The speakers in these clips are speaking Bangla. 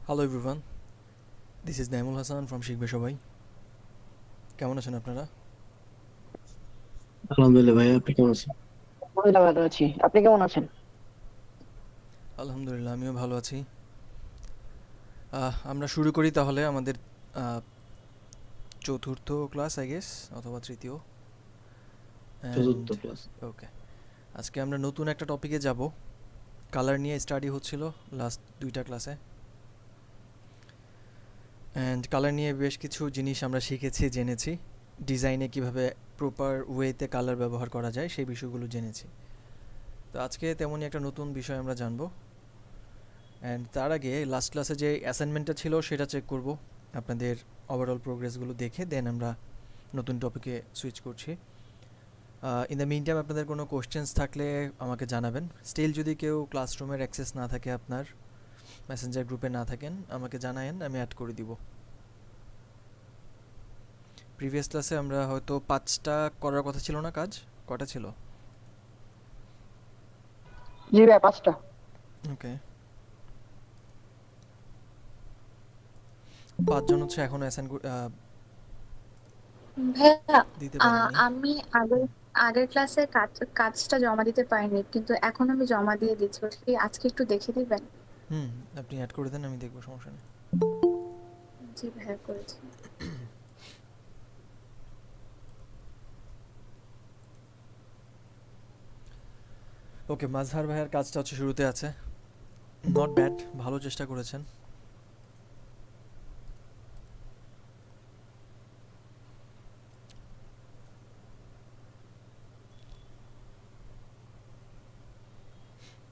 Hello everyone, this is Naimul Hasan from শিখবে সবাই। কেমন আছেন আপনারা? আলহামদুলিল্লাহ ভাইয়া, আপনি কেমন আছেন? আলহামদুলিল্লাহ ভালো আছি। আপনি কেমন আছেন? আলহামদুলিল্লাহ, আমিও ভালো আছি। আমরা শুরু করি তাহলে আমাদের আহ, চতুর্থ ক্লাস আই গেস, অথবা তৃতীয়। চতুর্থ অ্যান্ড ক্লাস। ওকে, আজকে আমরা নতুন একটা টপিকে যাব। কালার নিয়ে স্টাডি হচ্ছিল লাস্ট দুইটা ক্লাসে, অ্যান্ড কালার নিয়ে বেশ কিছু জিনিস আমরা শিখেছি, জেনেছি। ডিজাইনে কিভাবে প্রপার ওয়েতে কালার ব্যবহার করা যায় সেই বিষয়গুলো জেনেছি। তো আজকে তেমনই একটা নতুন বিষয় আমরা জানবো। অ্যান্ড তার আগে লাস্ট ক্লাসে যে অ্যাসাইনমেন্টটা ছিল সেটা চেক করব আপনাদের ওভারঅল প্রোগ্রেসগুলো দেখে, দেন আমরা নতুন টপিকে সুইচ করছি। ইন দ্য মিন টাইম আপনাদের কোনো কোশ্চেন্স থাকলে আমাকে জানাবেন। স্টিল যদি কেউ ক্লাসরুমের অ্যাক্সেস না থাকে, আপনার মেসেঞ্জার গ্রুপে না থাকেন, আমাকে জানায়েন, আমি অ্যাড করে দিব। প্রিভিয়াস ক্লাসে আমরা হয়তো 5টা করার কথা ছিল না, কাজ কটা ছিল? জি ভাই, 5টা। ওকে, 5জন হচ্ছে এখনও অ্যাসাইন ভাইয়া, দিতে পারেননি। আমি আগের হুম, আগের ক্লাসের কাজটা জমা দিতে পারিনি, কিন্তু এখন আমি জমা দিয়ে দিচ্ছি। ওটা কি আজকে একটু দেখে দিবেন? হুম, আপনি অ্যাড করে দেন, আমি দেখবো, সমস্যা নেই। জি ভাইয়া, করেছি। ওকে, মাজহার ভাইয়ের কাজটা হচ্ছে শুরুতে আছে। নট ব্যাড, ভালো চেষ্টা করেছেন।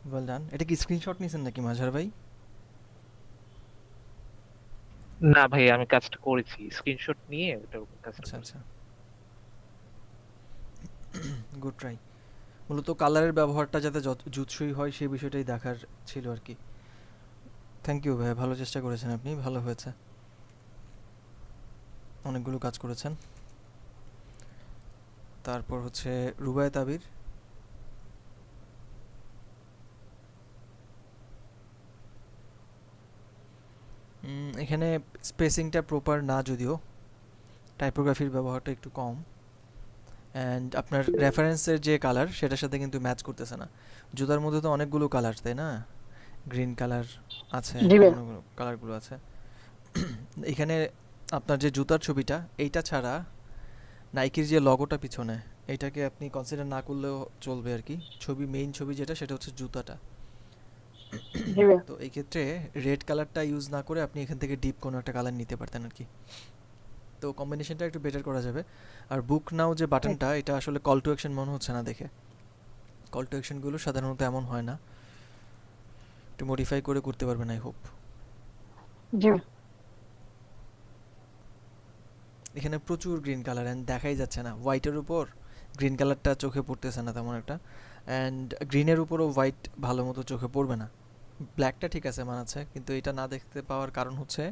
Well done. এটা কি স্ক্রিনশট নিয়েছেন নাকি মাজহার ভাই? না ভাই, আমি কাজটা করেছি, স্ক্রিনশট নিয়ে ওটার উপর কাজটা আচ্ছা করেছি। আচ্ছা, গুড ট্রাই। মূলত কালারের ব্যবহারটা যাতে যত জুৎসই হয় সেই বিষয়টাই দেখার ছিল আর কি। থ্যাংক ইউ ভাই, ভালো চেষ্টা করেছেন আপনি, ভালো হয়েছে। অনেকগুলো কাজ করেছেন। তারপর হচ্ছে রুবায়েত আবির। এখানে স্পেসিংটা প্রপার না, যদিও টাইপোগ্রাফির ব্যবহারটা একটু কম। অ্যান্ড আপনার রেফারেন্সের যে কালার সেটার সাথে কিন্তু ম্যাচ করতেছে না। জুতার মধ্যে তো অনেকগুলো কালার, তাই না? গ্রিন কালার আছে, জি ভাই। অন্য কালারগুলো আছে। এখানে আপনার যে জুতার ছবিটা, এইটা ছাড়া নাইকির যে লগোটা পিছনে, এইটাকে আপনি কনসিডার না করলেও চলবে আর কি। মেইন ছবি যেটা, সেটা হচ্ছে জুতাটা। জি ভাই। তো এই ক্ষেত্রে রেড কালারটা ইউজ না করে আপনি এখান থেকে ডিপ কোনো একটা কালার নিতে পারতেন আর কি। তো কম্বিনেশনটা একটু বেটার করা যাবে। আর বুক নাও যে বাটনটা, এটা আসলে কল টু অ্যাকশন মনে হচ্ছে না দেখে। কল টু অ্যাকশনগুলো সাধারণত এমন হয় না, একটু মডিফাই করে করতে পারবেন আই হোপ। জি ভাই। এখানে প্রচুর গ্রিন কালার, অ্যান্ড দেখাই যাচ্ছে না হোয়াইটের উপর। গ্রিন কালারটা চোখে পড়তেছে না তেমন একটা, অ্যান্ড গ্রিনের উপরও হোয়াইট ভালো মতো চোখে পড়বে না। ব্ল্যাকটা ঠিক আছে, মানাচ্ছে, কিন্তু এটা না দেখতে পাওয়ার কারণ হচ্ছে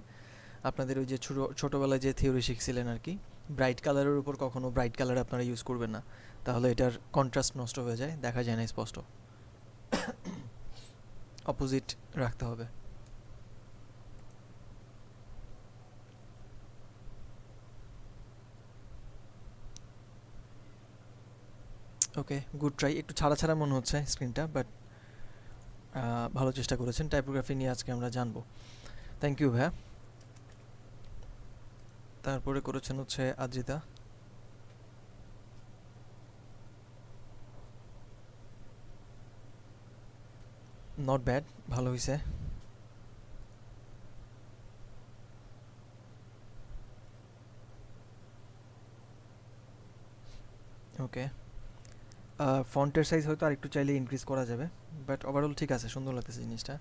আপনাদের ওই যে ছোটোবেলায় যে থিওরি শিখছিলেন আর কি, ব্রাইট কালারের উপর কখনো ব্রাইট কালার আপনারা ইউজ করবেন না, তাহলে এটার কন্ট্রাস্ট নষ্ট হয়ে যায়, দেখা যায় না স্পষ্ট। অপোজিট রাখতে হবে। ওকে, গুড ট্রাই। একটু ছাড়া ছাড়া মনে হচ্ছে স্ক্রিনটা, বাট ভালো চেষ্টা করেছেন। টাইপোগ্রাফি নিয়ে আজকে আমরা জানবো। থ্যাংক ইউ ভাইয়া। তারপরে করেছেন হচ্ছে আদ্রিতা। নট ব্যাড, ভালো হয়েছে। ওকে, ফন্টের সাইজ হয়তো আর একটু চাইলে ইনক্রিজ করা যাবে, বাট ওভারঅল ঠিক আছে, সুন্দর লাগতেছে জিনিসটা।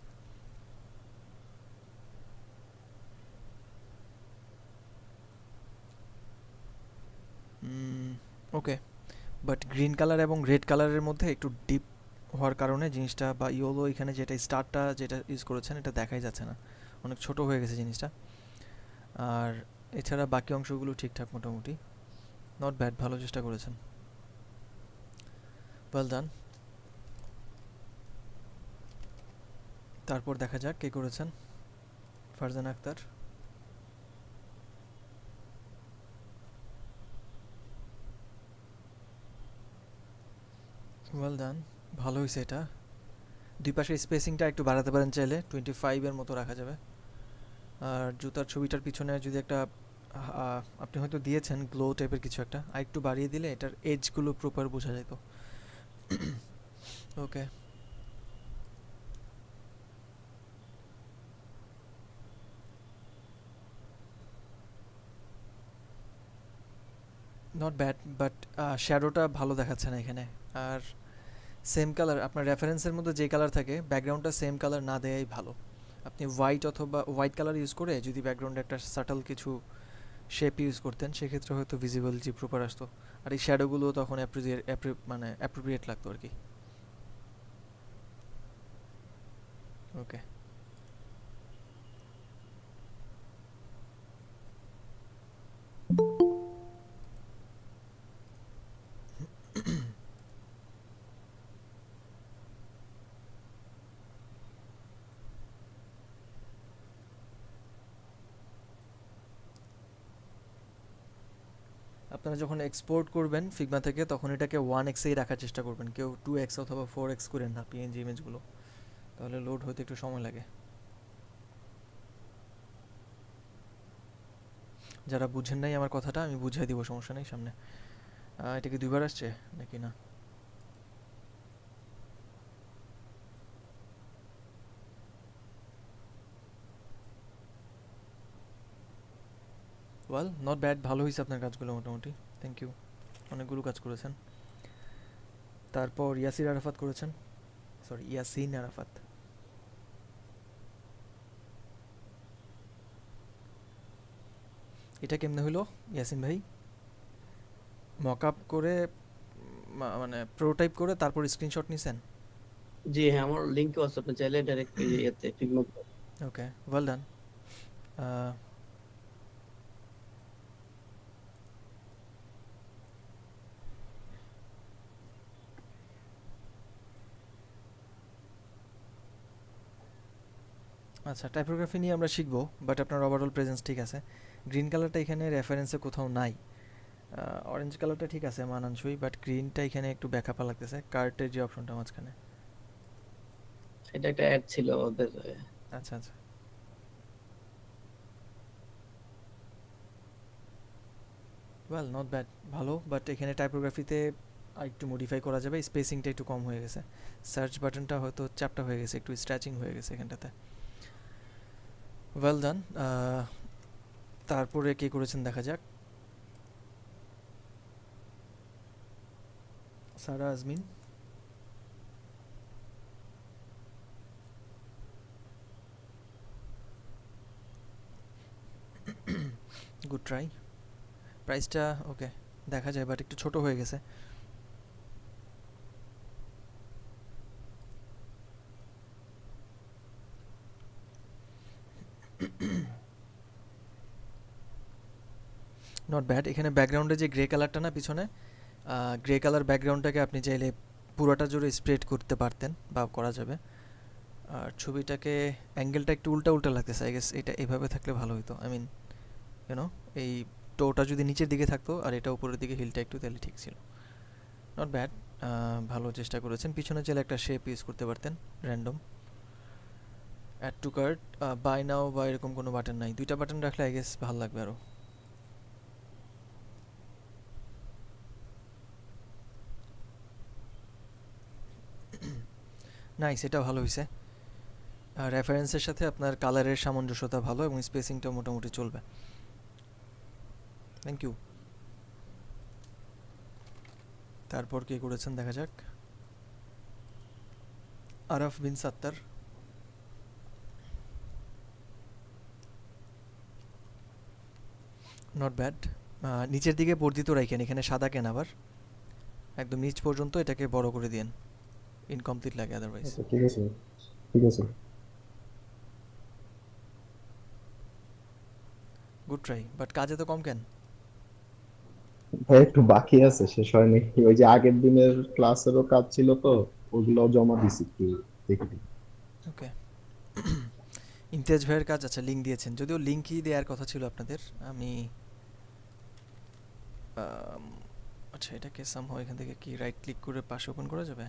ওকে, বাট গ্রিন কালার এবং রেড কালারের মধ্যে একটু ডিপ হওয়ার কারণে জিনিসটা, বা ইয়েলো এখানে যেটা স্টারটা যেটা ইউজ করেছেন, এটা দেখাই যাচ্ছে না, অনেক ছোট হয়ে গেছে জিনিসটা। আর এছাড়া বাকি অংশগুলো ঠিকঠাক মোটামুটি। নট ব্যাড, ভালো চেষ্টা করেছেন, ওয়েল ডান। তারপর দেখা যাক কে করেছেন। ফারজানা আক্তার। ওয়েল ডান, ভালো হয়েছে এটা। দুই পাশের স্পেসিংটা একটু বাড়াতে পারেন চাইলে, 25-এর মতো রাখা যাবে। আর জুতার ছবিটার পিছনে যদি একটা আপনি হয়তো দিয়েছেন গ্লো টাইপের কিছু একটা, আর একটু বাড়িয়ে দিলে এটার এজগুলো প্রপার বোঝা যেত। ওকে, নট ব্যাড, বাট শ্যাডোটা ভালো দেখাচ্ছে না এখানে। আর সেম কালার, আপনার রেফারেন্সের মধ্যে যে কালার থাকে ব্যাকগ্রাউন্ডটা সেম কালার না দেয়াই ভালো। আপনি হোয়াইট অথবা হোয়াইট কালার ইউজ করে যদি ব্যাকগ্রাউন্ডে একটা সাটল কিছু শেপ ইউজ করতেন সেক্ষেত্রে হয়তো ভিজিবিলিটি প্রপার আসতো, আর এই শ্যাডোগুলো তখন মানে অ্যাপ্রোপ্রিয়েট লাগতো আর কি। ওকে, আপনারা যখন এক্সপোর্ট করবেন ফিগমা থেকে তখন এটাকে 1x-এই রাখার চেষ্টা করবেন, কেউ 2x অথবা 4x করেন না পিএনজি ইমেজগুলো, তাহলে লোড হতে একটু সময় লাগে। যারা বুঝেন নাই আমার কথাটা আমি বুঝিয়ে দিব, সমস্যা নেই সামনে। এটা কি দুইবার আসছে নাকি না? ওয়েল নট ব্যাড, ভালো হয়েছে আপনার কাজগুলো মোটামুটি, থ্যাংক ইউ, অনেকগুলো কাজ করেছেন। তারপর ইয়াসির আরাফাত করেছেন, সরি ইয়াসিন আরাফাত। এটা কেমনে হইলো ইয়াসিন ভাই? মক আপ করে মানে প্রোটোটাইপ করে তারপর স্ক্রিনশট নিছেন? জি হ্যাঁ, আমার লিংকও আছে, আপনি চাইলে ডাইরেক্ট এতে ফিগমা। ওকে, ওয়েল ডান। আচ্ছা, টাইপোগ্রাফি নিয়ে আমরা শিখবো, বাট আপনার ওভারঅল প্রেজেন্স ঠিক আছে। গ্রিন কালারটা এখানে রেফারেন্সে কোথাও নাই। অরেঞ্জ কালারটা ঠিক আছে মানানসই, বাট গ্রিনটা এখানে একটু ব্যাকআপা লাগতেছে, কার্টের যে অপশনটা মাঝখানে। এটা একটা অ্যাড ছিল ওদের। আচ্ছা আচ্ছা, ওয়েল নট ব্যাড, ভালো, বাট এখানে টাইপোগ্রাফিতে আর একটু মডিফাই করা যাবে, স্পেসিংটা একটু কম হয়ে গেছে, সার্চ বাটনটা হয়তো চ্যাপটা হয়ে গেছে, একটু স্ট্রেচিং হয়ে গেছে এখানটাতে। Well done. তারপরে কে করেছেন দেখা যাক। সারা আজমিন, গুড ট্রাই। প্রাইসটা ওকে দেখা যায়, বাট একটু ছোট হয়ে গেছে। Not bad. এখানে ব্যাকগ্রাউন্ডে যে গ্রে কালারটা না পিছনে, গ্রে কালার ব্যাকগ্রাউন্ডটাকে আপনি চাইলে পুরোটা জুড়ে স্প্রেড করতে পারতেন বা করা যাবে। আর ছবিটাকে অ্যাঙ্গেলটা একটু উল্টা উল্টা লাগতেছে, আই গেস এটা এভাবে থাকলে ভালো হতো। আই মিন ইউনো, এই টোটা যদি নিচের দিকে থাকতো আর এটা উপরের দিকে হিলটা একটু, তাহলে ঠিক ছিল। নট ব্যাড, ভালো চেষ্টা করেছেন। পিছনে চাইলে একটা শেপ ইউজ করতে পারতেন random. Add to cart, buy now বা এরকম কোনো বাটন নাই, দুইটা বাটন রাখলে আই গেস ভালো লাগবে আরও। নাইস, এটা ভালো হয়েছে। আর রেফারেন্সের সাথে আপনার কালারের সামঞ্জস্যতা ভালো এবং স্পেসিংটা মোটামুটি চলবে। Thank you. তারপর কে করেছেন দেখা যাক। Araf Bin Sattar, not bad. নিচের দিকে বর্ধিত রাখেন, এখানে সাদা কেন আবার, একদম নিচ পর্যন্ত এটাকে বড় করে দিন, ইনকমপ্লিট লাগে আদারওয়াইজ। আচ্ছা ঠিক আছে, ঠিক আছে। গুড ট্রাই, বাট কাজে তো কম কেন? ভাই একটু বাকি আছে, শেষ হয়নি। ওই যে আগের দিনের ক্লাসেরও কাজ ছিল তো, ওগুলো জমা দিছি, একটু দেখে দিই। ওকে, ইমতিয়াজ ভাইয়ের কাজ, আচ্ছা লিঙ্ক দিয়েছেন, যদিও লিঙ্কই দেওয়ার কথা ছিল আপনাদের। আমি আচ্ছা এটাকে সামহাও এখান থেকে কি রাইট ক্লিক করে পাশে ওপেন করা যাবে?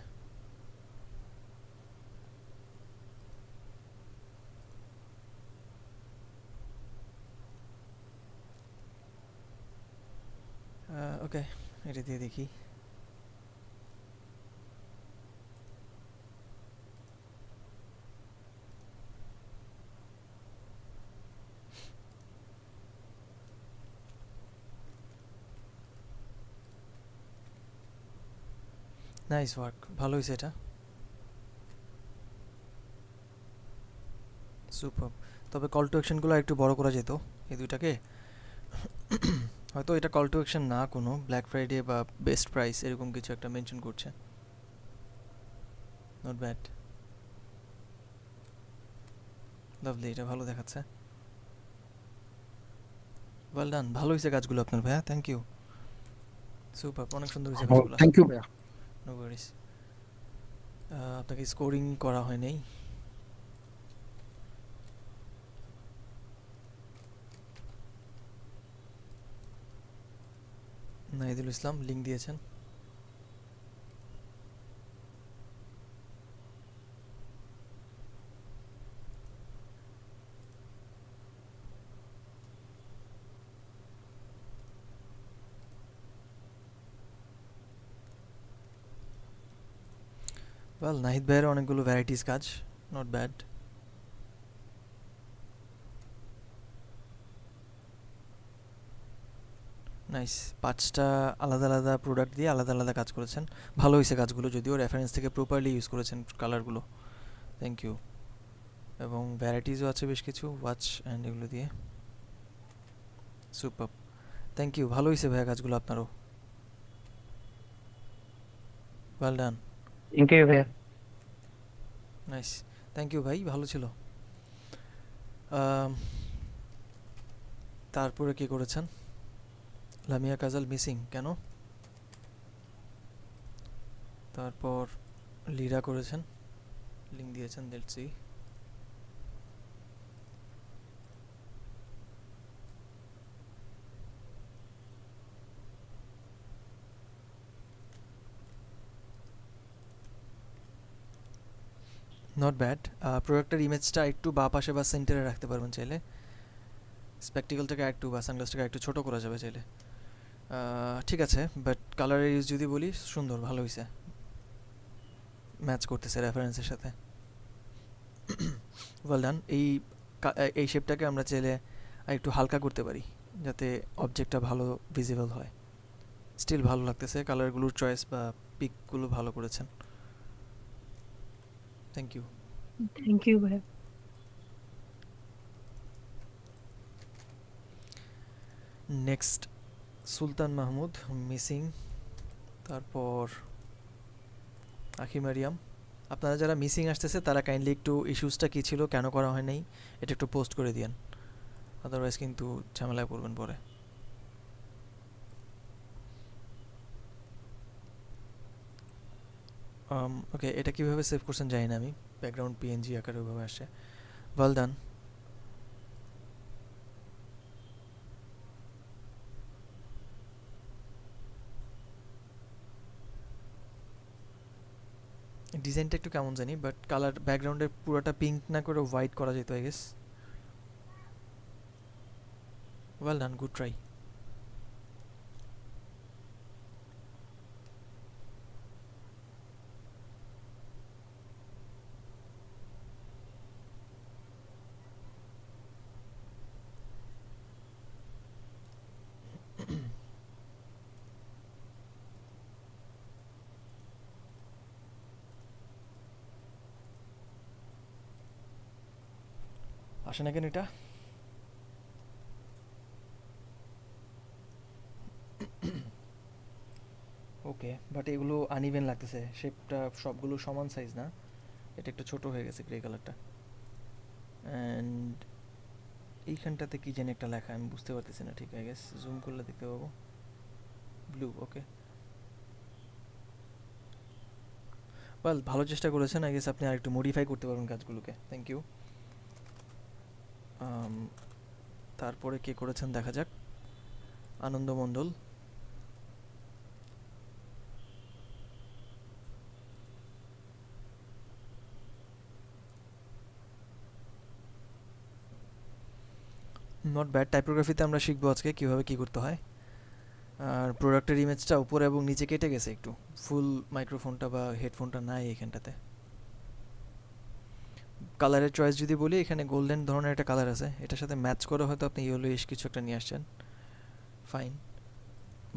ওকে, এটা দিয়ে দেখি। নাইস ওয়ার্ক, ভালো হয়েছে এটা, সুপার। তবে কল টু অ্যাকশনগুলো একটু বড় করা যেত এই দুইটাকে। হয়তো এটা কল টু অ্যাকশন না, কোনো ব্ল্যাক ফ্রাইডে বা বেস্ট প্রাইস এরকম কিছু একটা মেনশন করছে। নট ব্যাড, লাভলি, এটা ভালো দেখাচ্ছে। ওয়েল ডান, ভালো হয়েছে কাজগুলো আপনার ভাইয়া, থ্যাংক ইউ, সুপার, অনেক সুন্দর হয়েছে কাজগুলো। থ্যাংক ইউ ভাইয়া। নো ওয়ারিস। আপনাকে স্কোরিং করা হয় নাই। নাহিদুল ইসলাম লিঙ্ক দিয়েছেন। ওয়েল, নাহিদ ভাইয়ের অনেকগুলো ভ্যারাইটিস কাজ, নট ব্যাড। নাইস, 5টা আলাদা আলাদা প্রোডাক্ট দিয়ে আলাদা আলাদা কাজ করেছেন, ভালো হয়েছে কাজগুলো, যদিও রেফারেন্স থেকে প্রপারলি ইউজ করেছেন কালারগুলো, থ্যাংক ইউ। এবং ভ্যারাইটিসও আছে বেশ কিছু, ওয়াচ অ্যান্ড এগুলো দিয়ে, সুপার, থ্যাংক ইউ, ভালো হয়েছে ভাইয়া কাজগুলো আপনারও, ওয়েল ডান। থ্যাংক ইউ ভাইয়া। নাইস, থ্যাংক ইউ ভাই, ভালো ছিল। তারপরে কি করেছেন? লামিয়া কাজল মিসিং কেন? তারপর লিরা করেছেন, লিঙ্ক দিয়েছেন, লেটস সি। Not bad. প্রোডাক্টের ইমেজটা একটু বাঁ পাশে বা সেন্টারে রাখতে পারবেন চাইলে, স্পেকটিকলটাকে একটু বা সানগ্লাসটাকে একটু ছোটো করা যাবে চাইলে। ঠিক আছে, বাট কালারের ইউজ যদি বলি, সুন্দর, ভালো হয়েছে, ম্যাচ করতেছে রেফারেন্সের সাথে, ওয়েল ডান। এই শেপটাকে আমরা চাইলে একটু হালকা করতে পারি যাতে অবজেক্টটা ভালো ভিজিবল হয়। স্টিল ভালো লাগতেছে, কালারগুলোর চয়েস বা পিকগুলো ভালো করেছেন, থ্যাংক ইউ। থ্যাংক ইউ ভাইয়া। নেক্সট সুলতান মাহমুদ মিসিং, তারপর আখি মারিয়াম। আপনারা যারা মিসিং আসতেছে তারা কাইন্ডলি একটু ইস্যুসটা কী ছিল, কেন করা হয় নাই, এটা একটু পোস্ট করে দিয়েন, আদারওয়াইজ কিন্তু ঝামেলায় পড়বেন পরে। ওকে, এটা কীভাবে সেভ করছেন জানি না আমি, ব্যাকগ্রাউন্ড পিএনজি আকারে ওইভাবে আসছে, ওয়েল ডান। ডিজাইনটা একটু কেমন জানি, বাট কালার ব্যাকগ্রাউন্ডের পুরোটা পিঙ্ক না করে হোয়াইট করা যেত I guess. Well done, good try. আসে না কেন এটা? ওকে, বাট এগুলো আনইভেন লাগতেছে, শেপটা সবগুলো সমান সাইজ না, এটা একটু ছোট হয়ে গেছে গ্রে কালারটা। অ্যান্ড এইখানটাতে কি জানি একটা লেখা, আমি বুঝতে পারতেছি না ঠিক, আই গেস জুম করলে দেখতে পাবো, ব্লু, ওকে। ওয়েল, ভালো চেষ্টা করেছেন, আই গেস আপনি আর একটু মডিফাই করতে পারবেন কাজগুলোকে, থ্যাংক ইউ। আম, তারপরে কে করেছেন দেখা যাক। আনন্দ মণ্ডল, নট ব্যাড। টাইপোগ্রাফিতে আমরা শিখবো আজকে কিভাবে কি করতে হয়। আর প্রোডাক্টের ইমেজটা উপরে এবং নিচে কেটে গেছে একটু, ফুল মাইক্রোফোনটা বা হেডফোনটা নাই এখানটাতে। কালারের চয়েস যদি বলি, এখানে গোল্ডেন ধরনের একটা কালার আছে, এটার সাথে ম্যাচ করে হয়তো আপনি ইয়েলোইশ কিছু একটা নিয়ে আসছেন। ফাইন,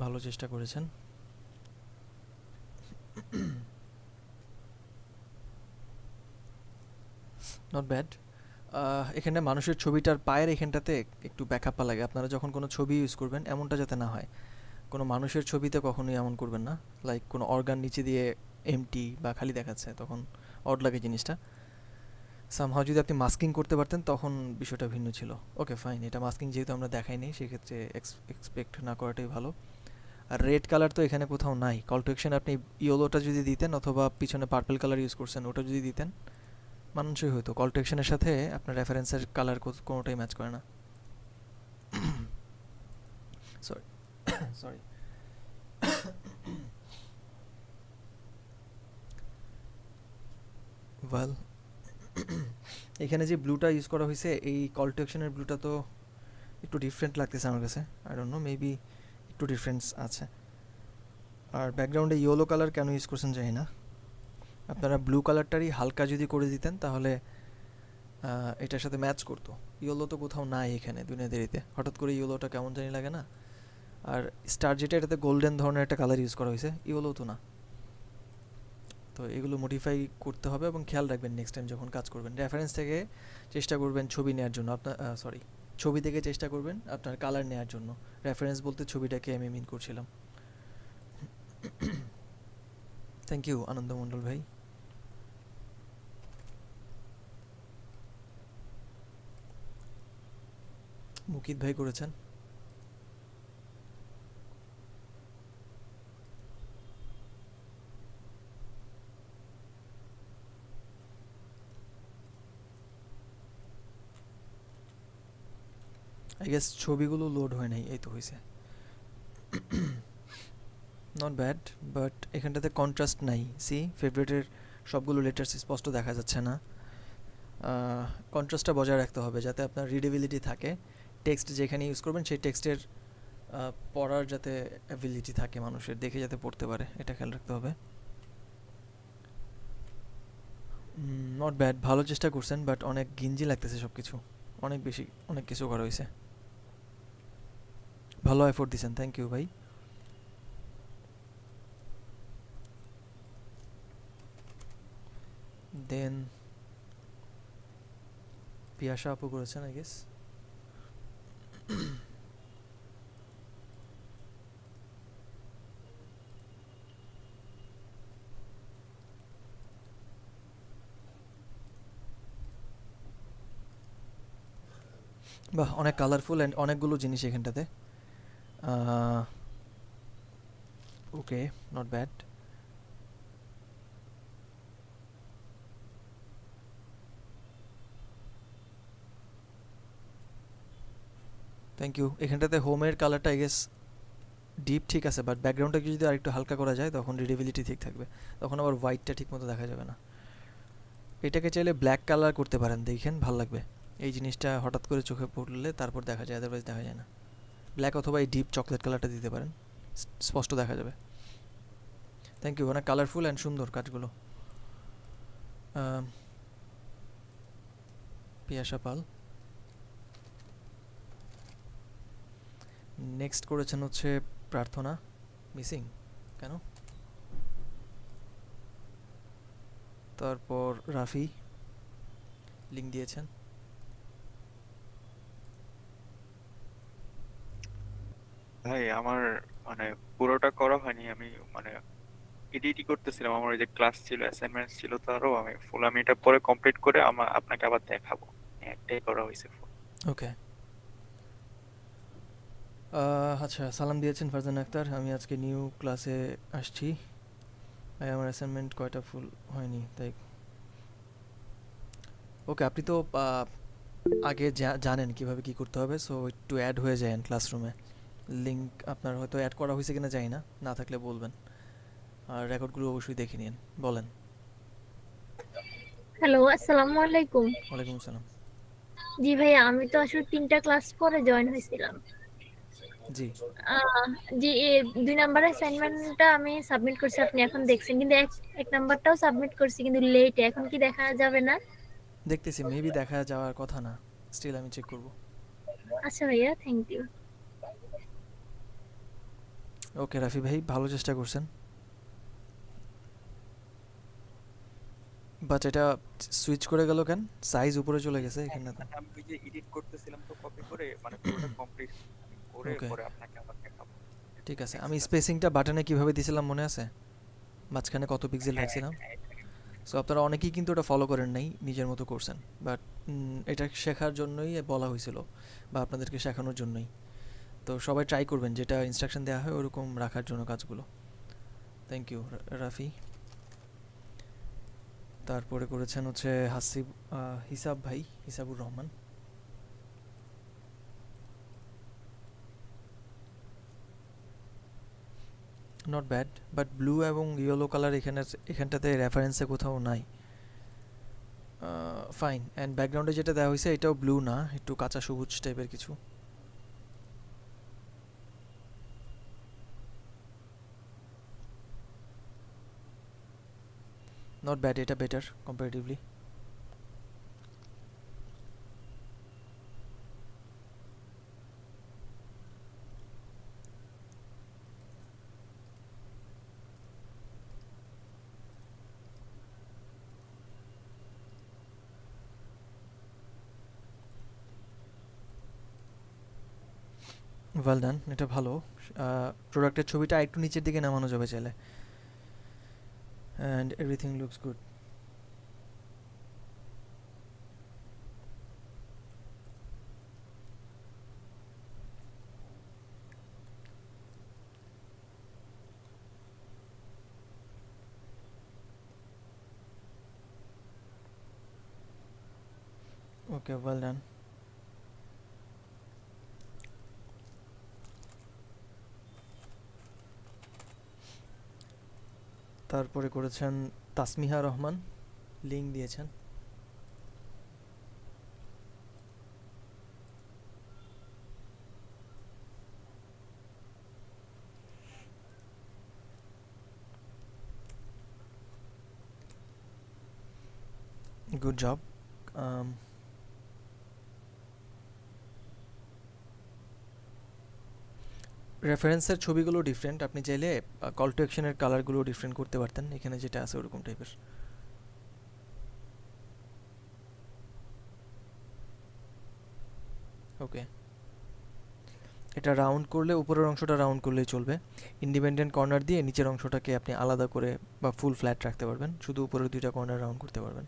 ভালো চেষ্টা করেছেন। Not bad. এখানে মানুষের ছবিটার পায়ের এখানটাতে একটু ব্যাকআপা লাগে। আপনারা যখন কোনো ছবি ইউজ করবেন এমনটা যাতে না হয়। কোনো মানুষের ছবিতে কখনোই এমন করবেন না, লাইক কোনো অর্গান নিচে দিয়ে এমটি বা খালি দেখাচ্ছে, তখন অড লাগে জিনিসটা। সামহাও যদি আপনি মাস্কিং করতে পারতেন তখন বিষয়টা ভিন্ন ছিল। ওকে ফাইন, এটা মাস্কিং যেহেতু আমরা দেখাইনি সেক্ষেত্রে এক্সপেক্ট না করাটাই ভালো। আর রেড কালার তো এখানে কোথাও নাই। কল টু অ্যাকশন আপনি ইয়েলোটা যদি দিতেন অথবা পিছনে পার্পল কালার ইউজ করছেন ওটা যদি দিতেন মানানসই হতো। কল টু অ্যাকশনের সাথে আপনার রেফারেন্সের কালার কোনোটাই ম্যাচ করে না। Sorry sorry. ওয়েল, এখানে যে ব্লুটা ইউজ করা হয়েছে এই কল টু অ্যাকশনের ব্লুটা তো একটু ডিফারেন্ট লাগতেছে আমার কাছে। আই ডোন্ট নো, মেবি একটু ডিফারেন্স আছে। আর ব্যাকগ্রাউন্ডে ইয়েলো কালার কেন ইউজ করছেন জানি না। আপনারা ব্লু কালারটারই হালকা যদি করে দিতেন তাহলে এটার সাথে ম্যাচ করতো। ইয়েলো তো কোথাও নাই এখানে দুনিয়াদারিতে, হঠাৎ করে ইয়েলোটা কেমন জানি লাগে না। আর স্টার যেটা, এটাতে গোল্ডেন ধরনের একটা কালার ইউজ করা হয়েছে, ইয়েলো তো না। তো এগুলো মডিফাই করতে হবে এবং খেয়াল রাখবেন নেক্সট টাইম যখন কাজ করবেন। রেফারেন্স থেকে চেষ্টা করবেন ছবি নেওয়ার জন্য, আপনার সরি, ছবি থেকে চেষ্টা করবেন আপনার কালার নেওয়ার জন্য। রেফারেন্স বলতে ছবিটাকে আমি মিন করছিলাম। থ্যাংক ইউ আনন্দ মণ্ডল ভাই। মুকিত ভাই করেছেন। আই গেস ছবিগুলো লোড হয় নাই, এই তো হয়েছে। নট ব্যাড, বাট এখানটাতে কন্ট্রাস্ট নাই। সি ফেভারিটের সবগুলো লেটার্স স্পষ্ট দেখা যাচ্ছে না। কন্ট্রাস্টটা বজায় রাখতে হবে যাতে আপনার রিডেবিলিটি থাকে। টেক্সট যেখানে ইউজ করবেন সেই টেক্সটের পড়ার যাতে অ্যাবিলিটি থাকে, মানুষের দেখে যাতে পড়তে পারে, এটা খেয়াল রাখতে হবে। নট ব্যাড, ভালো চেষ্টা করছেন, বাট অনেক গিঞ্জি লাগতেছে সব কিছু, অনেক বেশি অনেক কিছু করা হয়েছে। ভালো এফোর্ট দিয়েছেন, থ্যাংক ইউ ভাই। দেন পিয়াসা আপু করেছেন আই গেস। বাহ, অনেক কালারফুল অ্যান্ড অনেকগুলো জিনিস এখানটাতে। Okay, not bad. Thank you. এখানটাতে হোমের কালারটা আই গেস ডিপ ঠিক আছে, বাট ব্যাকগ্রাউন্ডটাকে যদি আরেকটু হালকা করা যায় তখন রিডেবিলিটি ঠিক থাকবে, তখন আবার হোয়াইটটা ঠিক মতো দেখা যাবে না। এটাকে চাইলে ব্ল্যাক কালার করতে পারেন, দেখেন ভালো লাগবে। এই জিনিসটা হঠাৎ করে চোখে পড়লে তারপর দেখা যায়, আদারওয়াইজ দেখা যায় না। ব্ল্যাক অথবা এই ডিপ চকলেট কালারটা দিতে পারেন, স্পষ্ট দেখা যাবে। থ্যাংক ইউ, অনেক কালারফুল অ্যান্ড সুন্দর কাজগুলো। পিয়াসা পাল নেক্সট করেছেন হচ্ছে প্রার্থনা। মিসিং কেন? তারপর রাফি লিঙ্ক দিয়েছেন। ভাই আমার মানে পুরোটা করা হয়নি, আমি মানে এডিটই করতেছিলাম। আমার ওই যে ক্লাস ছিল, অ্যাসাইনমেন্ট ছিল, তারও আমি এটা পরে কমপ্লিট করে আপনাকে আবার দেখাবো। একটাই করা হয়েছে ফুল। ওকে, আচ্ছা, সালাম দিয়েছেন ফারজান আক্তার। আমি আজকে নিউ ক্লাসে আসছি, ভাই আমার অ্যাসাইনমেন্ট কয়টা ফুল হয়নি তাই। ওকে, আপনি তো আগে জানেন কিভাবে কি করতে হবে, সো একটু অ্যাড হয়ে যায় ক্লাসরুমে। লিংক আপনার হয়তো অ্যাড করা হয়েছে কিনা জানি না, না থাকলে বলবেন। আর রেকর্ডগুলো অবশ্যই দেখে নিন। বলেন। হ্যালো, আসসালামু আলাইকুম। ওয়ালাইকুম আসসালাম। জি ভাইয়া, আমি তো আসলে 3টা ক্লাস পরে জয়েন হয়েছিলাম। জি, আহ, জি 2 নাম্বার অ্যাসাইনমেন্টটা আমি সাবমিট করছি, আপনি এখন দেখছেন, কিন্তু এক নাম্বারটাও সাবমিট করছি কিন্তু লেটে। এখন কি দেখা যাবে না? দেখতেছি, মেবি দেখা যাওয়ার কথা না, স্টিল আমি চেক করব। আচ্ছা ভাইয়া, থ্যাংক ইউ। ওকে রাফি ভাই, ভালো চেষ্টা করছেন, বাট এটা সুইচ করে গেল কেন? সাইজ উপরে চলে গেছে এখানে তো। আমি ওই যে এডিট করতেছিলাম তো কপি করে, মানে পুরোটা কমপ্লিট করে ওকে, পরে আপনাকে আবার দেখাবো। ঠিক আছে। আমি স্পেসিংটা বাটনে কিভাবে দিছিলাম মনে আছে? মাঝখানে কত পিক্সেল হ্যাঁ রাখছিলাম? হ্যাঁ, এটা সো আপনারা অনেকেই কিন্তু এটা ফলো করেন নাই, নিজের মতো করছেন। বাট এটা শেখার জন্যই বলা হয়েছিল, বা আপনাদেরকে শেখানোর জন্যই। তো সবাই ট্রাই করবেন যেটা ইনস্ট্রাকশন দেওয়া হয় ওরকম রাখার জন্য কাজগুলো। Thank you Rafi. তারপরে করেছেন হচ্ছে হিসাব ভাই, Hisabur Rahman. Not bad, but blue এবং ইয়েলো কালার এখানটাতে রেফারেন্সে কোথাও নাই। ফাইন। অ্যান্ড ব্যাকগ্রাউন্ডে যেটা দেওয়া হয়েছে এটাও ব্লু না, একটু কাঁচা সবুজ টাইপের কিছু। নট ব্যাড, এটা বেটার কম্পারেটিভলি। ওয়েল ডান, এটা ভালো। প্রোডাক্টের ছবিটা একটু নিচের দিকে নামানো যাবে চাইলে। And everything looks good. Okay, well done. তারপরে করেছেন তাসমিহা রহমান, লিঙ্ক দিয়েছেন। Good job. রেফারেন্সের ছবিগুলো ডিফারেন্ট, আপনি চাইলে কল টু অ্যাকশনের কালারগুলো ডিফারেন্ট করতে পারতেন, এখানে যেটা আছে ওরকম টাইপের। ওকে, এটা রাউন্ড করলে, উপরের অংশটা রাউন্ড করলেই চলবে। ইন্ডিপেন্ডেন্ট কর্নার দিয়ে নিচের অংশটাকে আপনি আলাদা করে বা ফুল ফ্ল্যাট রাখতে পারবেন, শুধু উপরের দুইটা কর্নার রাউন্ড করতে পারবেন।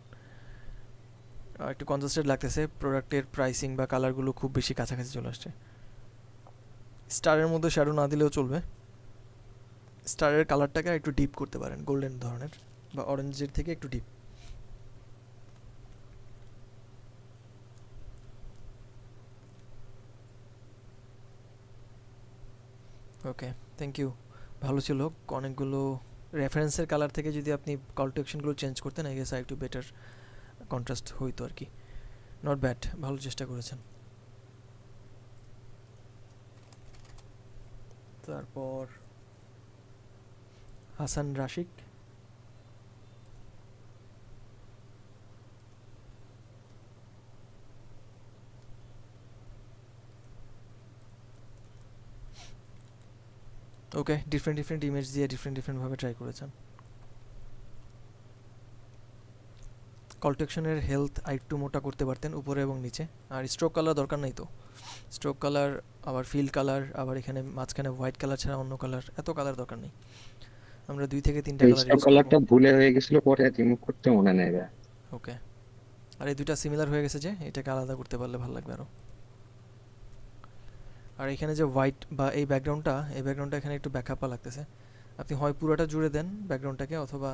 একটু কনজাস্টেড লাগতেছে, প্রোডাক্টের প্রাইসিং বা কালারগুলো খুব বেশি কাছাকাছি চলে আসছে। স্টারের মধ্যে শ্যাডো না দিলেও চলবে, স্টারের কালারটাকে একটু ডিপ করতে পারেন, গোল্ডেন ধরনের বা অরেঞ্জের থেকে একটু ডিপ। ওকে, থ্যাংক ইউ, ভালো ছিল। অনেকগুলো রেফারেন্সের কালার থেকে যদি আপনি কল টু অ্যাকশনগুলো চেঞ্জ করতেন, আই গেস একটু বেটার কন্ট্রাস্ট হইতো আর কি। নট ব্যাড, ভালো চেষ্টা করেছেন। তারপর হাসান রাশিক। ওকে, ডিফারেন্ট ইমেজ দিয়ে ডিফারেন্টভাবে ট্রাই করেছেন। কল টু অ্যাকশনের হেলথ আরেকটু মোটা করতে পারতেন উপরে এবং নিচে। আর স্ট্রোক কালার দরকার নাই তো, স্ট্রোক কালার আবার ফিল কালার, আবার এখানে মাঝখানে হোয়াইট কালার ছাড়া অন্য কালার, এত কালার দরকার নেই। আমরা 2 থেকে 3টা কালার স্টক ইউজ কালারটা করব। ভুলে হয়ে গেছিল, পরে রিমুভ করতে মনে নেই ভাই। ওকে, আর এই দুইটা সিমিলার হয়ে গেছে যে, এটাকে আলাদা করতে পারলে ভালো লাগবে আরও। আর এখানে যে হোয়াইট বা এই ব্যাকগ্রাউন্ডটা এখানে একটু ব্যাকআপা লাগতেছে। আপনি হয় পুরোটা জুড়ে দেন ব্যাকগ্রাউন্ডটাকে, অথবা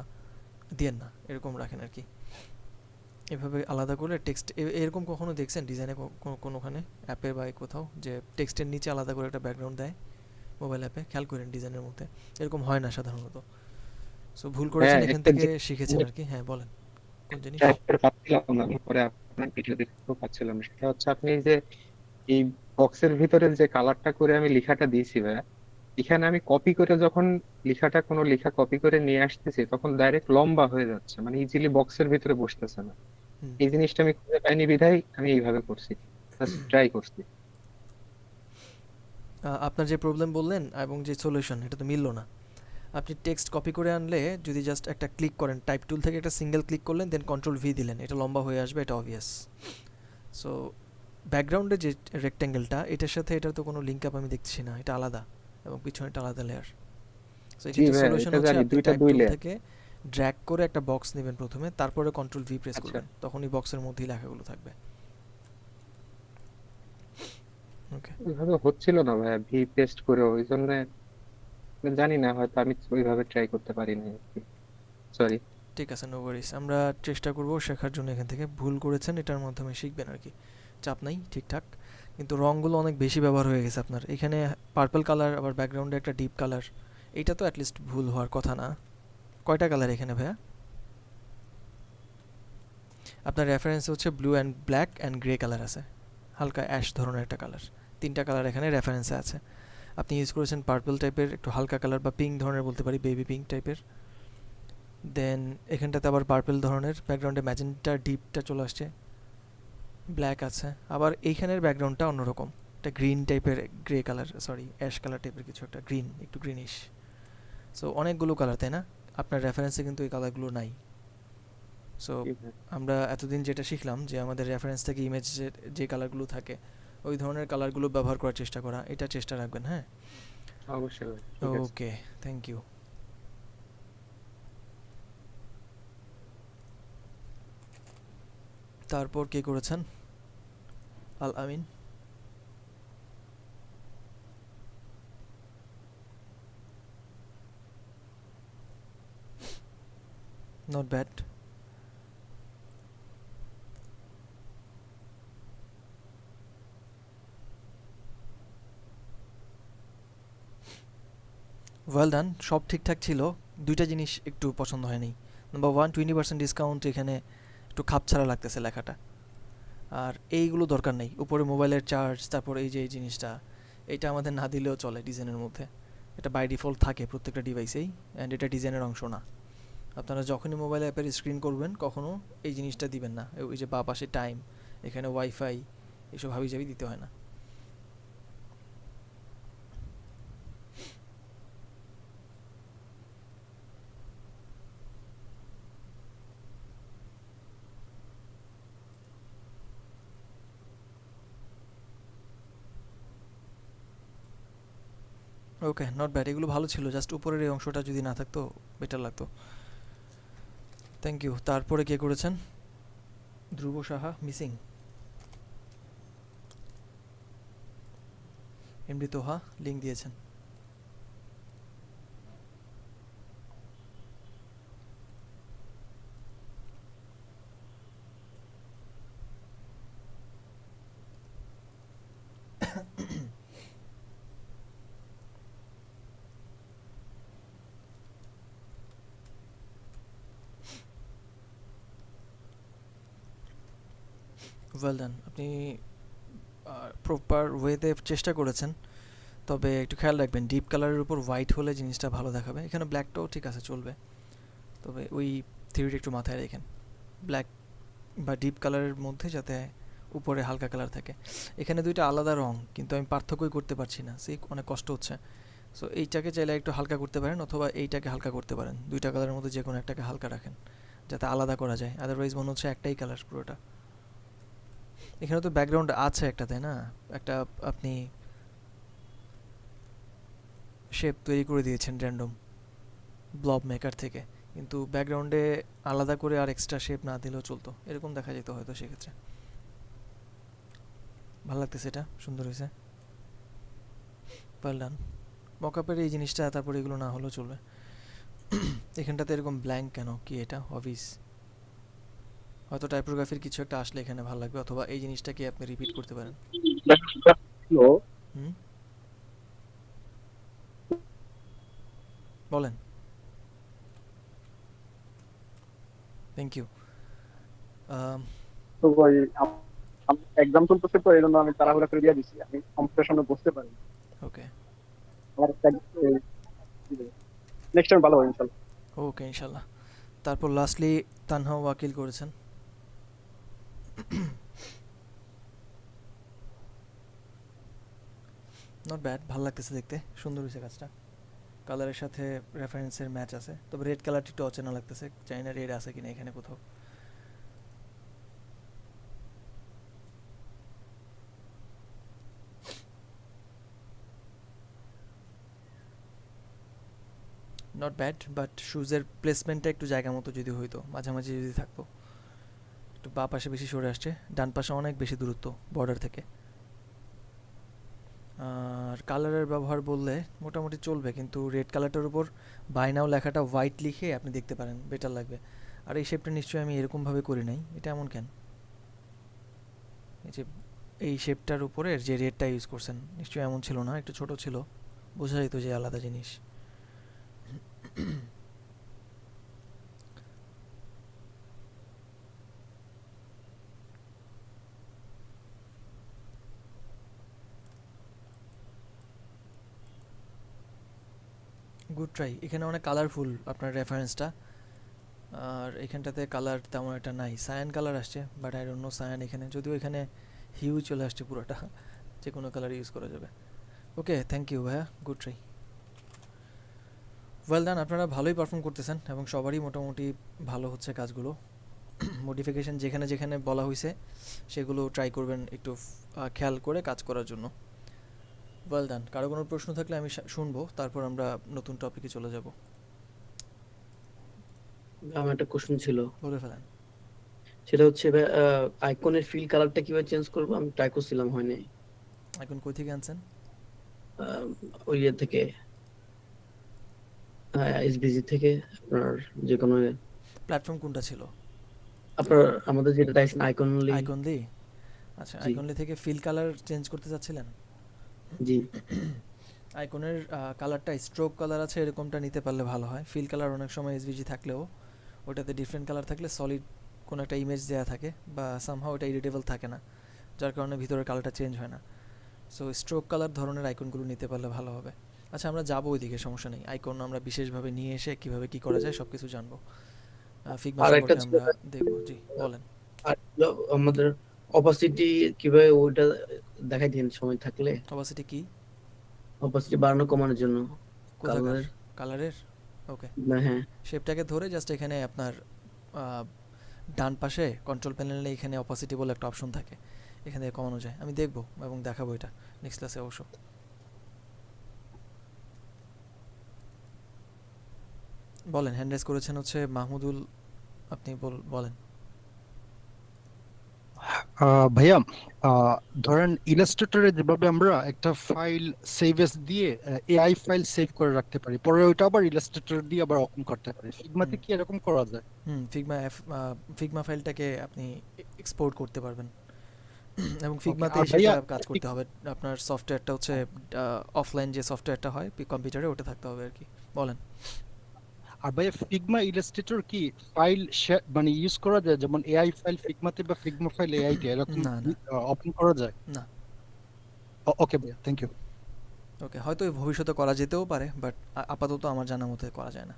দেন না, এরকম রাখেন আর কি। এভাবে আলাদা করে টেক্সট এরকম কখনো দেখছেন ডিজাইনে কোনোখানে অ্যাপে বা কোথাও যে টেক্সটের নিচে আলাদা করে একটা ব্যাকগ্রাউন্ড দেয় মোবাইল অ্যাপে? খেয়াল করেন ডিজাইনের মধ্যে এরকম হয় না সাধারণত। সো ভুল করেছেন, এখান একটা থেকে শিখেছেন আর কি। হ্যাঁ বলেন কোন জিনিস? টাইপের পাচ্ছিলাম না, আমি পরে আপনার ভিডিও দেখতেও পাচ্ছিলাম না। সেটা হচ্ছে আপনি এই যে এই বক্সের ভিতরে যে কালারটা করে আমি লেখাটা দিয়েছি ভাইয়া, এখানে আমি কপি করে যখন লেখাটা কোনো লেখা কপি করে নিয়ে আসতেছি তখন ডাইরেক্ট লম্বা হয়ে যাচ্ছে, মানে ইজিলি বক্সের ভিতরে বসতেছে না। হুম। এই জিনিসটা আমি খুঁজে পাইনি বিধায় আমি এইভাবে করছি, ট্রাই করছি। আপনার যে প্রবলেম বললেন এবং যে সলিউশন এটা তো মিললো না। আপনি টেক্সট কপি করে আনলে যদি জাস্ট একটা ক্লিক করেন, টাইপ টুল থেকে একটা সিঙ্গেল ক্লিক করলেন, দেন কন্ট্রোল ভি দিলেন, এটা লম্বা হয়ে আসবে, এটা অবভিয়াস। সো ব্যাকগ্রাউন্ডে যে রেক্ট্যাঙ্গেলটা এটার সাথে এটার তো কোনো লিঙ্ক আপ আমি দেখছি না, এটা আলাদা এবং পিছনেটা আলাদা লেয়ার। সো জি এটা ভাইয়া, সলিউশন এটা হচ্ছে জানি, আপনি দুইটা টাইপ দুই টুল লেয়ার। থেকে ড্র্যাগ করে একটা বক্স নেবেন প্রথমে, তারপরে কন্ট্রোল ভি প্রেস আচ্ছা, করবেন, তখনই বক্সের মধ্যেই লেখাগুলো থাকবে। ওকে ওইভাবে হচ্ছিল না ভাইয়া, ভি পেস্ট করে, ওই জন্য জানি না, হয়তো আমি ওইভাবে ট্রাই করতে পারিনি। সরি। ঠিক আছে, নো ওয়ারিস। আমরা চেষ্টা করব শেখার জন্য এখান থেকে। ভুল করেছেন এটার মাধ্যমে শিখবেন আর কি, চাপ নাই, ঠিকঠাক। কিন্তু রঙগুলো অনেক বেশি ব্যবহার হয়ে গেছে আপনার এখানে। পার্পল কালার, আবার ব্যাকগ্রাউন্ডে একটা ডিপ কালার, এইটা তো অ্যাটলিস্ট ভুল হওয়ার কথা না। কয়টা কালার এখানে ভাইয়া? আপনার রেফারেন্স হচ্ছে blue and black and grey colour আছে, হালকা অ্যাশ ধরনের একটা কালার। তিনটা কালার এখানে রেফারেন্সে আছে। আপনি ইউজ করেছেন পার্পল টাইপের একটু হালকা কালার, বা পিঙ্ক ধরনের বলতে পারি, বেবি পিঙ্ক টাইপের। দেন এখানটাতে আবার পার্পল ধরনের, ব্যাকগ্রাউন্ডে ম্যাজেন্টা ডিপটা চলে আসছে, ব্ল্যাক আছে। আবার এইখানের ব্যাকগ্রাউন্ডটা অন্যরকম, একটা গ্রিন টাইপের, grey colour, sorry ash colour টাইপের কিছু একটা, গ্রিন, একটু গ্রিনিশ। সো অনেকগুলো কালার, তাই না? আপনার রেফারেন্সে কিন্তু এই কালারগুলো নাই। সো আমরা এতদিন যেটা শিখলাম যে আমাদের রেফারেন্স থেকে ইমেজ যে কালারগুলো থাকে ওই ধরনের কালারগুলো ব্যবহার করার চেষ্টা করা, এটা চেষ্টা রাখবেন। হ্যাঁ অবশ্যই ভাই, ঠিক আছে। Okay, thank you. তারপর কে করেছেন? Al Amin. Not bad. Well done, সব ঠিকঠাক ছিল। দুইটা জিনিস একটু পছন্দ হয়নি। নাম্বার 1, 20% ডিসকাউন্ট, এখানে একটু খাপছাড়া লাগতেছে লেখাটা। আর এইগুলো দরকার নেই, উপরে মোবাইলের চার্জ, তারপর এই যে এই জিনিসটা, এটা আমাদের না দিলেও চলে ডিজাইনের মধ্যে। এটা বাই ডিফল্ট থাকে প্রত্যেকটা ডিভাইসেই, অ্যান্ড এটা ডিজাইনের অংশ না। আপনারা যখনই মোবাইল অ্যাপের স্ক্রিন করবেন কখনও এই জিনিসটা দিবেন না, ওই যে বা পাশে টাইম, এখানে ওয়াইফাই, এসব হাবিজাবি দিতে হয় না। ওকে, নট ব্যাড, এগুলো ভালো ছিল, জাস্ট উপরের এই অংশটা যদি না থাকতো বেটার লাগতো। Thank you. তারপরে কে করেছেন? Dhruba Saha, missing. MD Toha link দিয়েছেন। ওয়েল ডান, আপনি প্রপার ওয়েতে চেষ্টা করেছেন, তবে একটু খেয়াল রাখবেন ডিপ কালারের উপর হোয়াইট হলে জিনিসটা ভালো দেখাবে। এখানে ব্ল্যাকটাও ঠিক আছে, চলবে, তবে ওই থিওরিটা একটু মাথায় রেখেন, ব্ল্যাক বা ডিপ কালারের মধ্যে যাতে উপরে হালকা কালার থাকে। এখানে দুইটা আলাদা রং, কিন্তু আমি পার্থক্যই করতে পারছি না, সেই অনেক কষ্ট হচ্ছে। সো এইটাকে চাইলে একটু হালকা করতে পারেন, অথবা এইটাকে হালকা করতে পারেন, দুইটা কালারের মধ্যে যে কোনো একটাকে হালকা রাখেন যাতে আলাদা করা যায়, আদারওয়াইজ মনে হচ্ছে একটাই কালার পুরোটা। এখানে তো ব্যাকগ্রাউন্ড আছে একটা, তাই না? একটা আপনি শেপ তৈরি করে দিয়েছেন র্যান্ডম ব্লব মেকার থেকে, কিন্তু ব্যাকগ্রাউন্ডে আলাদা করে আর এক্সট্রা শেপ না দিলেও চলতো, এরকম দেখা যেত হয়তো সেক্ষেত্রে। ভালো লাগতেছে, এটা সুন্দর হয়েছে, ওয়েল ডান। মকআপের এই জিনিসটা, তারপরে এগুলো না হলেও চলবে। এখানটাতে এরকম ব্ল্যাঙ্ক কেন? কি এটা? হবিস হয়তো টাইপোগ্রাফির কিছু একটা আসলে এখানে ভালো লাগবে, অথবা এই জিনিসটাকে আপনি রিপিট করতে পারেন। হুম, বলেন। Thank you. তো ভাই এক্সাম চলতেছে, তো এই জন্য আমি তাড়াহুড়া করে দিয়ে দিচ্ছি, আমি কম্পিউটার সামনে বসতে পারি। ওকে আমার নেক্সট টাইম ভালো হবে ইনশাল্লাহ। ওকে ইনশাল্লাহ। তারপর লাস্টলি তানহা ওয়াকিল করেছেন। নট ব্যাড, ভালো লাগতেছে দেখতে, সুন্দর হয়েছে কাজটা। কালারের সাথে রেফারেন্সের ম্যাচ আছে, তবে রেড কালারটি একটু অচেনা লাগতেছে, জানি না রেড আছে কিনা এখানে কোথাও। নট ব্যাড, বাট শুজের প্লেসমেন্টটা একটু জায়গা মতো যদি হইতো, মাঝামাঝি যদি থাকতো। একটু বাঁ পাশে বেশি সরে আসছে, ডান পাশে অনেক বেশি দূরত্ব বর্ডার থেকে। আর কালারের ব্যবহার বললে মোটামুটি চলবে, কিন্তু রেড কালারটার উপর বাই নাও লেখাটা হোয়াইট লিখে আপনি দেখতে পারেন, বেটার লাগবে। আর এই শেপটা নিশ্চয়ই আমি এরকমভাবে করি নাই, এটা এমন কেন? এই যে এই শেপটার উপরে যে রেডটা ইউজ করছেন নিশ্চয়ই এমন ছিল না, একটু ছোট ছিল, বোঝা যেত যে আলাদা জিনিস। Good try. এখানে অনেক কালারফুল আপনার রেফারেন্সটা, আর এখানটাতে কালার তেমন একটা নাই, সায়ান কালার আসছে, but I don't know cyan এখানে, যদিও এখানে হিউ চলে আসছে পুরোটা, যে কোনো কালার ইউজ করা যাবে। ওকে, থ্যাংক ইউ ভাইয়া, গুড ট্রাই, ওয়েল ডান। আপনারা ভালোই পারফর্ম করতেছেন এবং সবারই মোটামুটি ভালো হচ্ছে কাজগুলো। মডিফিকেশন যেখানে যেখানে বলা হয়েছে সেগুলো ট্রাই করবেন একটু খেয়াল করে কাজ করার জন্য। Well done. কারো কোনো প্রশ্ন থাকলে আমি শুনবো, তারপর আমরা নতুন টপিকে চলে যাব। আমার একটা কোশ্চেন ছিল, বলে ফেলেন। সেটা হচ্ছে আইকনের ফিল কালারটা কিভাবে চেঞ্জ করবো? আমি ট্রাই করছিলাম, হয়নি। এখন কই থেকে আনছেন? ওই ইয়ে থেকে, এসবিজি থেকে, আপনার যে কোনো প্ল্যাটফর্ম কোনটা ছিল? আপনার আমাদের যেটা টাইসন আইকনলি। আইকনলি। আচ্ছা, জি। আইকনলি থেকে ফিল কালার চেঞ্জ করতে চাচ্ছিলেন? জি। আইকনের কালারটা স্ট্রোক কালার আছে এরকমটা নিতে পারলে ভালো হয়। ফিল কালার অনেক সময় এসভিজি থাকলেও ওটাতে ডিফারেন্ট কালার থাকলে সলিড কোনো একটা ইমেজ দেওয়া থাকে বা সামহাও ওটা এডিটেবল থাকে না, যার কারণে ভিতরের কালারটা চেঞ্জ হয় না। সো স্ট্রোক কালার ধরনের আইকনগুলো নিতে পারলে ভালো হবে। আচ্ছা, আমরা যাবো ওইদিকে, সমস্যা নেই। আইকন আমরা বিশেষভাবে নিয়ে এসে কীভাবে কী করা যায় সব কিছু জানবো, ফিগমা সম্পর্কে আমরা দেখবো। জি বলেন। আর আমাদের অপাসিটি কিভাবে ওইটা দেখাই দিন সময় থাকলে। অপাসিটি কি? অপাসিটি বাড়ানো কমানোর জন্য কোথাকার কালারের? ওকে, হ্যাঁ, শেপটাকে ধরে জাস্ট এখানে আপনার ডান পাশে কন্ট্রোল প্যানেলে এখানে অপাসিটি বলে একটা অপশন থাকে, এখান থেকে কমানো যায়। আমি দেখবো এবং দেখাবো এটা নেক্সট ক্লাসে অবশ্য। বলেন, হ্যান্ড রেজ করেছেন হচ্ছে মাহমুদুল, আপনি বলেন। ভাইয়া, ধরেন ইলাস্ট্রেটরে যেভাবে আমরা একটা ফাইল সেভ এস দিয়ে এআই ফাইল সেভ করে রাখতে পারি, পরে ওইটা আবার ইলাস্ট্রেটর দিয়ে আবার ওপেন করতে পারি, ফিগমাতে কি এরকম করা যায়? ফিগমা ফাইলটাকে আপনি এক্সপোর্ট করতে পারবেন এবং ফিগমাতে আর সেটা ভাইয়া, কাজ করতে হবে। আপনার সফটওয়্যারটা হচ্ছে অফলাইন যে সফটওয়্যারটা হয় কম্পিউটারে, ওটা থাকতে হবে আর কি। বলেন। আর ভাইয়া, ফিগমা ইলাস্ট্রেটর কি ফাইল মানে ইউজ করা যায়, যেমন এআই ফাইল ফিগমাতে বা ফিগমা ফাইল এআই তে এরকম না, না। ওপেন করা যায় না। ওকে ভাইয়া, থ্যাংক ইউ। ওকে, হয়তো ভবিষ্যতে করা যেতেও পারে, বাট আপাতত আমার জানা মতে করা যায় না।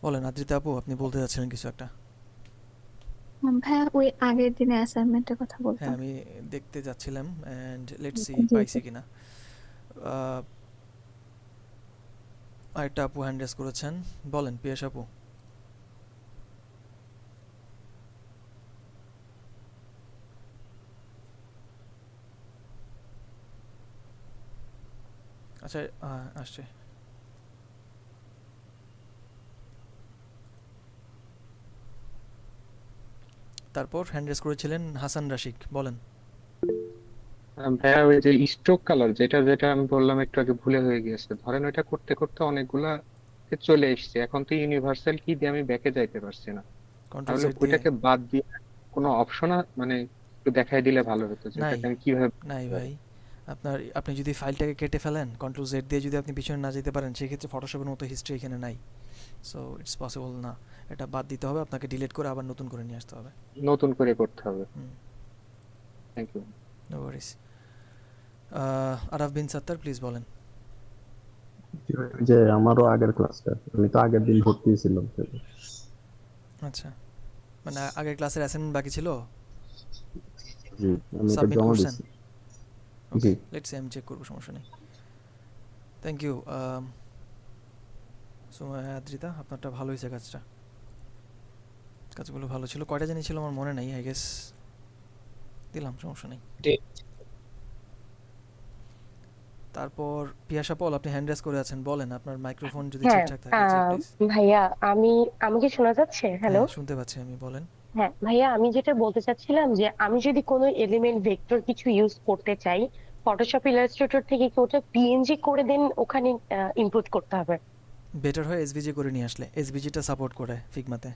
বলেন আদ্রিতা আপু, আপনি বলতে যাচ্ছিলেন কিছু একটা। ভাইয়া ওই আগের দিনে অ্যাসাইনমেন্টের কথা হ্যাঁ, বলতাম। আমি দেখতে যাচ্ছিলাম অ্যান্ড লেটস সি জি, পাইছি জি। কিনা। আরেকটা আপু হ্যান্ড রেজ করেছেন, বলেন পিয়াস আপু। আচ্ছা, আসছে। তারপর হ্যান্ড রেজ করেছিলেন হাসান রাশিক, বলেন। ভাইয়া, ওই যে স্ট্রোক কালার যেটা যেটা আমি বললাম একটু আগে, ভুলে হয়ে গেছে। ধরেন ওইটা করতে করতে অনেকগুলা চলে এসছে, এখন তো ইউনিভার্সাল কি দিয়ে আমি ব্যাকে যাইতে পারছি না। কন্ট্রোল তাহলে জেড দিয়ে ওইটাকে বাদ দিয়ে কোনো অপশন মানে একটু দেখাই দিলে ভালো হতো যে নাই ওটাকে আমি কিভাবে নাই ভাই, আপনি যদি ফাইলটাকে কেটে ফেলেন কন্ট্রোল জেড দিয়ে, যদি আপনি পিছনে না যেতে পারেন, সেক্ষেত্রে ফটোশপের মতো হিস্ট্রি এখানে নাই। সো ইটস পসিবল না, এটা বাদ দিতে হবে, আপনাকে ডিলিট করে আবার নতুন করে নিয়ে আসতে হবে। নতুন করে করতে হবে? হুম, thank you. No Warsi. Araf Bin Sattar, please বলেন। যে আমারও আগের ক্লাসটা, আমি তো আগের দিন ভর্তি ছিলাম। আচ্ছা, মানে আগের ক্লাসের অ্যাসাইনমেন্ট বাকি ছিল, জি, আমি এটা সাবমিট জমা করছেন? দিছি। ওকে, জি, লেটস সি, আমি চেক করবো, সমস্যা নেই। Thank you. সুমাইয়া আদ্রিতা, আপনারটা ভালো হয়েছে কাজটা, কাজগুলো ভালো ছিল। কয়টা জানি ছিল আমার মনে নেই, আই গেস দিলাম, সমস্যা নেই। তারপর পিয়াসা পল, আপনি হ্যান্ড রেজ করে আছেন, বলেন আপনার মাইক্রোফোন যদি হ্যাঁ, ঠিকঠাক থাকে। জি প্লিজ। ভাইয়া আমাকে শোনা যাচ্ছে? হ্যালো। হ্যাঁ, শুনতে পাচ্ছি আমি, বলেন। হ্যাঁ ভাইয়া, আমি যেটা বলতে চাচ্ছিলাম যে আমি যদি কোনো এলিমেন্ট ভেক্টর কিছু ইউজ করতে চাই, ফটোশপ ইলাস্ট্রেটর থেকে কি ওটা পিএনজি করে দেন ওখানে ইনপুট করতে হবে? বেটার হয় এসভিজি করে নিয়ে আসলে, এসভিজিটা সাপোর্ট করে ফিগমাতে।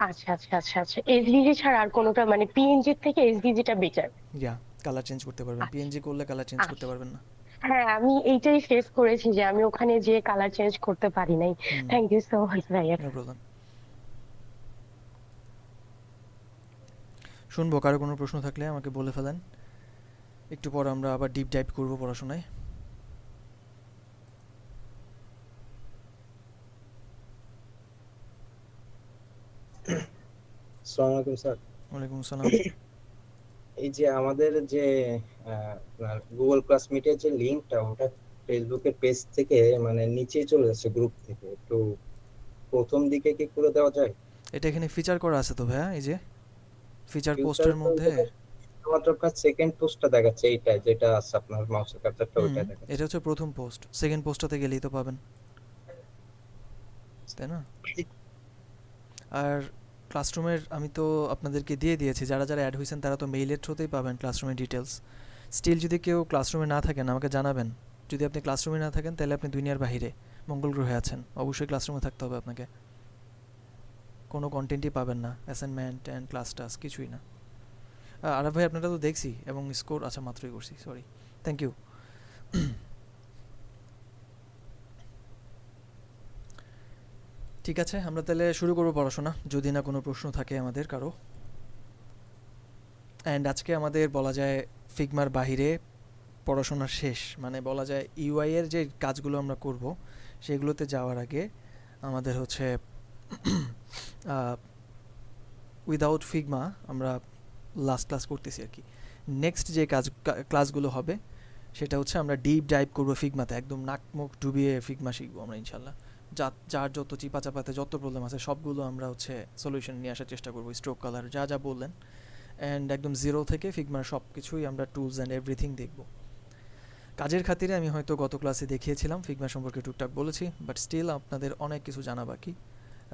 আচ্ছা আচ্ছা আচ্ছা আচ্ছা, এসভিজি ছাড়া আর কোনোটা, মানে পিএনজি থেকে এসভিজিটা বেটার? ইয়া, কালার চেঞ্জ করতে পারবেন, পিএনজি করলে কালার চেঞ্জ করতে আচ্ছা, পারবেন না। হ্যাঁ আমি এইটাই ফেস করেছি যে আমি ওখানে যে কালার চেঞ্জ করতে পারি নাই। হুম, থ্যাংক ইউ সো মাচ ভাইয়া। No problem. শুনবো, কারো কোনো প্রশ্ন থাকলে আমাকে বলে ফেলেন, একটু পর আমরা আবার ডিপ ডাইভ করবো পড়াশোনায়। আসসালামু আলাইকুম স্যার। ওয়ালাইকুম আসসালাম। এই যে আমাদের যে গুগল ক্লাসমিটের যে লিংকটা, ওটা ফেসবুকের পেজ থেকে মানে নিচে চলে যাচ্ছে, গ্রুপ থেকে একটু প্রথম দিকে কি করে দেওয়া যায়? এটা এখানে ফিচার করা আছে তো ভাইয়া, এই যে ফিচার ফিউচার পোস্টের মধ্যে। শুধুমাত্র আপনার সেকেন্ড পোস্টটা দেখাচ্ছে, এইটা যেটা আছে আপনার মাউসের কার্সারটা হুম, ওইটা দেখাচ্ছে। এটা হচ্ছে প্রথম পোস্ট, সেকেন্ড পোস্টটাতে গেলেই তো পাবেন, তাই না? আর ক্লাসরুমের আমি তো আপনাদেরকে দিয়ে দিয়েছি, যারা যারা অ্যাড হয়েছেন তারা তো মেইলের থ্রুতেই পাবেন ক্লাসরুমের ডিটেলস। স্টিল যদি কেউ ক্লাসরুমে না থাকেন আমাকে জানাবেন। যদি আপনি ক্লাসরুমে না থাকেন তাহলে আপনি দুনিয়ার বাহিরে মঙ্গল গ্রহে আছেন, অবশ্যই ক্লাসরুমে থাকতে হবে আপনাকে। কোনো কন্টেন্টই পাবেন না, অ্যাসাইনমেন্ট অ্যান্ড ক্লাস টাস্ক কিছুই না। আরাফ ভাই, আপনারটা তো দেখছি, এবং স্কোর আচ্ছা মাত্রই করছি, সরি, থ্যাংক ইউ। ঠিক আছে, আমরা তাহলে শুরু করবো পড়াশোনা, যদি না কোনো প্রশ্ন থাকে আমাদের কারো। অ্যান্ড আজকে আমাদের বলা যায় ফিগমার বাহিরে পড়াশোনা শেষ, মানে বলা যায় ইউআই এর যে কাজগুলো আমরা করব সেগুলোতে যাওয়ার আগে আমাদের হচ্ছে উইদাউট ফিগমা আমরা লাস্ট ক্লাস করতেছি আর কি। নেক্সট যে ক্লাসগুলো হবে সেটা হচ্ছে আমরা ডিপ ডাইভ করবো ফিগমাতে, একদম নাক মুখ ডুবিয়ে ফিগমা শিখবো আমরা ইনশাল্লাহ। যার যত চিপা চাপাতে যত প্রবলেম আছে সবগুলো আমরা হচ্ছে সলিউশন নিয়ে আসার চেষ্টা করবো, স্ট্রোক কালার যা যা বললেন, অ্যান্ড একদম জিরো থেকে ফিগমার সব কিছুই আমরা টুলস অ্যান্ড এভরিথিং দেখব। কাজের খাতিরে আমি হয়তো গত ক্লাসে দেখিয়েছিলাম, ফিগমা সম্পর্কে টুকটাক বলেছি, বাট স্টিল আপনাদের অনেক কিছু জানা বাকি,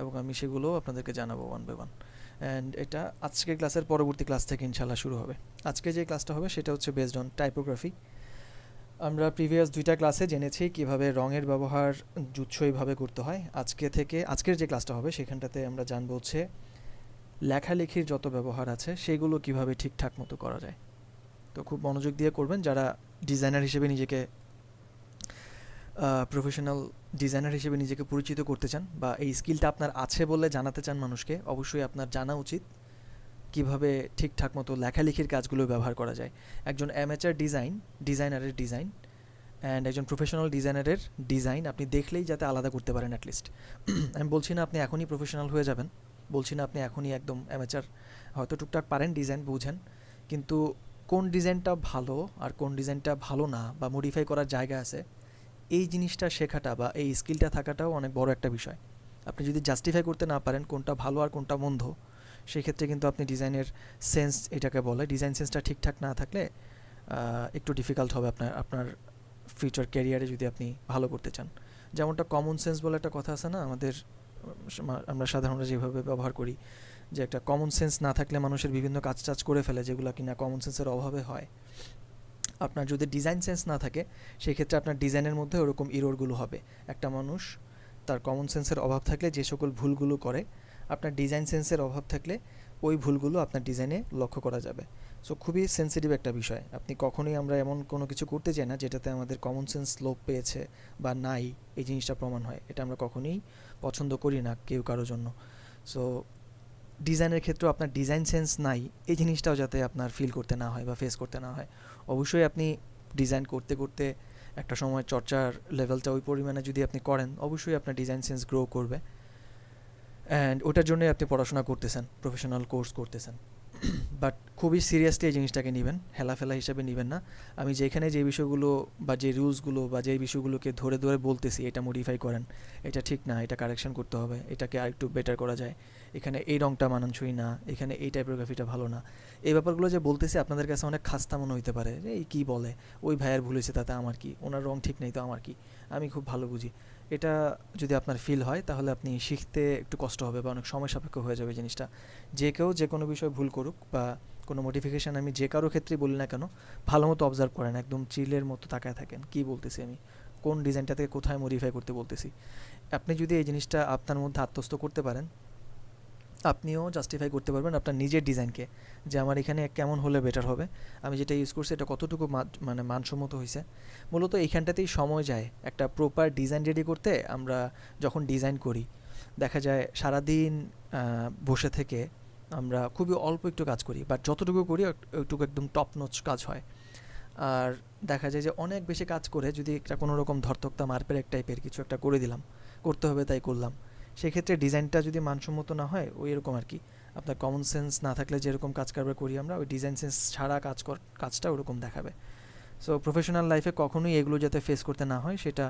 এবং আমি সেগুলো আপনাদেরকে জানাবো ওয়ান বাই ওয়ান। অ্যান্ড এটা আজকের ক্লাসের পরবর্তী ক্লাস থেকে ইনশাল্লাহ শুরু হবে। আজকে যে ক্লাসটা হবে সেটা হচ্ছে বেসড অন টাইপোগ্রাফি। আমরা প্রিভিয়াস দুইটা ক্লাসে জেনেছি কিভাবে রঙের ব্যবহার জুৎসইভাবে করতে হয়। আজকের যে ক্লাসটা হবে সেখানটাতে আমরা জানবো হচ্ছে লেখালেখির যত ব্যবহার আছে সেগুলো কিভাবে ঠিকঠাক মতো করা যায়। তো খুব মনোযোগ দিয়ে করবেন, যারা ডিজাইনার হিসেবে নিজেকে প্রফেশনাল ডিজাইনার হিসেবে নিজেকে পরিচিত করতে চান, বা এই স্কিলটা আপনার আছে বলে জানাতে চান মানুষকে, অবশ্যই আপনার জানা উচিত কিভাবে ঠিকঠাক মতো লেখালেখির কাজগুলো ব্যবহার করা যায়। একজন অ্যামেচার ডিজাইনারের ডিজাইন অ্যান্ড একজন প্রফেশনাল ডিজাইনারের ডিজাইন আপনি দেখলেই যাতে আলাদা করতে পারেন অ্যাটলিস্ট। আমি বলছি না আপনি এখনই প্রফেশনাল হয়ে যাবেন, বলছি না আপনি এখনই একদম অ্যামেচার, হয়তো টুকটাক পারেন, ডিজাইন বুঝেন, কিন্তু কোন ডিজাইনটা ভালো আর কোন ডিজাইনটা ভালো না, বা মডিফাই করার জায়গা আছে, এই জিনিসটা শেখাটা বা এই স্কিলটা থাকাটাও অনেক বড় একটা বিষয়। আপনি যদি জাস্টিফাই করতে না পারেন কোনটা ভালো আর কোনটা মন্দ, সেক্ষেত্রে কিন্তু আপনি ডিজাইনের সেন্স, এটাকে বলে ডিজাইন সেন্সটা ঠিকঠাক না থাকলে একটু ডিফিকাল্ট হবে আপনার ফিউচার ক্যারিয়ারে যদি আপনি ভালো করতে চান। যেমনটা কমন সেন্স বলে একটা কথা আছে না, আমরা সাধারণত যেভাবে ব্যবহার করি, যে একটা কমন সেন্স না থাকলে মানুষের বিভিন্ন কাজ করে ফেলে যেগুলো কিনা কমন সেন্সের অভাবে হয়। আপনার যদি ডিজাইন সেন্স না থাকে সেক্ষেত্রে আপনার ডিজাইনের মধ্যে ওরকম ইরোরগুলো হবে। একটা মানুষ তার কমন সেন্সের অভাব থাকলে যে সকল ভুলগুলো করে আপনার ডিজাইন সেন্সের অভাব থাকলে ওই ভুলগুলো আপনার ডিজাইনে লক্ষ্য করা যাবে। সো খুবই সেন্সিটিভ একটা বিষয়। আপনি কখনোই আমরা এমন কোনো কিছু করতে চাই না যেটাতে আমাদের কমন সেন্স লোপ পেয়েছে বা নাই এই জিনিসটা প্রমাণ হয়। এটা আমরা কখনোই পছন্দ করি না কেউ কারোর জন্য। সো ডিজাইনের ক্ষেত্রেও আপনার ডিজাইন সেন্স নাই এই জিনিসটাও যাতে আপনার ফিল করতে না হয় বা ফেস করতে না হয়। অবশ্যই আপনি ডিজাইন করতে করতে একটা সময় চর্চার লেভেলটা ওই পরিমাণে যদি আপনি করেন, অবশ্যই আপনার ডিজাইন সেন্স গ্রো করবে, অ্যান্ড ওটার জন্যই আপনি পড়াশোনা করতেছেন, প্রফেশনাল কোর্স করতেছেন। বাট খুবই সিরিয়াসলি এই জিনিসটাকে নেবেন, হেলাফেলা হিসাবে নেবেন না। আমি যেখানে যে বিষয়গুলো বা যে রুলসগুলো বা যে বিষয়গুলোকে ধরে ধরে বলতেছি এটা মডিফাই করেন, এটা ঠিক না, এটা কারেকশন করতে হবে, এটাকে আরেকটু বেটার করা যায়, এখানে এই রঙটা মানানসই না, এখানে এই টাইপোগ্রাফিটা ভালো না, এই ব্যাপারগুলো যে বলতেছি আপনাদের কাছে অনেক খাস্তা মনে হইতে পারে, এই কী বলে, ওই ভাইয়ের ভুল হয়েছে তাতে আমার কি, ওনার রং ঠিক নেই তো আমার কি, আমি খুব ভালো বুঝি। এটা যদি আপনার ফিল হয় তাহলে আপনি শিখতে একটু কষ্ট হবে বা অনেক সময় সাপেক্ষ হয়ে যাবে জিনিসটা। যে কেউ যে কোনো বিষয় ভুল করুক বা কোনো মডিফিকেশান আমি যে কারো ক্ষেত্রেই বলি না কেন, ভালো মতো অবজার্ভ করেন, একদম চিলের মতো তাকায় থাকেন কী বলতেছি আমি, কোন ডিজাইনটা থেকে কোথায় মডিফাই করতে বলতেছি। আপনি যদি এই জিনিসটা আপনার মধ্যে আত্মস্থ করতে পারেন, আপনিও জাস্টিফাই করতে পারবেন আপনার নিজের ডিজাইনকে, যে আমার এখানে কেমন হলে বেটার হবে, আমি যেটা ইউজ করছি এটা কতটুকু মানে মানসম্মত হয়েছে। মূলত এইখানটাতেই সময় যায় একটা প্রপার ডিজাইন রেডি করতে। আমরা যখন ডিজাইন করি দেখা যায় সারাদিন বসে থেকে আমরা খুবই অল্প একটু কাজ করি, বাট যতটুকু করি ওইটুকু একদম টপ নচ কাজ হয়। আর দেখা যায় যে অনেক বেশি কাজ করে যদি একটা কোনো রকম ধরতক্তা মারপের এক টাইপের কিছু একটা করে দিলাম, করতে হবে তাই করলাম, সেক্ষেত্রে ডিজাইনটা যদি মানসম্মত না হয় ওই এরকম আর কি। আপনার কমন সেন্স না থাকলে যেরকম কাজ কারবার করি আমরা, ওই ডিজাইন সেন্স ছাড়া কাজটা ওরকম দেখাবে। সো প্রফেশনাল লাইফে কখনোই এগুলো যাতে ফেস করতে না হয় সেটা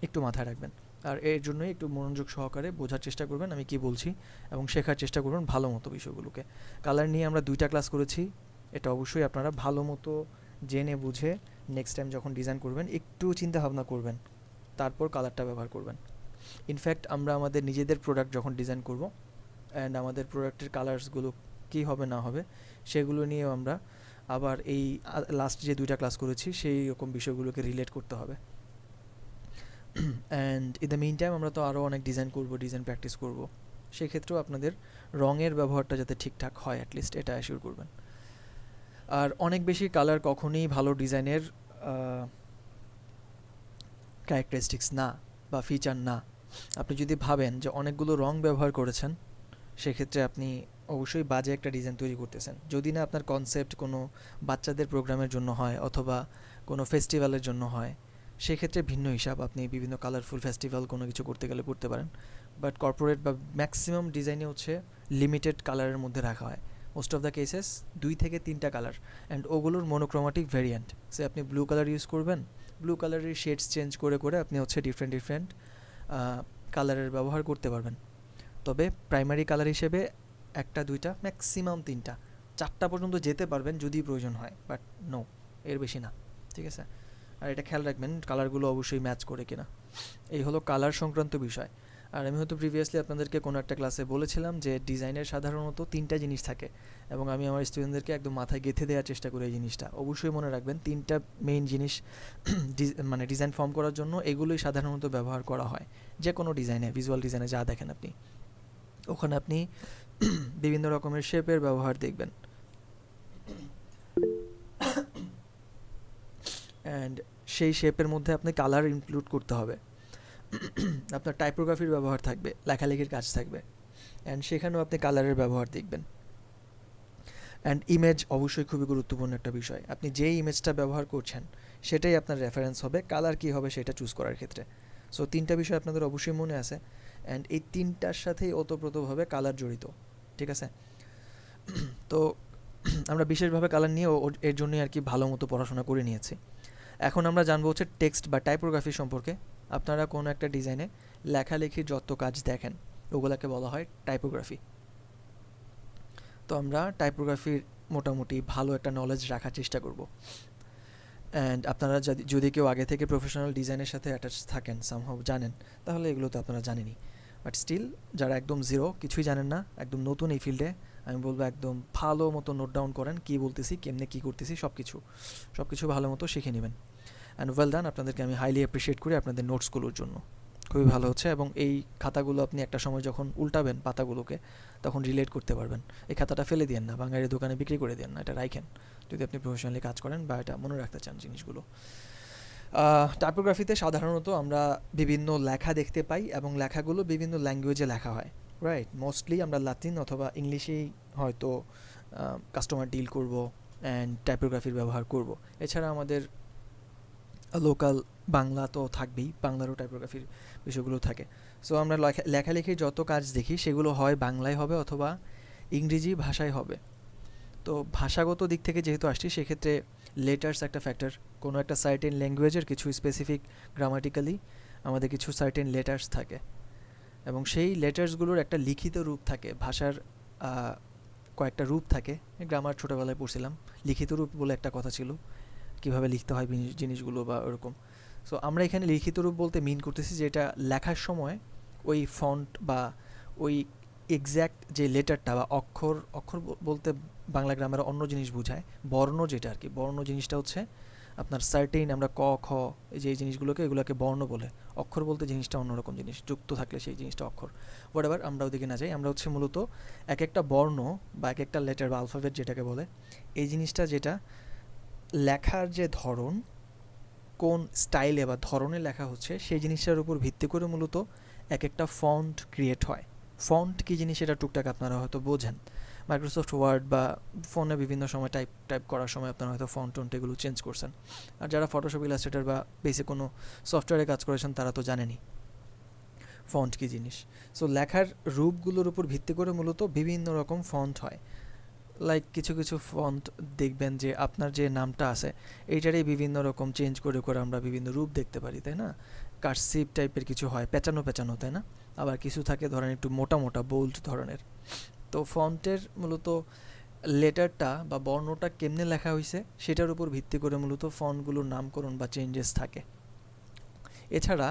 একটু মাথায় রাখবেন। আর এর জন্যই একটু মনোযোগ সহকারে বোঝার চেষ্টা করবেন আমি কি বলছি এবং শেখার চেষ্টা করবেন ভালো মতো বিষয়গুলোকে। কালার নিয়ে আমরা 2টা ক্লাস করেছি, এটা অবশ্যই আপনারা ভালো মতো জেনে বুঝে নেক্সট টাইম যখন ডিজাইন করবেন একটু চিন্তা ভাবনা করবেন, তারপর কালারটা ব্যবহার করবেন। ইনফ্যাক্ট আমরা আমাদের নিজেদের প্রোডাক্ট যখন ডিজাইন করব অ্যান্ড আমাদের প্রোডাক্টের কালার্সগুলো কী হবে না হবে সেগুলো নিয়েও আমরা আবার এই লাস্ট যে 2টা ক্লাস করেছি সেই রকম বিষয়গুলোকে রিলেট করতে হবে। And in the mean time আমরা তো আরও অনেক ডিজাইন করব, ডিজাইন প্র্যাকটিস করব, সেক্ষেত্রেও আপনাদের রঙের ব্যবহারটা যাতে ঠিকঠাক হয় অ্যাটলিস্ট এটা অ্যাসিওর করবেন। আর অনেক বেশি কালার কখনোই ভালো ডিজাইনের ক্যারেক্টারিস্টিক্স না বা ফিচার না। আপনি যদি ভাবেন যে অনেকগুলো রং ব্যবহার করেছেন সেক্ষেত্রে আপনি অবশ্যই বাজে একটা ডিজাইন তৈরি করতেছেন। যদি না আপনার কনসেপ্ট কোনো বাচ্চাদের প্রোগ্রামের জন্য হয় অথবা কোনো ফেস্টিভ্যালের জন্য হয়, সেক্ষেত্রে ভিন্ন হিসাব, আপনি বিভিন্ন কালারফুল ফেস্টিভ্যাল কোনো কিছু করতে গেলে করতে পারেন। বাট কর্পোরেট বা ম্যাক্সিমাম ডিজাইনে হচ্ছে লিমিটেড কালারের মধ্যে রাখা হয়, মোস্ট অফ দ্য কেসেস 2 থেকে 3টা কালার, অ্যান্ড ওগুলোর মোনোক্রোমাটিক ভ্যারিয়েন্ট। সে আপনি ব্লু কালার ইউজ করবেন, ব্লু কালারের শেডস চেঞ্জ করে করে আপনি হচ্ছে ডিফারেন্ট কালারের ব্যবহার করতে পারবেন। তবে প্রাইমারি কালার হিসেবে 1টা 2টা ম্যাক্সিমাম 3টা 4টা পর্যন্ত যেতে পারবেন যদি প্রয়োজন হয়, বাট নো, এর বেশি না, ঠিক আছে? আর এটা খেয়াল রাখবেন কালারগুলো অবশ্যই ম্যাচ করে কিনা। এই হলো কালার সংক্রান্ত বিষয়। আর আমি হয়তো প্রিভিয়াসলি আপনাদেরকে কোনো একটা ক্লাসে বলেছিলাম যে ডিজাইনের সাধারণত 3টা জিনিস থাকে, এবং আমি আমার স্টুডেন্টদেরকে একদম মাথায় গেঁথে দেওয়ার চেষ্টা করি এই জিনিসটা। অবশ্যই মনে রাখবেন 3টা মেইন জিনিস মানে ডিজাইন ফর্ম করার জন্য এগুলোই সাধারণত ব্যবহার করা হয়। যে কোনো ডিজাইনে, ভিজুয়াল ডিজাইনে যা দেখেন আপনি, ওখানে আপনি বিভিন্ন রকমের শেপের ব্যবহার দেখবেন, অ্যান্ড সেই শেপের মধ্যে আপনি কালার ইনক্লুড করতে হবে। আপনার টাইপোগ্রাফির ব্যবহার থাকবে, লেখালেখির কাজ থাকবে, অ্যান্ড সেখানেও আপনি কালারের ব্যবহার দেখবেন। অ্যান্ড ইমেজ অবশ্যই খুবই গুরুত্বপূর্ণ একটা বিষয়। আপনি যেই ইমেজটা ব্যবহার করছেন সেটাই আপনার রেফারেন্স হবে, কালার কী হবে সেটা চুজ করার ক্ষেত্রে। সো 3টা বিষয় আপনাদের অবশ্যই মনে আছে, অ্যান্ড এই 3টার সাথেই ওতপ্রোতভাবে কালার জড়িত, ঠিক আছে? তো আমরা বিশেষভাবে কালার নিয়ে এর জন্যই আর কি ভালো মতো পড়াশোনা করে নিয়েছি। এখন আমরা জানবো হচ্ছে টেক্সট বা টাইপোগ্রাফি সম্পর্কে। আপনারা কোনো একটা ডিজাইনে লেখালেখির যত কাজ দেখেন ওগুলোকে বলা হয় টাইপোগ্রাফি। তো আমরা টাইপোগ্রাফির মোটামুটি ভালো একটা নলেজ রাখার চেষ্টা করব। অ্যান্ড আপনারা যদি কেউ আগে থেকে প্রফেশনাল ডিজাইনের সাথে অ্যাটাচ থাকেন, সামহাউ জানেন, তাহলে এগুলো তো আপনারা জানেনই। বাট স্টিল যারা একদম জিরো, কিছুই জানেন না, একদম নতুন এই ফিল্ডে, আমি বলবো একদম ভালো মতো নোট ডাউন করেন কী বলতেছি, কেমনে কী করতেছি, সব কিছু ভালো মতো শিখে নেবেন। অ্যান্ড ওয়েল ডান, আপনাদেরকে আমি হাইলি অ্যাপ্রিসিয়েট করি আপনাদের নোটসগুলোর জন্য। খুবই ভালো হচ্ছে। এবং এই খাতাগুলো আপনি একটা সময় যখন উল্টাবেন পাতাগুলোকে তখন রিলেট করতে পারবেন। এই খাতাটা ফেলে দিয়েন না, বাঙালির দোকানে বিক্রি করে দিয়েন না, এটা রাখেন যদি আপনি প্রফেশনালি কাজ করেন বা এটা মনে রাখতে চান জিনিসগুলো। টাইপোগ্রাফিতে সাধারণত আমরা বিভিন্ন লেখা দেখতে পাই এবং লেখাগুলো বিভিন্ন ল্যাঙ্গুয়েজে লেখা হয়, রাইট? মোস্টলি আমরা লাতিন অথবা ইংলিশেই হয়তো কাস্টমার ডিল করব অ্যান্ড টাইপোগ্রাফির ব্যবহার করব। এছাড়া আমাদের লোকাল বাংলা তো থাকবেই, বাংলারও টাইপোগ্রাফির বিষয়গুলো থাকে। সো আমরা লেখালেখির যত কাজ দেখি সেগুলো হয় বাংলায় হবে অথবা ইংরেজি ভাষায় হবে। তো ভাষাগত দিক থেকে যেহেতু আসছি সেক্ষেত্রে লেটার্স একটা ফ্যাক্টর। কোনো একটা সার্টেন ল্যাঙ্গুয়েজের কিছু স্পেসিফিক গ্রামাটিক্যালি আমাদের কিছু সার্টেন লেটার্স থাকে এবং সেই লেটার্সগুলোর একটা লিখিত রূপ থাকে। ভাষার কয়েকটা রূপ থাকে, গ্রামার ছোটোবেলায় পড়ছিলাম, লিখিত রূপ বলে একটা কথা ছিল, কীভাবে লিখতে হয় জিনিসগুলো বা ওরকম। সো আমরা এখানে লিখিত রূপ বলতে মিন করতেছি যে এটা লেখার সময় ওই ফন্ট বা ওই এক্স্যাক্ট যে লেটারটা বা অক্ষর, অক্ষর বলতে বাংলা গ্রামারে অন্য জিনিস বোঝায়, বর্ণ যেটা আর কি, বর্ণ জিনিসটা হচ্ছে আপনার সার্টেইন, আমরা ক খ যে জিনিসগুলোকে এগুলোকে বর্ণ বলে, অক্ষর বলতে জিনিসটা অন্যরকম জিনিস, যুক্ত থাকলে সেই জিনিসটা অক্ষর। হোয়াটএভার, আমরা ওদিকে না যাই, আমরা হচ্ছে মূলত এক একটা বর্ণ বা এক একটা লেটার বা আলফাবেট যেটাকে বলে, এই জিনিসটা যেটা লেখার যে ধরন, কোন স্টাইলে বা ধরনে লেখা হচ্ছে সেই জিনিসটার উপর ভিত্তি করে মূলত এক একটা ফন্ট ক্রিয়েট হয়। ফন্ট কী জিনিস এটা টুকটাক আপনারা হয়তো বোঝেন, মাইক্রোসফট ওয়ার্ড বা ফোনে বিভিন্ন সময় টাইপ করার সময় আপনারা হয়তো ফন্ট এগুলো চেঞ্জ করছেন। আর যারা ফটোশপ, ইলাস্ট্রেটর বা বেসিক কোনো সফটওয়্যারে কাজ করেছেন তারা তো জানেনই ফন্ট কী জিনিস। সো লেখার রূপগুলোর উপর ভিত্তি করে মূলত বিভিন্ন রকম ফন্ট হয়। লাইক কিছু কিছু ফন্ট দেখবেন যে আপনার যে নামটা আছে এইটারই বিভিন্ন রকম চেঞ্জ করে করে আমরা বিভিন্ন রূপ দেখতে পারি, তাই না? কার্সিভ টাইপের কিছু হয়, পেঁচানো পেঁচানো, তাই না? আবার কিছু থাকে ধরেন একটু মোটা মোটা বোল্ড ধরনের। তো ফন্টের মূলত লেটারটা বা বর্ণটা কেমনে লেখা হয়েছে সেটার উপর ভিত্তি করে মূলত ফন্টগুলোর নামকরণ বা চেঞ্জেস থাকে। এছাড়া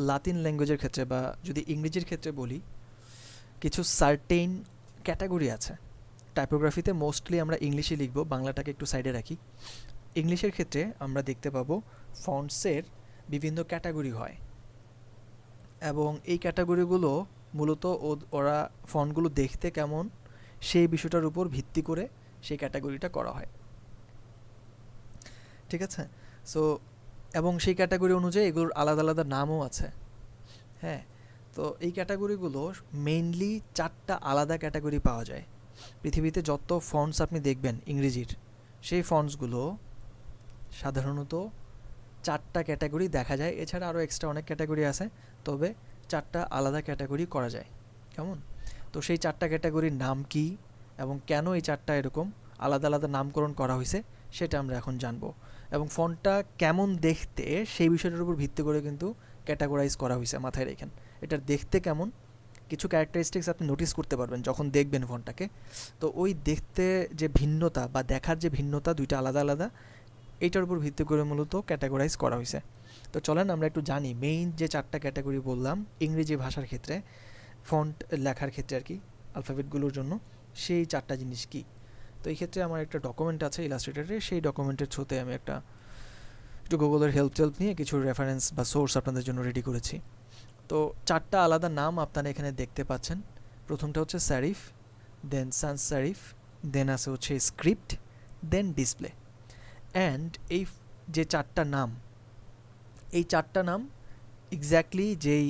লাতিন ল্যাঙ্গুয়েজের ক্ষেত্রে বা যদি ইংরেজির ক্ষেত্রে বলি, কিছু সার্টেইন ক্যাটাগরি আছে। টাইপোগ্রাফিতে মোস্টলি আমরা ইংলিশে লিখব, বাংলাটাকে একটু সাইডে রাখি। ইংলিশের ক্ষেত্রে আমরা দেখতে পাবো ফন্টসের বিভিন্ন ক্যাটাগরি হয় এবং এই ক্যাটাগরিগুলো মূলত ওরা ফন্টগুলো দেখতে কেমন সেই বিষয়টার উপর ভিত্তি করে সেই ক্যাটাগরিটা করা হয়, ঠিক আছে? সো এবং সেই ক্যাটাগরি অনুযায়ী এগুলোর আলাদা আলাদা নামও আছে। হ্যাঁ, তো এই ক্যাটাগরিগুলো মেইনলি 4টা আলাদা ক্যাটাগরি পাওয়া যায়। পৃথিবীতে যত ফন্টস আপনি দেখবেন ইংরেজির, সেই ফন্টসগুলো সাধারণত 4টা ক্যাটাগরি দেখা যায়। এছাড়া আরও এক্সট্রা অনেক ক্যাটাগরি আছে, তবে 4টা আলাদা ক্যাটাগরি করা যায়। কেমন? তো সেই 4টা ক্যাটাগরির নাম কি এবং কেন এই 4টা এরকম আলাদা আলাদা নামকরণ করা হয়েছে সেটা আমরা এখন জানবো। এবং ফন্টটা কেমন দেখতে সেই বিষয়টার উপর ভিত্তি করে কিন্তু ক্যাটাগরাইজ করা হয়েছে, মাথায় রেখেন। এটার দেখতে কেমন কিছু ক্যারেক্টারিস্টিক্স আপনি নোটিস করতে পারবেন যখন দেখবেন ফন্টটাকে। তো ওই দেখতে যে ভিন্নতা বা দেখার যে ভিন্নতা, দুইটা আলাদা আলাদা, এইটার উপর ভিত্তি করে মূলত ক্যাটাগরাইজ করা হয়েছে। তো চলেন আমরা একটু জানি মেইন যে 4টা ক্যাটাগরি বললাম ইংরেজি ভাষার ক্ষেত্রে, ফন্ট লেখার ক্ষেত্রে আর কি, আলফাবেটগুলোর জন্য, সেই 4টা জিনিস কি। তো এই ক্ষেত্রে আমার একটা ডকুমেন্ট আছে ইলাস্ট্রেটরে, সেই ডকুমেন্টের থ্রুতে আমি একটু গুগলের হেল্প নিয়ে কিছু রেফারেন্স বা সোর্স আপনাদের জন্য রেডি করেছি। তো 4টা আলাদা নাম আপনারা এখানে দেখতে পাচ্ছেন। প্রথমটা হচ্ছে স্যারিফ, দেন সান্স স্যারিফ, দেন আছে হচ্ছে স্ক্রিপ্ট, দেন ডিসপ্লে। অ্যান্ড এই যে 4টা নাম, এই 4টা নাম এক্স্যাক্টলি যেই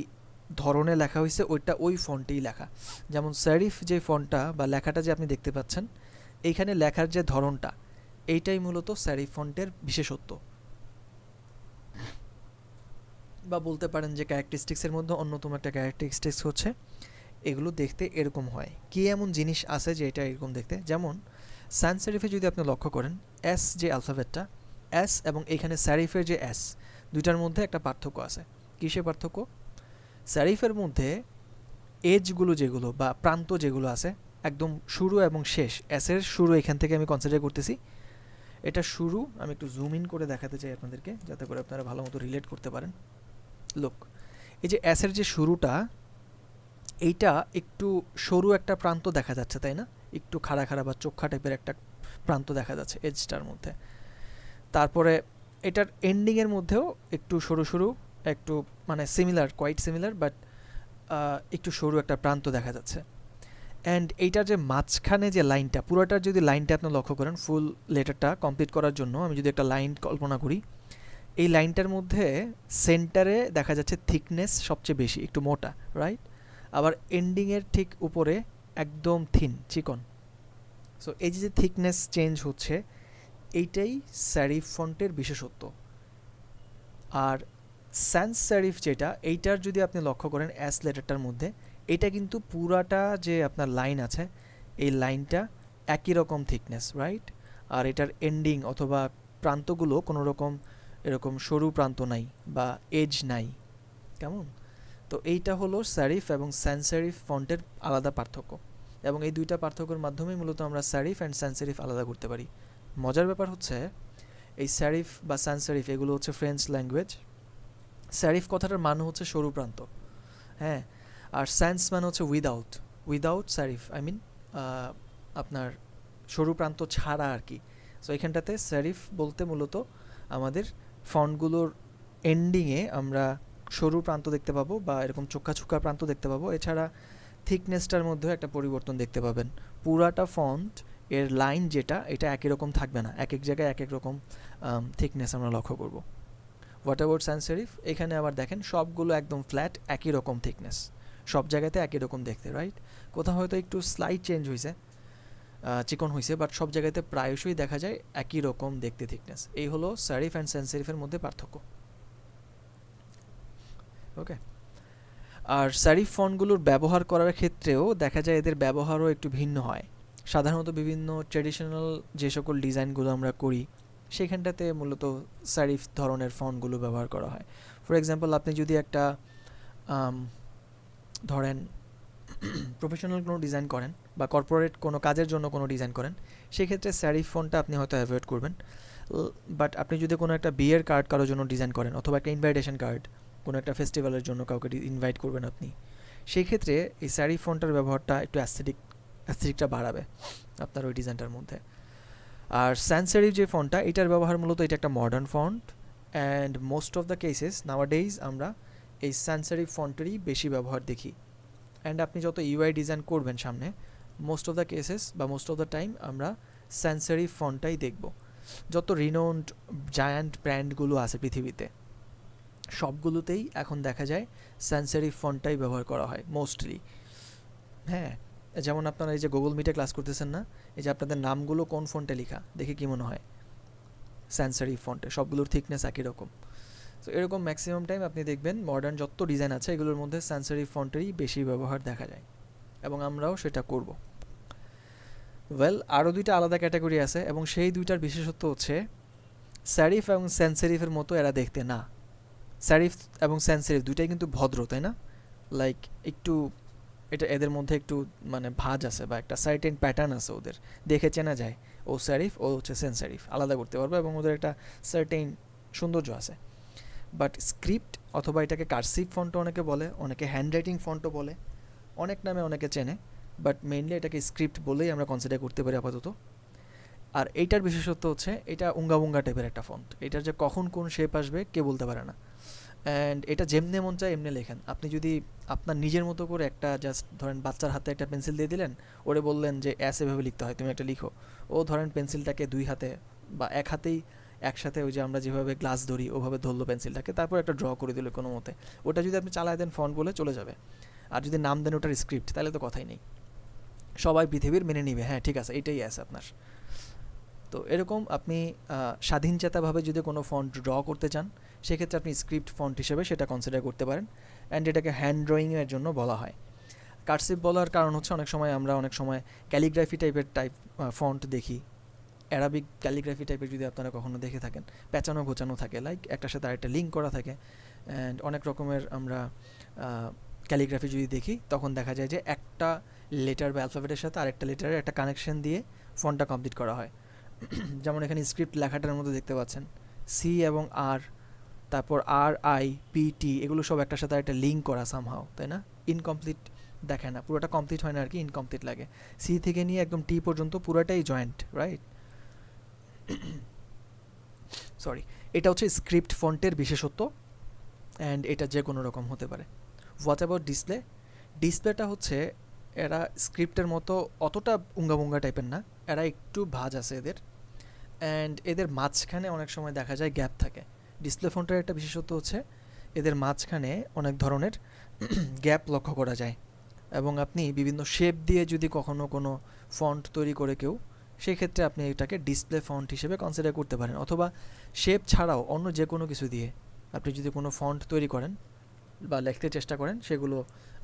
ধরনে লেখা হয়েছে ওই ফন্টেই লেখা। যেমন স্যারিফ যে ফন্টটা বা লেখাটা যে আপনি দেখতে পাচ্ছেন, এইখানে লেখার যে ধরনটা, এইটাই মূলত স্যারিফ ফন্টের বিশেষত্ব, বা বলতে পারেন যে ক্যারেক্টারিস্টিক্সের মধ্যে অন্যতম একটা ক্যারেক্টারিস্টিক্স হচ্ছে এগুলো দেখতে এরকম হয়। কী এমন জিনিস আছে যে এটা এরকম দেখতে? যেমন সান্স স্যারিফে যদি আপনি লক্ষ্য করেন, এস যে আলফাবেটটা, এস এবং এখানে স্যারিফের যে এস, দুইটার মধ্যে একটা পার্থক্য আছে। কিসে পার্থক্য? স্যারিফের মধ্যে এজগুলো যেগুলো বা প্রান্ত যেগুলো আছে, একদম শুরু এবং শেষ, এসের শুরু এখান থেকে আমি কনসিডার করতেছি, এটা শুরু। আমি একটু জুম ইন করে দেখাতে চাই আপনাদেরকে যাতে করে আপনারা ভালো মতো রিলেট করতে পারেন। লোক, এই যে এসের যে শুরুটা, এইটা একটু সরু একটা প্রান্ত দেখা যাচ্ছে, তাই না? একটু খাড়া খাড়া বা চোখা টাইপের একটা প্রান্ত দেখা যাচ্ছে এজটার মধ্যে। তারপরে এটার এন্ডিংয়ের মধ্যেও একটু সরু সরু একটু মানে সিমিলার, কোয়াইট সিমিলার, বাট একটু সরু একটা প্রান্ত দেখা যাচ্ছে। অ্যান্ড এইটার যে মাঝখানে যে লাইনটা, পুরোটার যদি লাইনটা আপনি লক্ষ্য করেন, ফুল লেটারটা কমপ্লিট করার জন্য আমি যদি একটা লাইন কল্পনা করি, এই লাইনটার মধ্যে সেন্টারে দেখা যাচ্ছে থিকনেস সবচেয়ে বেশি, একটু মোটা, রাইট? আবার এন্ডিংয়ের ঠিক উপরে একদম থিন, চিকন। সো এই যে থিকনেস চেঞ্জ হচ্ছে, এইটাই স্যারিফ ফন্টের বিশেষত্ব। আর স্যান্স স্যারিফ যেটা, এইটার যদি আপনি লক্ষ্য করেন এস লেটারটার মধ্যে, এটা কিন্তু পুরাটা যে আপনার লাইন আছে, এই লাইনটা একই রকম থিকনেস, রাইট? আর এটার এন্ডিং অথবা প্রান্তগুলো কোনো রকম এরকম সরু প্রান্ত নাই বা এজ নাই, কেমন? তো এইটা হলো স্যারিফ এবং স্যান্স স্যারিফ ফন্টের আলাদা পার্থক্য, এবং এই দুইটা পার্থক্যের মাধ্যমেই মূলত আমরা স্যারিফ অ্যান্ড স্যান্স স্যারিফ আলাদা করতে পারি। মজার ব্যাপার হচ্ছে এই স্যারিফ বা স্যান্স স্যারিফ এগুলো হচ্ছে ফ্রেঞ্চ ল্যাঙ্গুয়েজ। স্যারিফ কথাটার মানে হচ্ছে সরু প্রান্ত, হ্যাঁ, আর স্যান্স মানে হচ্ছে উইদাউট স্যারিফ, আই মিন আপনার সরু প্রান্ত ছাড়া আর কি। সো এখানটাতে স্যারিফ বলতে মূলত আমাদের ফন্টগুলোর এন্ডিংয়ে আমরা সরু প্রান্ত দেখতে পাবো বা এরকম চোক্কা চোক্কা প্রান্ত দেখতে পাবো। এছাড়া থিকনেসটার মধ্যেও একটা পরিবর্তন দেখতে পাবেন। পুরাটা ফন্ট এর লাইন যেটা, এটা একই রকম থাকবে না, এক এক জায়গায় এক এক রকম থিকনেস আমরা লক্ষ্য করব। What about sans serif? এখানে আবার দেখেন সবগুলো একদম ফ্ল্যাট, একই রকম থিকনেস, সব জায়গাতে একই রকম দেখতে, রাইট? কোথাও হয়তো একটু স্লাইড চেঞ্জ হয়েছে, চিকন হয়েছে, বাট সব জায়গাতে প্রায়শই দেখা যায় একই রকম দেখতে থিকনেস। এই হলো স্যারিফ অ্যান্ড স্যান্স সেরিফের মধ্যে পার্থক্য। ওকে, আর স্যারিফ ফন্টগুলোর ব্যবহার করার ক্ষেত্রেও দেখা যায় এদের ব্যবহারও একটু ভিন্ন হয়। সাধারণত বিভিন্ন ট্র্যাডিশনাল যে সকল ডিজাইনগুলো আমরা করি, সেখানটাতে মূলত স্যারিফ ধরনের ফন্টগুলো ব্যবহার করা হয়। ফর এক্সাম্পল, আপনি যদি একটা ধরেন প্রফেশনাল কোনো ডিজাইন করেন বা কর্পোরেট কোনো কাজের জন্য কোনো ডিজাইন করেন, সেক্ষেত্রে স্যারিফ ফন্টটা আপনি হয়তো অ্যাভয়েড করবেন। বাট আপনি যদি কোনো একটা বিয়ের কার্ড কারোর জন্য ডিজাইন করেন, অথবা একটা ইনভাইটেশন কার্ড, কোনো একটা ফেস্টিভ্যালের জন্য কাউকে ইনভাইট করবেন আপনি, সেই ক্ষেত্রে এই স্যারিফ ফন্টটার ব্যবহারটা একটু অ্যাস্থেটিকটা বাড়াবে আপনার ওই ডিজাইনটার মধ্যে। আর স্যান্স সেরিফ যে ফন্টটা, এটার ব্যবহার মূলত এটা একটা modern font, and most of the cases nowadays আমরা এই স্যান্স সেরিফ ফন্টেরই বেশি ব্যবহার দেখি। অ্যান্ড আপনি যত ইউআই ডিজাইন করবেন সামনে, মোস্ট অফ দ্য কেসেস বা মোস্ট অফ দ্য টাইম আমরা স্যান্স সেরিফ ফন্টটাই দেখব। যত রিনোন্ড জায়ান্ট ব্র্যান্ডগুলো আছে পৃথিবীতে, সবগুলোতেই এখন দেখা যায় স্যান্স সেরিফ ফন্টটাই ব্যবহার করা হয় মোস্টলি। হ্যাঁ, যেমন আপনারা এই যে গুগল মিটে ক্লাস করতেছেন না, এই যে আপনাদের নামগুলো কোন ফন্টে লেখা, দেখে কি মনে হয়? স্যান্স সেরিফ ফন্টে, সবগুলোর থিকনেস একই রকম। তো এরকম ম্যাক্সিমাম টাইম আপনি দেখবেন মডার্ন যত ডিজাইন আছে এগুলোর মধ্যে স্যান্স সেরিফ ফন্টেরই বেশি ব্যবহার দেখা যায়, এবং আমরাও সেটা করব। ওয়েল, আরও দুইটা আলাদা ক্যাটাগরি আছে, এবং সেই দুইটার বিশেষত্ব হচ্ছে স্যারিফ এবং স্যান্স সেরিফের মতো এরা দেখতে না। স্যারিফ এবং স্যান্স সেরিফ দুইটাই কিন্তু ভদ্র, তাই না? লাইক একটু এটা এদের মধ্যে একটু মানে ভাঁজ আছে বা একটা সার্টেন প্যাটার্ন আছে, ওদের দেখে চেনা যায় ও স্যারিফ, ও হচ্ছে স্যান্স সেরিফ, আলাদা করতে পারবে, এবং ওদের একটা সার্টেন সৌন্দর্য আছে। বাট স্ক্রিপ্ট অথবা এটাকে কার্সিভ ফন্টও অনেকে বলে, অনেকে হ্যান্ড রাইটিং ফন্টও বলে, অনেক নামে অনেকে চেনে, বাট মেইনলি এটাকে স্ক্রিপ্ট বলেই আমরা কনসিডার করতে পারি আপাতত। আর এইটার বিশেষত্ব হচ্ছে এটা উঙ্গা উঙ্গা টাইপের একটা ফন্ট, এটার যে কখন কোন শেপ আসবে কে বলতে পারে না। অ্যান্ড এটা যেমনে মন চায় এমনি লেখেন। আপনি যদি আপনার নিজের মতো করে একটা জাস্ট ধরেন বাচ্চার হাতে একটা পেন্সিল দিয়ে দিলেন, ওরে বললেন যে অ্যাস এভাবে লিখতে হয়, তুমি একটা লিখো, ও ধরেন পেন্সিলটাকে দুই হাতে বা এক হাতেই একসাথে ওই যে আমরা যেভাবে গ্লাস ধরি ওভাবে ধরলো পেন্সিলটাকে, তারপর একটা ড্র করে দিল কোনো মতে, ওটা যদি আপনি চালায় দেন ফন্ট বলে চলে যাবে। আর যদি নাম দেন ওটার স্ক্রিপ্ট, তাহলে তো কথাই নেই, সবাই পৃথিবীর মেনে নিবে, হ্যাঁ ঠিক আছে এটাই আছে আপনার। তো এরকম আপনি স্বাধীনচেতাভাবে যদি কোনো ফন্ট ড্র করতে চান, সেক্ষেত্রে আপনি স্ক্রিপ্ট ফন্ট হিসেবে সেটা কনসিডার করতে পারেন, অ্যান্ড এটাকে হ্যান্ড ড্রয়িংয়ের জন্য বলা হয়। কার্সিভ বলার কারণ হচ্ছে অনেক সময় ক্যালিগ্রাফি টাইপের ফন্ট দেখি, অ্যারাবিক ক্যালিগ্রাফি টাইপের যদি আপনারা কখনো দেখে থাকেন, পেঁচানো ঘোচানো থাকে, লাইক একটার সাথে আরেকটা লিঙ্ক করা থাকে, অ্যান্ড অনেক রকমের আমরা ক্যালিগ্রাফি যদি দেখি, তখন দেখা যায় যে একটা লেটার বা অ্যালফাবেটের সাথে আরেকটা লেটারের একটা কানেকশন দিয়ে ফন্টটা কমপ্লিট করা হয়। যেমন এখানে স্ক্রিপ্ট লেখাটার মধ্যে দেখতে পাচ্ছেন সি এবং আর, তারপর আর আই পি টি, এগুলো সব একটার সাথে একটা লিঙ্ক করা সামহাও, তাই না? ইনকমপ্লিট দেখায় না, পুরোটা কমপ্লিট হয় না আর কি, ইনকমপ্লিট লাগে। সি থেকে নিয়ে একদম টি পর্যন্ত পুরোটাই জয়েন্ট, রাইট? সরি, এটা হচ্ছে স্ক্রিপ্ট ফন্টের বিশেষত্ব। অ্যান্ড এটা যে কোনো রকম হতে পারে। What about display? ডিসপ্লেটা হচ্ছে এরা স্ক্রিপ্টের মতো অতটা উঙ্গাবুঙ্গা টাইপের না, এরা একটু ভাঁজ আছে এদের, অ্যান্ড এদের মাঝখানে অনেক সময় দেখা যায় গ্যাপ থাকে। ডিসপ্লে ফন্টের একটা বিশেষত্ব হচ্ছে এদের মাঝখানে অনেক ধরনের গ্যাপ লক্ষ্য করা যায়, এবং আপনি বিভিন্ন শেপ দিয়ে যদি কখনো কোনো ফন্ট তৈরি করে কেউ, সেই ক্ষেত্রে আপনি এটাকে ডিসপ্লে ফন্ট হিসেবে কনসিডার করতে পারেন, অথবা শেপ ছাড়াও অন্য যে কোনো কিছু দিয়ে আপনি যদি কোনো ফন্ট তৈরি করেন বা লিখতে চেষ্টা করেন, সেগুলো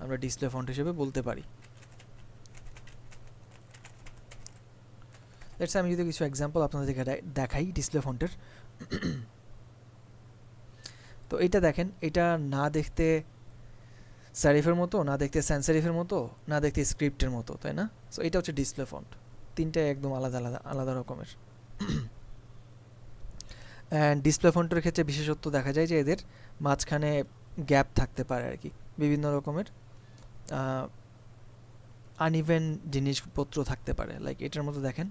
আমরা ডিসপ্লে ফন্ট হিসেবে বলতে পারি। লেটস আমি যদি কিছু এক্সাম্পল আপনাদেরকে দেখাই ডিসপ্লে ফন্টের। তো এইটা দেখেন, এটা না দেখতে স্যারিফের মতো, না দেখতে স্যান্স সেরিফের মতো, না দেখতে স্ক্রিপ্টের মতো, তাই না? সো এটা হচ্ছে ডিসপ্লে ফন্ট, তিনটাই একদম আলাদা আলাদা আলাদা রকমের। অ্যান্ড ডিসপ্লে ফন্টের ক্ষেত্রে বিশেষত্ব দেখা যায় যে এদের মাঝখানে গ্যাপ থাকতে পারে আর কি, বিভিন্ন রকমের আনইভেন জিনিসপত্র থাকতে পারে, লাইক এটার মতো দেখেন।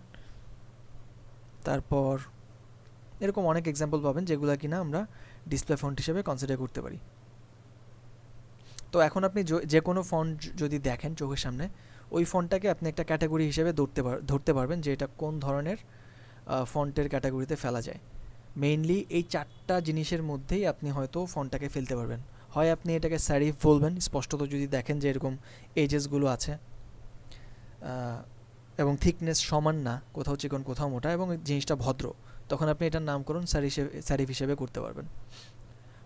তারপর এরকম অনেক এক্সাম্পল পাবেন যেগুলো কিনা আমরা ডিসপ্লে ফন্ট হিসেবে কনসিডার করতে পারি। তো এখন আপনি যে কোনো ফন্ট যদি দেখেন চোখের সামনে, ওই ফন্টটাকে আপনি একটা ক্যাটাগরি হিসেবে ধরতে পারবেন যে এটা কোন ধরনের ফন্টের ক্যাটাগরিতে ফেলা যায়। মেইনলি এই চারটা জিনিসের মধ্যেই আপনি হয়তো ফন্টটাকে ফেলতে পারবেন। হয় আপনি এটাকে স্যারিফ বলবেন, স্পষ্টত যদি দেখেন যে এরকম এজেসগুলো আছে এবং থিকনেস সমান না, কোথাও চিকন কোথাও মোটা, এবং জিনিসটা ভদ্র, তখন আপনি এটার নামকরণ স্যারিফ হিসেবে করতে পারবেন।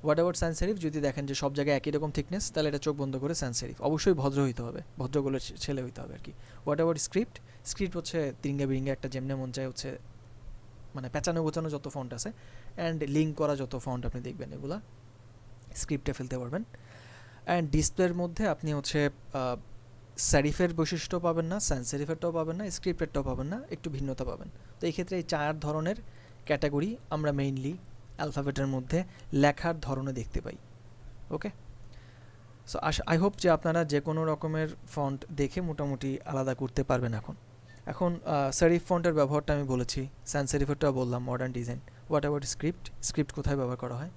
What about sans serif? যদি দেখেন যে সব জায়গায় একই রকম থিকনেস, তাহলে এটা চোখ বন্ধ করে সান সেরিফ, অবশ্যই ভদ্র হইতে হবে, ভদ্রগুলো ছেলে হইতে হবে আর কি। What about script? স্ক্রিপ্ট হচ্ছে তিরিঙ্গা বিরিঙ্গা একটা যেমনে মন চায় হচ্ছে, মানে পেঁচানো গোছানো যত ফন্ট আছে অ্যান্ড লিঙ্ক করা যত ফন্ট আপনি দেখবেন, এগুলা স্ক্রিপ্টে ফেলতে পারবেন। অ্যান্ড ডিসপ্লের মধ্যে আপনি হচ্ছে স্যারিফের বৈশিষ্ট্য পাবেন না, সান সেরিফেরটাও পাবেন না, স্ক্রিপ্টেরটাও পাবেন না, একটু ভিন্নতা পাবেন। তো এই ক্ষেত্রে এই চার ধরনের ক্যাটাগরি আমরা মেইনলি অ্যালফাবেটের মধ্যে লেখার ধরনে দেখতে পাই। ওকে, সো আই হোপ যে আপনারা যে কোনো রকমের ফন্ট দেখে মোটামুটি আলাদা করতে পারবেন। এখন সেরিফ ফন্টের ব্যবহারটা আমি বলেছি, সান সেরিফেরটাও বললাম, modern design. What about script? Script কোথায় ব্যবহার করা হয়?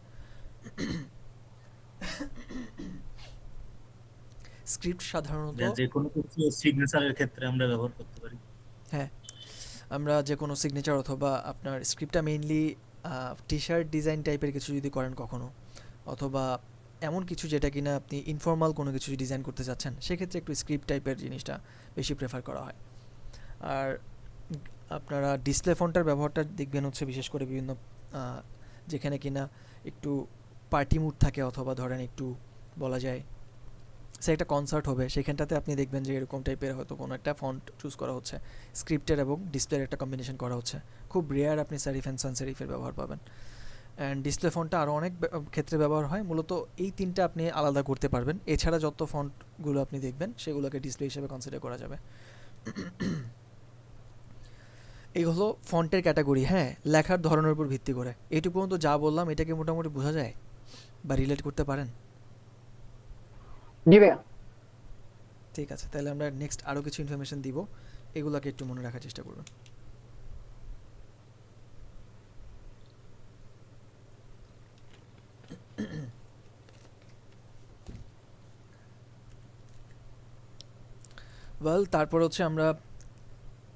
স্ক্রিপ্ট সাধারণত যে কোনো কিছু সিগনেচারের ক্ষেত্রে আমরা ব্যবহার করতে পারি। হ্যাঁ, আমরা যে কোনো সিগনেচার অথবা আপনার স্ক্রিপ্টটা মেইনলি টি শার্ট ডিজাইন টাইপের কিছু যদি করেন কখনো, অথবা এমন কিছু যেটা কিনা আপনি ইনফর্মাল কোনো কিছু ডিজাইন করতে চাচ্ছেন, সেক্ষেত্রে একটু স্ক্রিপ্ট টাইপের জিনিসটা বেশি প্রেফার করা হয়। আর আপনারা ডিসপ্লে ফন্টের ব্যবহারটা দেখবেন হচ্ছে বিশেষ করে বিভিন্ন যেখানে কিনা একটু পার্টি মুড থাকে, অথবা ধরেন একটু বলা যায় সে একটা কনসার্ট হবে, সেখানটাতে আপনি দেখবেন যে এরকম টাইপের হয়তো কোনো একটা ফন্ট চুজ করা হচ্ছে, স্ক্রিপ্টের এবং ডিসপ্লের একটা কম্বিনেশন করা হচ্ছে। খুব রেয়ার আপনি স্যারিফ অ্যান্ড সান সেরিফের ব্যবহার পাবেন। অ্যান্ড ডিসপ্লে ফন্টটা আরও অনেক ক্ষেত্রে ব্যবহার হয়, মূলত এই তিনটা আপনি আলাদা করতে পারবেন। এছাড়া যত ফন্টগুলো আপনি দেখবেন সেগুলোকে ডিসপ্লে হিসেবে কনসিডার করা যাবে। এই হলো ফন্টের ক্যাটাগরি। হ্যাঁ, লেখার ধরনের উপর ভিত্তি করে এইটুকু পর্যন্ত যা বললাম, এটাকে মোটামুটি বোঝা যায় বা রিলেট করতে পারেন? জি ভাইয়া। ঠিক আছে, তাহলে আমরা নেক্সট আরও কিছু ইনফরমেশন দিব, এগুলোকে একটু মনে রাখার চেষ্টা করবেন। ওয়েল, তারপর হচ্ছে আমরা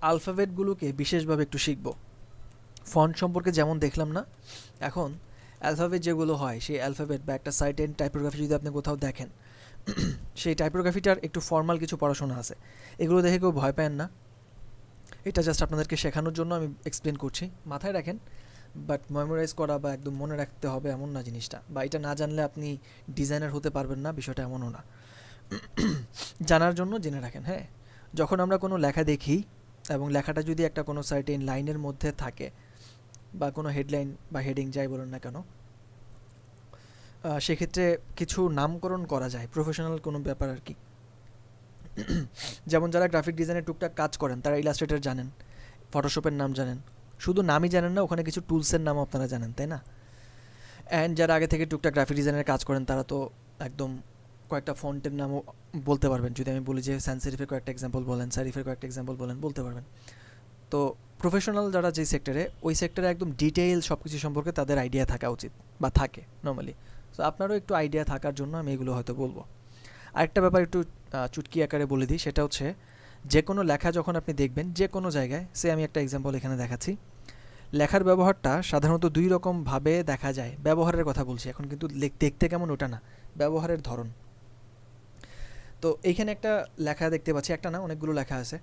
আলফাবেটগুলোকে বিশেষভাবে একটু শিখব। ফন্ট সম্পর্কে যেমন দেখলাম না, এখন অ্যালফাবেট যেগুলো হয়, সেই অ্যালফাবেট বা একটা সার্টেন টাইপোগ্রাফি যদি আপনি কোথাও দেখেন, সেই টাইপোগ্রাফিটার একটু ফর্মাল কিছু পড়াশোনা আছে, এগুলো দেখে কেউ ভয় পান না। এটা জাস্ট আপনাদেরকে শেখানোর জন্য আমি এক্সপ্লেন করছি, মাথায় রাখেন, বাট মেমোরাইজ করা বা একদম মনে রাখতে হবে এমন না জিনিসটা, বা এটা না জানলে আপনি ডিজাইনার হতে পারবেন না, বিষয়টা এমনও না। জানার জন্য জেনে রাখেন। হ্যাঁ, যখন আমরা কোনো লেখা দেখি এবং লেখাটা যদি একটা কোনো সার্টেন লাইনের মধ্যে থাকে, বা কোনো হেডলাইন বা হেডিং যাই বলুন না কেন, সেক্ষেত্রে কিছু নামকরণ করা যায়, প্রফেশনাল কোনো ব্যাপার আর কি। যেমন যারা গ্রাফিক ডিজাইনের টুকটাক কাজ করেন, তারা ইলাস্ট্রেটর জানেন, ফটোশপের নাম জানেন, শুধু নামই জানেন না, ওখানে কিছু টুলসের নামও আপনারা জানেন, তাই না? অ্যান্ড যারা আগে থেকে টুকটাক গ্রাফিক ডিজাইনের কাজ করেন, তারা তো একদম কয়েকটা ফন্টের নামও বলতে পারবেন। যদি আমি বলি যে সান সেরিফের কয়েকটা এক্সাম্পল বলেন, সারিফের কয়েকটা এক্সাম্পল বলেন, বলতে পারবেন। তো প্রফেশনাল যারা যে সেক্টরে, ওই সেক্টরে একদম ডিটেইল সব কিছু সম্পর্কে তাদের আইডিয়া থাকা উচিত বা থাকে নর্মালি। সো আপনারও একটু আইডিয়া থাকার জন্য আমি এগুলো হয়তো বলবো। আরেকটা ব্যাপার একটু চুটকি আকারে বলে দিই, সেটা হচ্ছে যে কোনো লেখা যখন আপনি দেখবেন যে কোনো জায়গায়, সে আমি একটা এক্সাম্পল এখানে দেখাচ্ছি, লেখার ব্যবহারটা সাধারণত দুই রকমভাবে দেখা যায়। ব্যবহারের কথা বলছি এখন, কিন্তু দেখতে কেমন ওটা না, ব্যবহারের ধরন। তো এইখানে একটা লেখা দেখতে পাচ্ছি, একটা না অনেকগুলো লেখা আছে।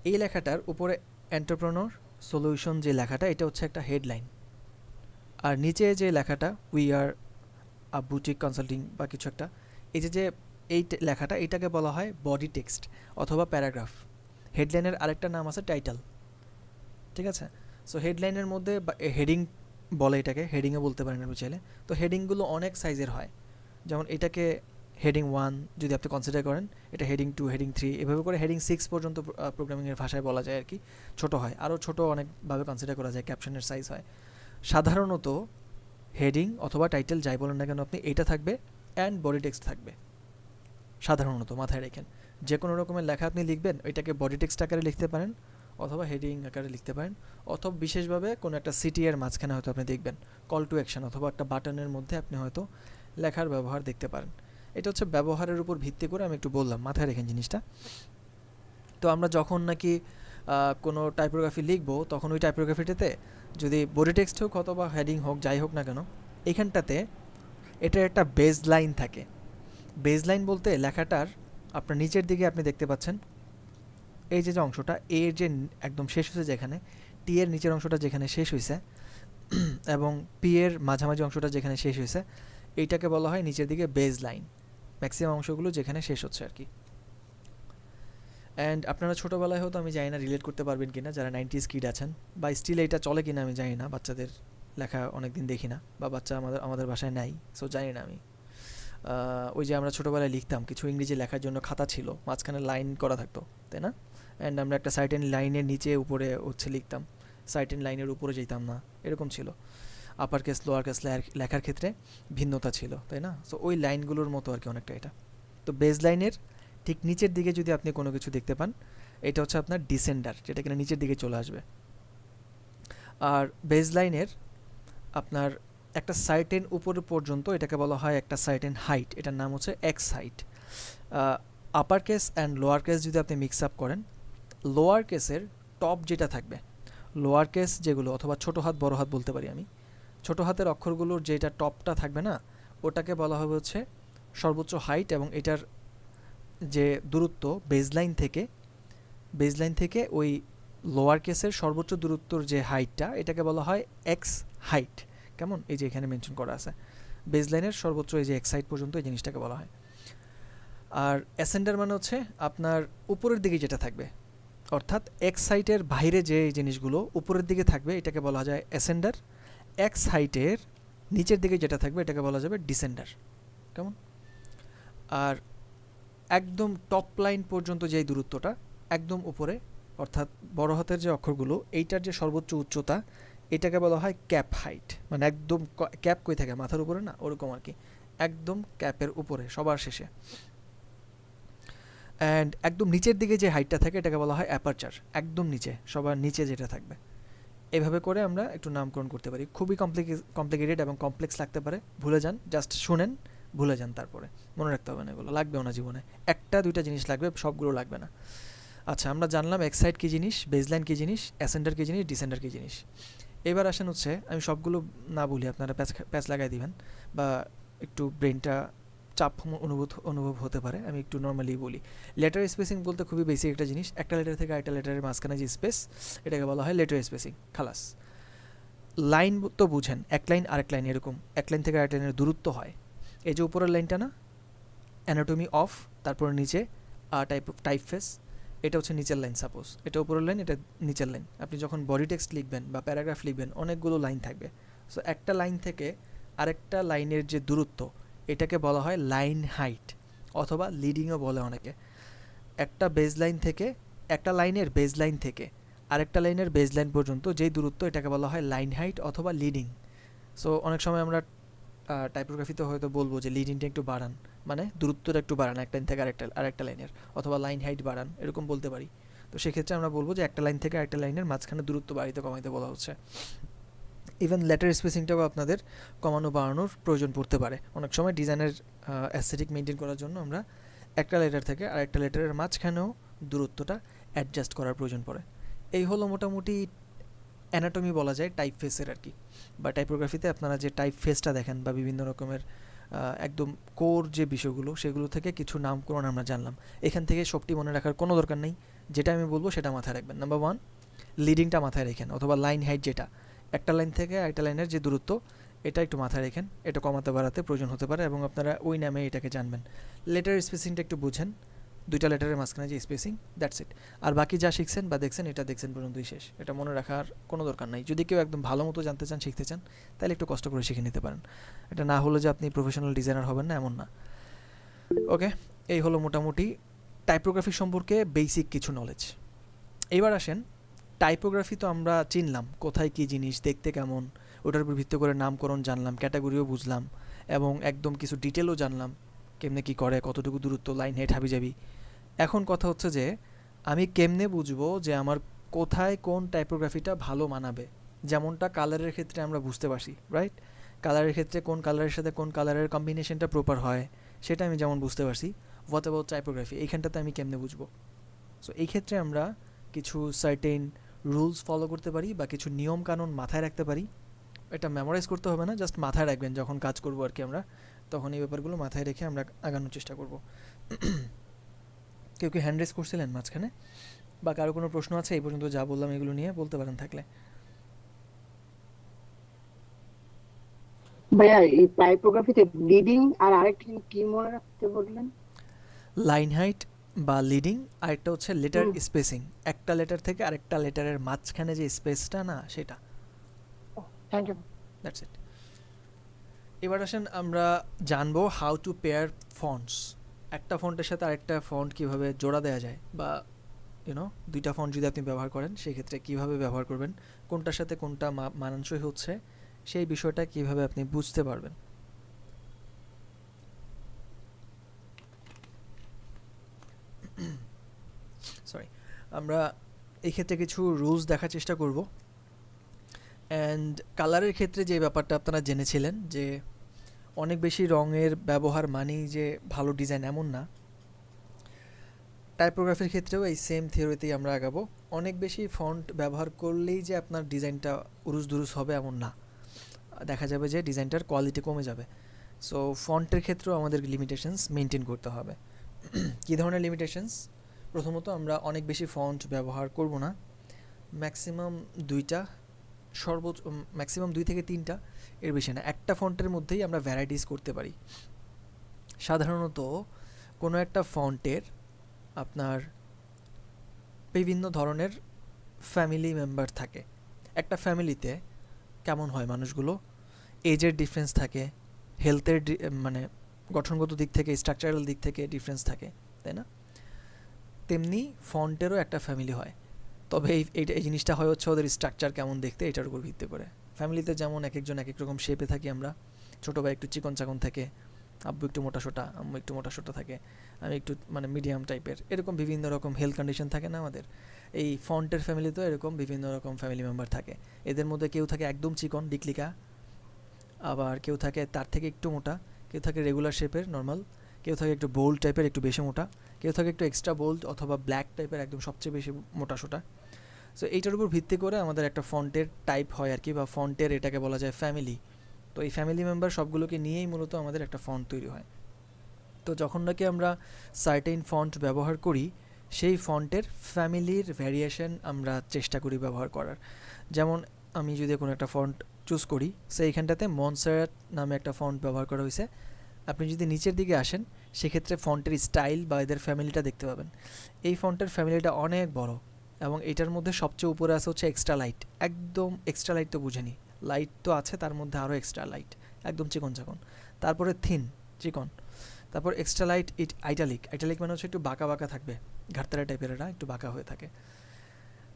এই লেখাটার উপরে এন্টারপ্রেনর সলিউশন যে লেখাটা, এটা হচ্ছে একটা হেডলাইন। আর নিচে যে লেখাটা we are a boutique consulting বা কিছু একটা, এই যে এই লেখাটা, এটাকে বলা হয় বডি টেক্সট অথবা প্যারাগ্রাফ। হেডলাইনের আরেকটা নাম আছে টাইটেল, ঠিক আছে? সো হেডলাইনের মধ্যে হেডিং বলে, এটাকে হেডিংও বলতে পারেন আপনি চাইলে। তো হেডিংগুলো অনেক সাইজের হয়, যেমন এটাকে হেডিং 1 যদি আপনি কনসিডার করেন, এটা হেডিং 2, হেডিং 3, এভাবে করে হেডিং 6 পর্যন্ত প্রোগ্রামিংয়ের ভাষায় বলা যায় আর কি। ছোট হয়, আরও ছোট অনেকভাবে কনসিডার করা যায়, ক্যাপশনের সাইজ হয়। সাধারণত হেডিং অথবা টাইটেল যাই বলেন না কেন আপনি, এটা থাকবে অ্যান্ড বডি টেক্সট থাকবে সাধারণত, মাথায় রেখেন। যে কোনো রকমের লেখা আপনি লিখবেন, এটাকে বডি টেক্সট আকারে লিখতে পারেন অথবা হেডিং আকারে লিখতে পারেন, অথবা বিশেষভাবে কোনো একটা সিটিএর মাঝখানে হয়তো আপনি দেখবেন কল টু অ্যাকশন অথবা একটা বাটনের মধ্যে আপনি হয়তো লেখার ব্যবহার দেখতে পারেন। এটা হচ্ছে ব্যবহারের উপর ভিত্তি করে আমি একটু বললাম, মাথায় রেখেন জিনিসটা। তো আমরা যখন নাকি কোনো টাইপোগ্রাফি লিখবো, তখন ওই টাইপোগ্রাফিটাতে যদি বডি টেক্সট হোক অথবা হেডিং হোক, যাই হোক না কেন, এখানটাতে এটার একটা বেজ লাইন থাকে। বেজ লাইন বলতে লেখাটার আপনার নিচের দিকে আপনি দেখতে পাচ্ছেন এই যে অংশটা, এর যে একদম শেষ হয়েছে যেখানে, টি এর নিচের অংশটা যেখানে শেষ হয়েছে এবং পি এর মাঝামাঝি অংশটা যেখানে শেষ হয়েছে, এইটাকে বলা হয় নিচের দিকে বেজ লাইন। ম্যাক্সিমাম অংশগুলো যেখানে শেষ হচ্ছে আর কি। অ্যান্ড আপনারা ছোটোবেলায় হয়তো আমি জানি না রিলেট করতে পারবেন কিনা, যারা 90s কিড আছেন, বা স্টিল এটা চলে কিনা আমি জানি না, বাচ্চাদের লেখা অনেক দিন দেখি না, বা বাচ্চা আমাদের বাসায় নাই, সো জানি না আমি। ওই যে আমরা ছোটোবেলায় লিখতাম, কিছু ইংরেজি লেখার জন্য খাতা ছিল, মাঝখানে লাইন করা থাকতো, তাই না? অ্যান্ড আমরা একটা সার্টেন লাইনের নিচে উপরে হচ্ছে লিখতাম, সার্টেন লাইনের উপরে যেতাম না, এরকম ছিল। আপার কেস লোয়ার কেস লেখার ক্ষেত্রে ভিন্নতা ছিল, তাই না? সো ওই লাইনগুলোর মতো আর কি অনেকটা এটা। তো বেজ লাইনের ঠিক নিচের দিকে যদি আপনি কোনো কিছু দেখতে পান, এটা হচ্ছে আপনার ডিসেন্ডার, যেটা কিনা নিচের দিকে চলে আসবে। আর বেজ লাইনের আপনার একটা সার্টেন উপরে পর্যন্ত, এটাকে বলা হয় একটা সার্টেন হাইট, এটার নাম হচ্ছে x height. Upper case and lower case যদি আপনি মিক্স আপ করেন, লোয়ার কেসের টপ যেটা থাকবে, লোয়ার কেস যেগুলো অথবা ছোটো হাত বড় হাত বলতে পারি আমি, ছোটো হাতের অক্ষরগুলোর যেটা টপটা থাকবে না, ওটাকে বলা হবে হচ্ছে সর্বোচ্চ হাইট, এবং এটার যে দূরত্ব বেজলাইন থেকে ওই লোয়ার কেসের সর্বোচ্চ দূরত্বর যে হাইটটা, এটাকে বলা হয় এক্স হাইট। কেমন, এই যে এখানে মেনশন করা আছে, বেজলাইনের সর্বোচ্চ এই যে এক্স হাইট পর্যন্ত এই জিনিসটাকে বলা হয়। আর অ্যাসেন্ডার মানে হচ্ছে আপনার উপরের দিকে যেটা থাকবে, অর্থাৎ এক্স হাইটের বাইরে যে জিনিসগুলো উপরের দিকে থাকবে, এটাকে বলা যায় অ্যাসেন্ডার। এক্স হাইটের নিচের দিকে যেটা থাকবে, এটাকে বলা যাবে ডিসেন্ডার। কেমন? আর একদম টপ লাইন পর্যন্ত যেই দূরত্বটা একদম উপরে, অর্থাৎ বড় হাতের যে অক্ষরগুলো, এইটার যে সর্বোচ্চ উচ্চতা, এটাকে বলা হয় ক্যাপ হাইট। মানে একদম ক্যাপ কই থাকে, মাথার উপরে না, ওরকম আর কি, একদম ক্যাপের উপরে সবার শেষে। অ্যান্ড একদম নিচের দিকে যে হাইটটা থাকে, এটাকে বলা হয় অ্যাপারচার, একদম নিচে, সবার নিচে যেটা থাকবে। এভাবে করে আমরা একটু নামকরণ করতে পারি। খুবই কমপ্লিকেটেড এবং কমপ্লেক্স লাগতে পারে, ভুলে যান, জাস্ট শুনেন, ভুলে যান, তারপরে মনে রাখতে হবে না, এগুলো লাগবেও না জীবনে, একটা দুইটা জিনিস লাগবে, সবগুলো লাগবে না। আচ্ছা, আমরা জানলাম এক্সাইট কী জিনিস, বেজলাইন কী জিনিস, অ্যাসেন্ডার কী জিনিস, ডিসেন্ডার কী জিনিস। এবার আসেন হচ্ছে, আমি সবগুলো না বলি, আপনারা প্যাচ লাগাই দিবেন, বা একটু ব্রেনটা চাপ অনুভব হতে পারে, আমি একটু নর্মালি বলি। লেটার স্পেসিং বলতে খুবই বেসিক একটা জিনিস, একটা লেটার থেকে আরেকটা লেটারের মাঝখানে যে স্পেস, এটাকে বলা হয় লেটার স্পেসিং, খালাস। লাইন তো বুঝেন, এক লাইন আরেক লাইন, এরকম এক লাইন থেকে আরেক লাইনের দূরত্ব হয়। এই যে উপরের লাইনটা না, অ্যানাটমি অফ, তারপর নিচে টাইপ ফেস, এটা হচ্ছে নিচের লাইন। সাপোজ এটা উপরের লাইন, এটা নিচের লাইন। আপনি যখন বডি টেক্সট লিখবেন বা প্যারাগ্রাফ লিখবেন, অনেকগুলো লাইন থাকবে। সো একটা লাইন থেকে আরেকটা লাইনের যে দূরত্ব, এটাকে বলা হয় লাইন হাইট, অথবা লিডিংও বলে অনেকে। একটা বেজ লাইন থেকে, একটা লাইনের বেজ লাইন থেকে আরেকটা লাইনের বেজ লাইন পর্যন্ত যেই দূরত্ব, এটাকে বলা হয় লাইন হাইট অথবা লিডিং। সো অনেক সময় আমরা টাইপোগ্রাফিতে হয়তো বলবো যে লিডিংটা একটু বাড়ান, মানে দূরত্বটা একটু বাড়ান এক লাইন থেকে আরেকটা লাইনের, অথবা লাইন হাইট বাড়ান, এরকম বলতে পারি। তো সেক্ষেত্রে আমরা বলবো যে একটা লাইন থেকে আরেকটা লাইনের মাঝখানে দূরত্ব বাড়িতে কমাইতে বলা হচ্ছে। ইভেন লেটার স্পেসিংটাও আপনাদের কমানো বাড়ানোর প্রয়োজন পড়তে পারে। অনেক সময় ডিজাইনের অ্যাস্থেটিক মেনটেন করার জন্য আমরা একটা লেটার থেকে আরেকটা লেটারের মাঝখানেও দূরত্বটা অ্যাডজাস্ট করার প্রয়োজন পড়ে। এই হলো মোটামুটি অ্যানাটমি বলা যায় টাইপ ফেসের আর কি, বা টাইপোগ্রাফিতে আপনারা যে টাইপ ফেসটা দেখেন বা বিভিন্ন রকমের একদম কোর যে বিষয়গুলো সেগুলো থেকে কিছু নামকরণ আমরা জানলাম। এখান থেকে সবটি মনে রাখার কোনো দরকার নেই, যেটা আমি বলবো সেটা মাথায় রাখবেন। নাম্বার 1, লিডিংটা মাথায় রেখেন, অথবা লাইন হাইট যেটা একটা লাইন থেকে আরেকটা লাইনের যে দূরত্ব এটা একটু মাথায় রেখেন, এটা কমাতে বাড়াতে প্রয়োজন হতে পারে এবং আপনারা ওই নামে এটাকে জানবেন। লেটার স্পেসিংটা একটু বুঝেন, দুইটা লেটারের মাঝখানে যে স্পেসিং, দ্যাটস ইট। আর বাকি যা শিখছেন বা দেখছেন এটা দেখছেন পর্যন্তই শেষ, এটা মনে রাখার কোনো দরকার নাই। যদি কেউ একদম ভালো মতো জানতে চান, শিখতে চান, তাহলে একটু কষ্ট করে শিখে নিতে পারেন। এটা না হলে যে আপনি প্রফেশনাল ডিজাইনার হবেন না এমন না। ওকে, এই হলো মোটামুটি টাইপোগ্রাফি সম্পর্কে বেসিক কিছু নলেজ। এবার আসেন, টাইপোগ্রাফি তো আমরা চিনলাম কোথায় কী জিনিস, দেখতে কেমন, ওটার উপর ভিত্তি করে নামকরণ জানলাম, ক্যাটাগরিও বুঝলাম এবং একদম কিছু ডিটেলও জানলাম, কেমনে কী করে, কতটুকু দূরত্ব, লাইন হেড, হাবিজাবি। এখন কথা হচ্ছে যে আমি কেমনে বুঝবো যে আমার কোথায় কোন টাইপোগ্রাফিটা ভালো মানাবে। যেমনটা কালারের ক্ষেত্রে আমরা বুঝতে পারছি, রাইট? কালারের ক্ষেত্রে কোন কালারের সাথে কোন কালারের কম্বিনেশনটা প্রপার হয় সেটা আমি যেমন বুঝতে পারছি। হোয়াট অ্যাবাউট টাইপোগ্রাফি, এইখানটাতে আমি কেমনে বুঝবো? সো এই ক্ষেত্রে আমরা কিছু সার্টেন রুলস ফলো করতে পারি বা কিছু নিয়ম কানুন মাথায় রাখতে পারি। এটা মেমোরাইজ করতে হবে না, জাস্ট মাথায় রাখবেন যখন কাজ করবো আর কি আমরা, তখন এই ব্যাপারগুলো মাথায় রেখে আমরা আগানোর চেষ্টা করব। কেউ কি হ্যান্ড রেজ করছিলেন মাঝখানে, বা কারো কোনো প্রশ্ন আছে? এই পর্যন্ত যা বললাম এগুলো নিয়ে বলতে পারেন থাকলে। ভাইয়া এই টাইপোগ্রাফিতে লিডিং আর আরেকটা কি মনে রাখতে বললেন? লাইন হাইট বা লিডিং, আরেকটা হচ্ছে লেটার স্পেসিং, একটা লেটার থেকে আরেকটা লেটারের মাঝখানে যে স্পেসটা না সেটা। Thank you. That's it. এবার আসেন আমরা জানবো হাউ টু পেয়ার ফন্টস। একটা ফন্টের সাথে আরেকটা ফন্ট কীভাবে জোড়া দেওয়া যায়, বা দুইটা ফন্ট যদি আপনি ব্যবহার করেন সেক্ষেত্রে কীভাবে ব্যবহার করবেন, কোনটার সাথে কোনটা মানানসই হচ্ছে সেই বিষয়টা কিভাবে আপনি বুঝতে পারবেন। সরি, আমরা এই ক্ষেত্রে কিছু রুলস দেখার চেষ্টা করব। অ্যান্ড কালারের ক্ষেত্রে যে ব্যাপারটা আপনারা জেনেছিলেন যে অনেক বেশি রঙের ব্যবহার মানেই যে ভালো ডিজাইন এমন না, টাইপোগ্রাফির ক্ষেত্রেও এই সেম থিওরিতেই আমরা আগাবো। অনেক বেশি ফন্ট ব্যবহার করলেই যে আপনার ডিজাইনটা উরুস দুরুস হবে এমন না, দেখা যাবে যে ডিজাইনটার কোয়ালিটি কমে যাবে। সো ফন্টের ক্ষেত্রেও আমাদের লিমিটেশনস মেনটেন করতে হবে। কী ধরনের লিমিটেশনস? প্রথমত আমরা অনেক বেশি ফন্ট ব্যবহার করব না, ম্যাক্সিমাম দুইটা, সর্বোচ্চ ম্যাক্সিমাম 2 থেকে 3টা, এর বেশি না। একটা ফন্টের মধ্যেই আমরা ভ্যারাইটিস করতে পারি। সাধারণত কোনো একটা ফন্টের আপনার বিভিন্ন ধরনের ফ্যামিলি মেম্বার থাকে। একটা ফ্যামিলিতে কেমন হয় মানুষগুলো, এজের ডিফারেন্স থাকে, হেলথের মানে গঠনগত দিক থেকে, স্ট্রাকচারাল দিক থেকে ডিফারেন্স থাকে, তাই না? তেমনি ফন্টেরও একটা ফ্যামিলি হয়, তবে এই জিনিসটা হয় হচ্ছে ওদের স্ট্রাকচার কেমন দেখতে এটার উপর ভিত্তি করে। ফ্যামিলিতে যেমন এক একজন এক এক রকম শেপে থাকি আমরা, ছোটো ভাই একটু চিকন চাকন থাকে, আব্বু একটু মোটা সোটা, আম্মু একটু মোটা সোটা থাকে, আমি একটু মানে মিডিয়াম টাইপের, এরকম বিভিন্ন রকম হেলথ কন্ডিশন থাকে না আমাদের। এই ফন্টের ফ্যামিলিতেও এরকম বিভিন্ন রকম ফ্যামিলি মেম্বার থাকে। এদের মধ্যে কেউ থাকে একদম চিকন ডিকলিকা, আবার কেউ থাকে তার থেকে একটু মোটা, কেউ থাকে রেগুলার শেপের নর্মাল, কেউ থাকে একটু বোল্ড টাইপের একটু বেশি মোটা, কেউ থাকে একটু এক্সট্রা বোল্ড অথবা ব্ল্যাক টাইপের একদম সবচেয়ে বেশি মোটা সোটা। সো এইটার উপর ভিত্তি করে আমাদের একটা ফন্টের টাইপ হয় আর কি, বা ফন্টের এটাকে বলা যায় ফ্যামিলি। তো এই ফ্যামিলি মেম্বার সবগুলোকে নিয়েই মূলত আমাদের একটা ফন্ট তৈরি হয়। তো যখন নাকি আমরা সার্টেন ফন্ট ব্যবহার করি, সেই ফন্টের ফ্যামিলির ভ্যারিয়েশন আমরা চেষ্টা করি ব্যবহার করার। যেমন আমি যদি কোনো একটা ফন্ট চুজ করি, সেইখানটাতে মনসারাট নামে একটা ফন্ট ব্যবহার করা হয়েছে। আপনি যদি নিচের দিকে আসেন সেক্ষেত্রে ফন্টের স্টাইল বা এদের ফ্যামিলিটা দেখতে পাবেন। এই ফন্টের ফ্যামিলিটা অনেক বড় এবং এটার মধ্যে সবচেয়ে উপরে আছে হচ্ছে এক্সট্রা লাইট। একদম এক্সট্রা লাইট তো বুঝেনি, লাইট তো আছে, তার মধ্যে আরও এক্সট্রা লাইট, একদম চিকন চাকন। তারপরে থিন চিকন, তারপর এক্সট্রা লাইট আইটালিক। আইটালিক মানে হচ্ছে একটু বাঁকা বাঁকা থাকবে, ঘাটতারা টাইপের, এরা একটু বাঁকা হয়ে থাকে।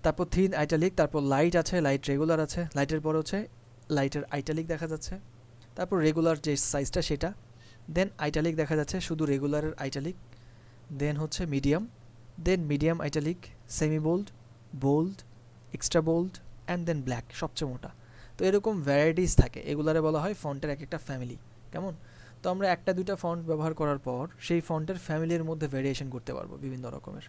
তারপর থিন আইটালিক, তারপর লাইট আছে, লাইট রেগুলার আছে, লাইটের পরে হচ্ছে লাইটের আইটালিক দেখা যাচ্ছে, তারপর রেগুলার যে সাইজটা সেটা, দেন আইটালিক দেখা যাচ্ছে শুধু রেগুলারের আইটালিক, দেন হচ্ছে medium, then medium italic, semi bold, bold, extra bold and then black, সবচেয়ে মোটা। তো তো এরকম ভ্যারাইটিস থাকে, এগুলারে বলা হয় ফন্টের এক একটা ফ্যামিলি। কেমন? তো আমরা একটা দুইটা ফন্ট ব্যবহার করার পর সেই ফন্টের ফ্যামিলির মধ্যে ভেরিয়েশন করতে পারবো বিভিন্ন রকমের।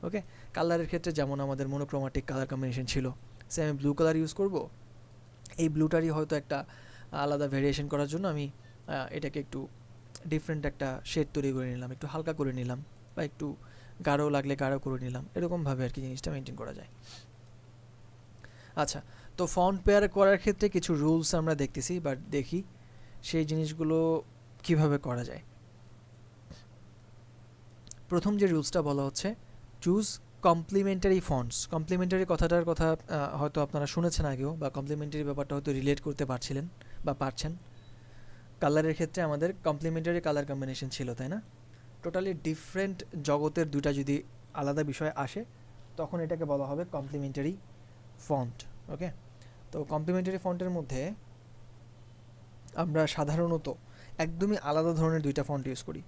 ওকে, কালারের ক্ষেত্রে যেমন আমাদের মোনোক্রোমাটিক কালার কম্বিনেশন ছিল, সে আমি ব্লু কালার ইউজ করব, এই ব্লুটারই হয়তো একটা আলাদা ভেরিয়েশন করার জন্য আমি এটাকে একটু ডিফারেন্ট একটা শেড তৈরি করে নিলাম, একটু হালকা করে নিলাম, বা একটু গাঢ় লাগলে গাঢ় করে নিলাম, এরকমভাবে আর কি জিনিসটা মেনটেন করা যায়। আচ্ছা, তো ফন্ট পেয়ার করার ক্ষেত্রে কিছু রুলস আমরা দেখতেছি, বাট দেখি সেই জিনিসগুলো কিভাবে করা যায়। প্রথম যে রুলসটা বলা হচ্ছে, চুজ কমপ্লিমেন্টারি ফন্টস। কমপ্লিমেন্টারি কথাটার কথা হয়তো আপনারা শুনেছেন আগেও, বা কমপ্লিমেন্টারি ব্যাপারটা হয়তো রিলেট করতে পারছিলেন বা পারছেন। কালারের ক্ষেত্রে আমাদের কমপ্লিমেন্টারি কালার কম্বিনেশন ছিল, তাই না? টোটালি ডিফারেন্ট জগতের দুটা যদি আলাদা বিষয় আসে, তখন এটাকে বলা হবে কমপ্লিমেন্টারি ফন্ট। ওকে, তো কমপ্লিমেন্টারি ফন্টের মধ্যে আমরা সাধারণত একদমই আলাদা ধরনের দুইটা ফন্ট ইউজ করি।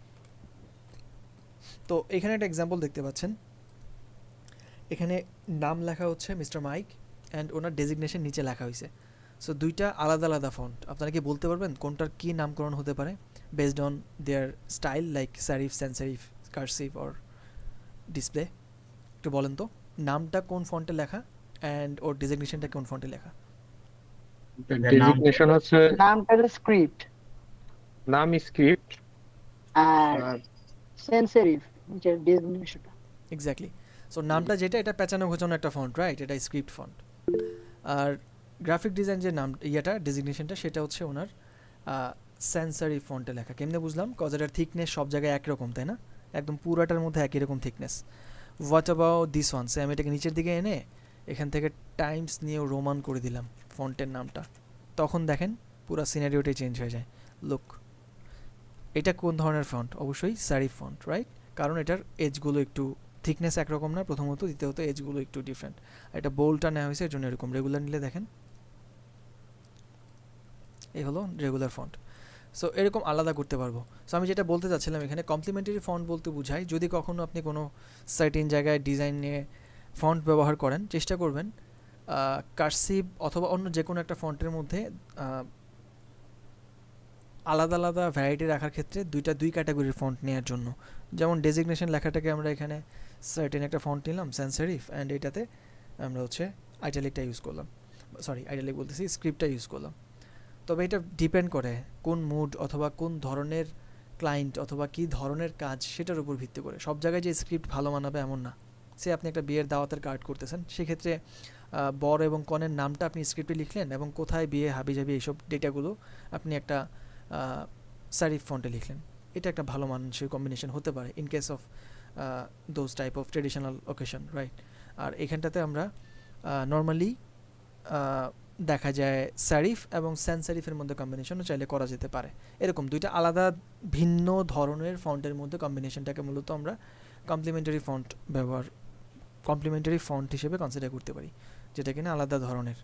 তো এখানে একটা এক্সাম্পল দেখতে পাচ্ছেন, এখানে নাম লেখা হচ্ছে মিস্টার মাইক অ্যান্ড ওনার ডেজিগনেশন নিচে লেখা হয়েছে। সো দুইটা আলাদা আলাদা ফন্ট, আপনারা কি বলতে পারবেন কোনটার কী নামকরণ হতে পারে based on their style, like serif, sans serif, cursive or display? একটু বলেন তো, নামটা কোন ফন্টে লেখা অ্যান্ড ওর ডেজিগনেশনটা কোন ফন্টে লেখা? ডেজিগনেশন হচ্ছে, নামটা স্ক্রিপ্ট নাম স্ক্রিপ্ট, আর সেন্সেরিফ নিচের ডেজিগনেশনটা। এক্স্যাক্টলি। সো নামটা যেটা, এটা পেঁচানো ঘোচানো একটা ফন্ট, রাইট? এটা স্ক্রিপ্ট ফন্ট। আর গ্রাফিক ডিজাইন যে নাম ইয়েটা ডেজিগনেশনটা, সেটা হচ্ছে ওনার সেন্সারি ফন্টে লেখা। কেমনে বুঝলাম? কজ এটার থিকনেস সব জায়গায় একরকম, তাই না? একদম পুরাটার মধ্যে একই রকম thickness. What about this one? সে আমি এটাকে নিচের দিকে এনে এখান থেকে টাইমস নিয়েও রোমান করে দিলাম ফন্টের নামটা, তখন দেখেন পুরো সিনারিওটাই চেঞ্জ হয়ে যায়। লুক, এটা কোন ধরনের ফন্ট? অবশ্যই সারিফ ফন্ট, রাইট? কারণ এটার এজগুলো একটু থিকনেস একরকম না প্রথমত, দ্বিতীয়ত এজগুলো একটু ডিফারেন্ট। এটা বোল্ডটা নেওয়া হয়েছে এর জন্য এরকম। রেগুলার নিলে দেখেন এই হলো রেগুলার ফন্ট। সো এরকম আলাদা করতে পারবো। সো আমি যেটা বলতে চাচ্ছিলাম, এখানে কমপ্লিমেন্টারি ফন্ট বলতে বোঝায় যদি কখনো আপনি কোনো সার্টেন জায়গায় ডিজাইন নিয়ে ফন্ট ব্যবহার করেন, চেষ্টা করবেন কার্সিভ অথবা অন্য যে কোনো একটা ফন্টের মধ্যে আলাদা আলাদা ভ্যারাইটি রাখার ক্ষেত্রে দুই ক্যাটাগরির ফন্ট নেওয়ার জন্য। যেমন ডেজিগনেশন লেখাটাকে আমরা এখানে সার্টেন একটা ফন্ট নিলাম, সান সেরিফ, অ্যান্ড এটাতে আমরা হচ্ছে আইটালিকটা ইউজ করলাম, সরি আইটালিক বলতেছি, স্ক্রিপ্টটা ইউজ করলাম। তবে এটা ডিপেন্ড করে কোন মুড অথবা কোন ধরনের ক্লায়েন্ট অথবা কী ধরনের কাজ সেটার উপর ভিত্তি করে। সব জায়গায় যে স্ক্রিপ্ট ভালো মানাবে এমন না। সে আপনি একটা বিয়ের দাওয়াতের কার্ড করতেছেন, সেক্ষেত্রে বর এবং কনের নামটা আপনি স্ক্রিপ্টে লিখলেন এবং কোথায় বিয়ে, হাবিজাবি, এইসব ডেটাগুলো আপনি একটা সারিফ ফন্টে লিখলেন। এটা একটা ভালো মানসিক কম্বিনেশন হতে পারে in case of those type of traditional occasion, right? আর এখানটাতে আমরা নর্মালি দেখা যায় সারিফ এবং সান সেরিফের মধ্যে কম্বিনেশনও চাইলে করা যেতে পারে। এরকম দুইটা আলাদা ভিন্ন ধরনের ফন্টের মধ্যে কম্বিনেশনটাকে মূলত আমরা কমপ্লিমেন্টারি ফন্ট হিসেবে কনসিডার করতে পারি, যেটা কিনা আলাদা ধরনের।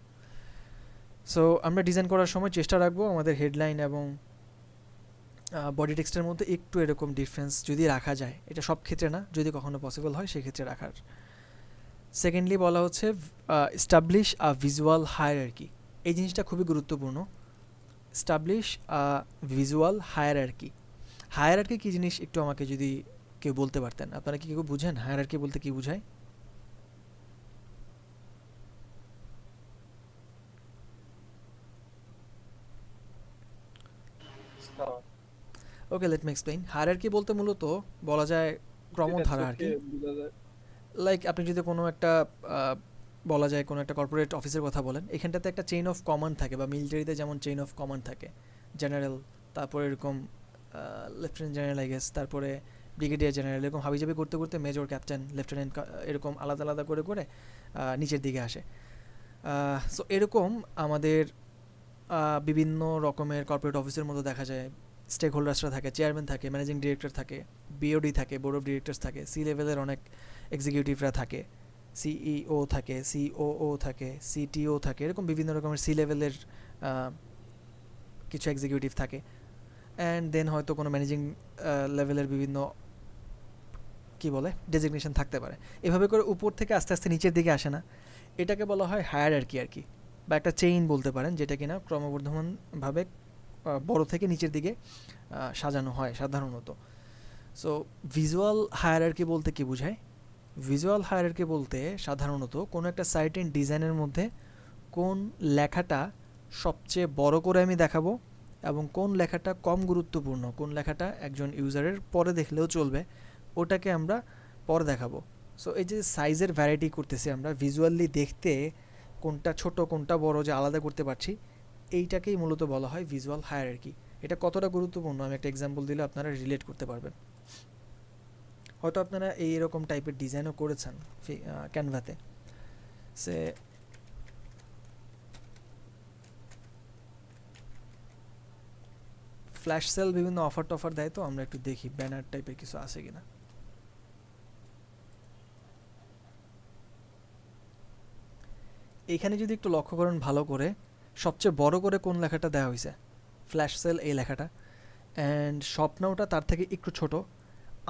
সো আমরা ডিজাইন করার সময় চেষ্টা রাখবো আমাদের হেডলাইন এবং বডি টেক্সটের মধ্যে একটু এরকম ডিফারেন্স যদি রাখা যায়, এটা সব ক্ষেত্রে না, যদি কখনো পসিবল হয় সেক্ষেত্রে রাখার। সেকেন্ডলি বলা হচ্ছে এস্টাবলিশ আ ভিজুয়াল হায়ারার্কি। এই জিনিসটা খুবই গুরুত্বপূর্ণ। এস্টাবলিশ আ ভিজুয়াল হায়ারার্কি। হায়ারার্কি কী জিনিস একটু আমাকে যদি কেউ বলতে পারতেন। আপনারা কি কেউ বুঝেন হায়ারার্কি বলতে কী বোঝায়? ওকে, লেট মি এক্সপ্লেইন। হায়ারার্কি বলতে মূলত বলা যায় ক্রমধারা আর কি। লাইক আপনি যদি কোনো একটা বলা যায় কোনো একটা কর্পোরেট অফিসের কথা বলেন, এখানটাতে একটা চেইন অফ কমান্ড থাকে, বা মিলিটারিতে যেমন চেইন অফ কমান্ড থাকে, জেনারেল, তারপরে এরকম লেফটেন্যান্ট জেনারেল আই গেস, তারপরে ব্রিগেডিয়ার জেনারেল, এরকম হাবিজাবি করতে করতে মেজর, ক্যাপ্টেন, লেফটেন্যান্ট, এরকম আলাদা আলাদা করে করে নিচের দিকে আসে। সো এরকম আমাদের বিভিন্ন রকমের কর্পোরেট অফিসের মধ্যে দেখা যায় স্টেক হোল্ডার্সরা থাকে, চেয়ারম্যান থাকে, ম্যানেজিং ডিরেক্টর থাকে, বিওডি থাকে, বোর্ড অফ ডিরেক্টরস থাকে, সি লেভেলের অনেক এক্সিকিউটিভরা থাকে, সিইও থাকে, সিওও থাকে, সিটিও থাকে, এরকম বিভিন্ন রকমের সি লেভেলের কিছু এক্সিকিউটিভ থাকে। অ্যান্ড দেন হয়তো কোনো ম্যানেজিং লেভেলের বিভিন্ন কি বলে ডেজিগনেশন থাকতে পারে। এভাবে করে উপর থেকে আস্তে আস্তে নিচের দিকে আসে না, এটাকে বলা হয় হায়ারার্কি আর কি। বা একটা চেইন বলতে পারেন, যেটা কিনা ক্রমবর্ধমানভাবে বড় থেকে নিচের দিকে সাজানো হয় সাধারণত। সো ভিজুয়াল হায়ারার্কি বলতে কি বোঝায়? ভিজুয়াল হায়ারার্কি বলতে সাধারণত কোনো একটা সার্টেন ডিজাইনের মধ্যে কোন লেখাটা সবচেয়ে বড় করে আমি দেখাবো এবং কোন লেখাটা কম গুরুত্বপূর্ণ, কোন লেখাটা একজন ইউজারের পরে দেখলেও চলবে, ওটাকে আমরা পরে দেখাবো। সো এই যে সাইজের ভ্যারাইটি করতেছি আমরা, ভিজুয়ালি দেখতে কোনটা ছোট কোনটা বড় যে আলাদা করতে পারছি, এইটাকেই মূলত বলা হয় ভিজুয়াল হায়ারার্কি। এটা কতটা গুরুত্বপূর্ণ আমি একটা এক্সাম্পল দিলে আপনারা রিলেট করতে পারবেন। হয়তো আপনারা এইরকম টাইপের ডিজাইনও করেছেন ক্যানভাতে। সে ফ্ল্যাশ সেল বিভিন্ন অফার টফার দেয়, তো আমরা একটু দেখি ব্যানার টাইপের কিছু আছে কিনা। এইখানে যদি একটু লক্ষ্য করেন ভালো করে, সবচেয়ে বড় করে কোন লেখাটা দেওয়া হয়েছে? ফ্ল্যাশ সেল এই লেখাটা। অ্যান্ড স্বপ্নটা তার থেকে একটু ছোট,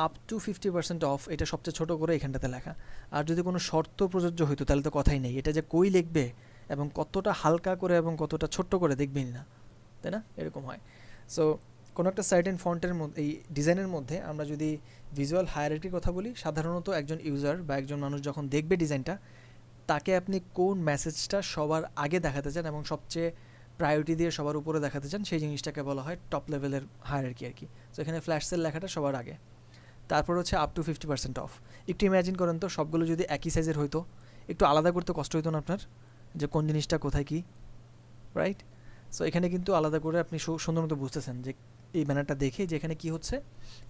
আপ টু 50% অফ, এটা সবচেয়ে ছোট করে এখানটাতে লেখা। আর যদি কোনো শর্ত প্রযোজ্য হইতো তাহলে তো কথাই নেই, এটা যে কই লিখবে এবং কতটা হালকা করে এবং কতটা ছোট্ট করে দেখবেনই না, তাই না? এরকম হয়। সো কোনো একটা সার্টেন ফন্টের মধ্যে, এই ডিজাইনের মধ্যে আমরা যদি ভিজুয়াল হায়ারার্কির কথা বলি, সাধারণত একজন ইউজার বা একজন মানুষ যখন দেখবে ডিজাইনটা, তাকে আপনি কোন মেসেজটা সবার আগে দেখাতে চান এবং সবচেয়ে প্রায়োরিটি দিয়ে সবার উপরে দেখাতে চান, সেই জিনিসটাকে বলা হয় টপ লেভেলের হায়ারার্কি আর কি। সো এখানে ফ্ল্যাশ সেল লেখাটা সবার আগে। তারপর হচ্ছে আপ টু 50% অফ। একটু ইম্যাজিন করেন তো, সবগুলো যদি একই সাইজের হইতো, একটু আলাদা করতে কষ্ট হইতো না আপনার, যে কোন জিনিসটা কোথায় কি, রাইট? সো এখানে কিন্তু আলাদা করে আপনি সুন্দর মতো বুঝতেছেন যে এই ব্যানারটা দেখে যে এখানে কী হচ্ছে,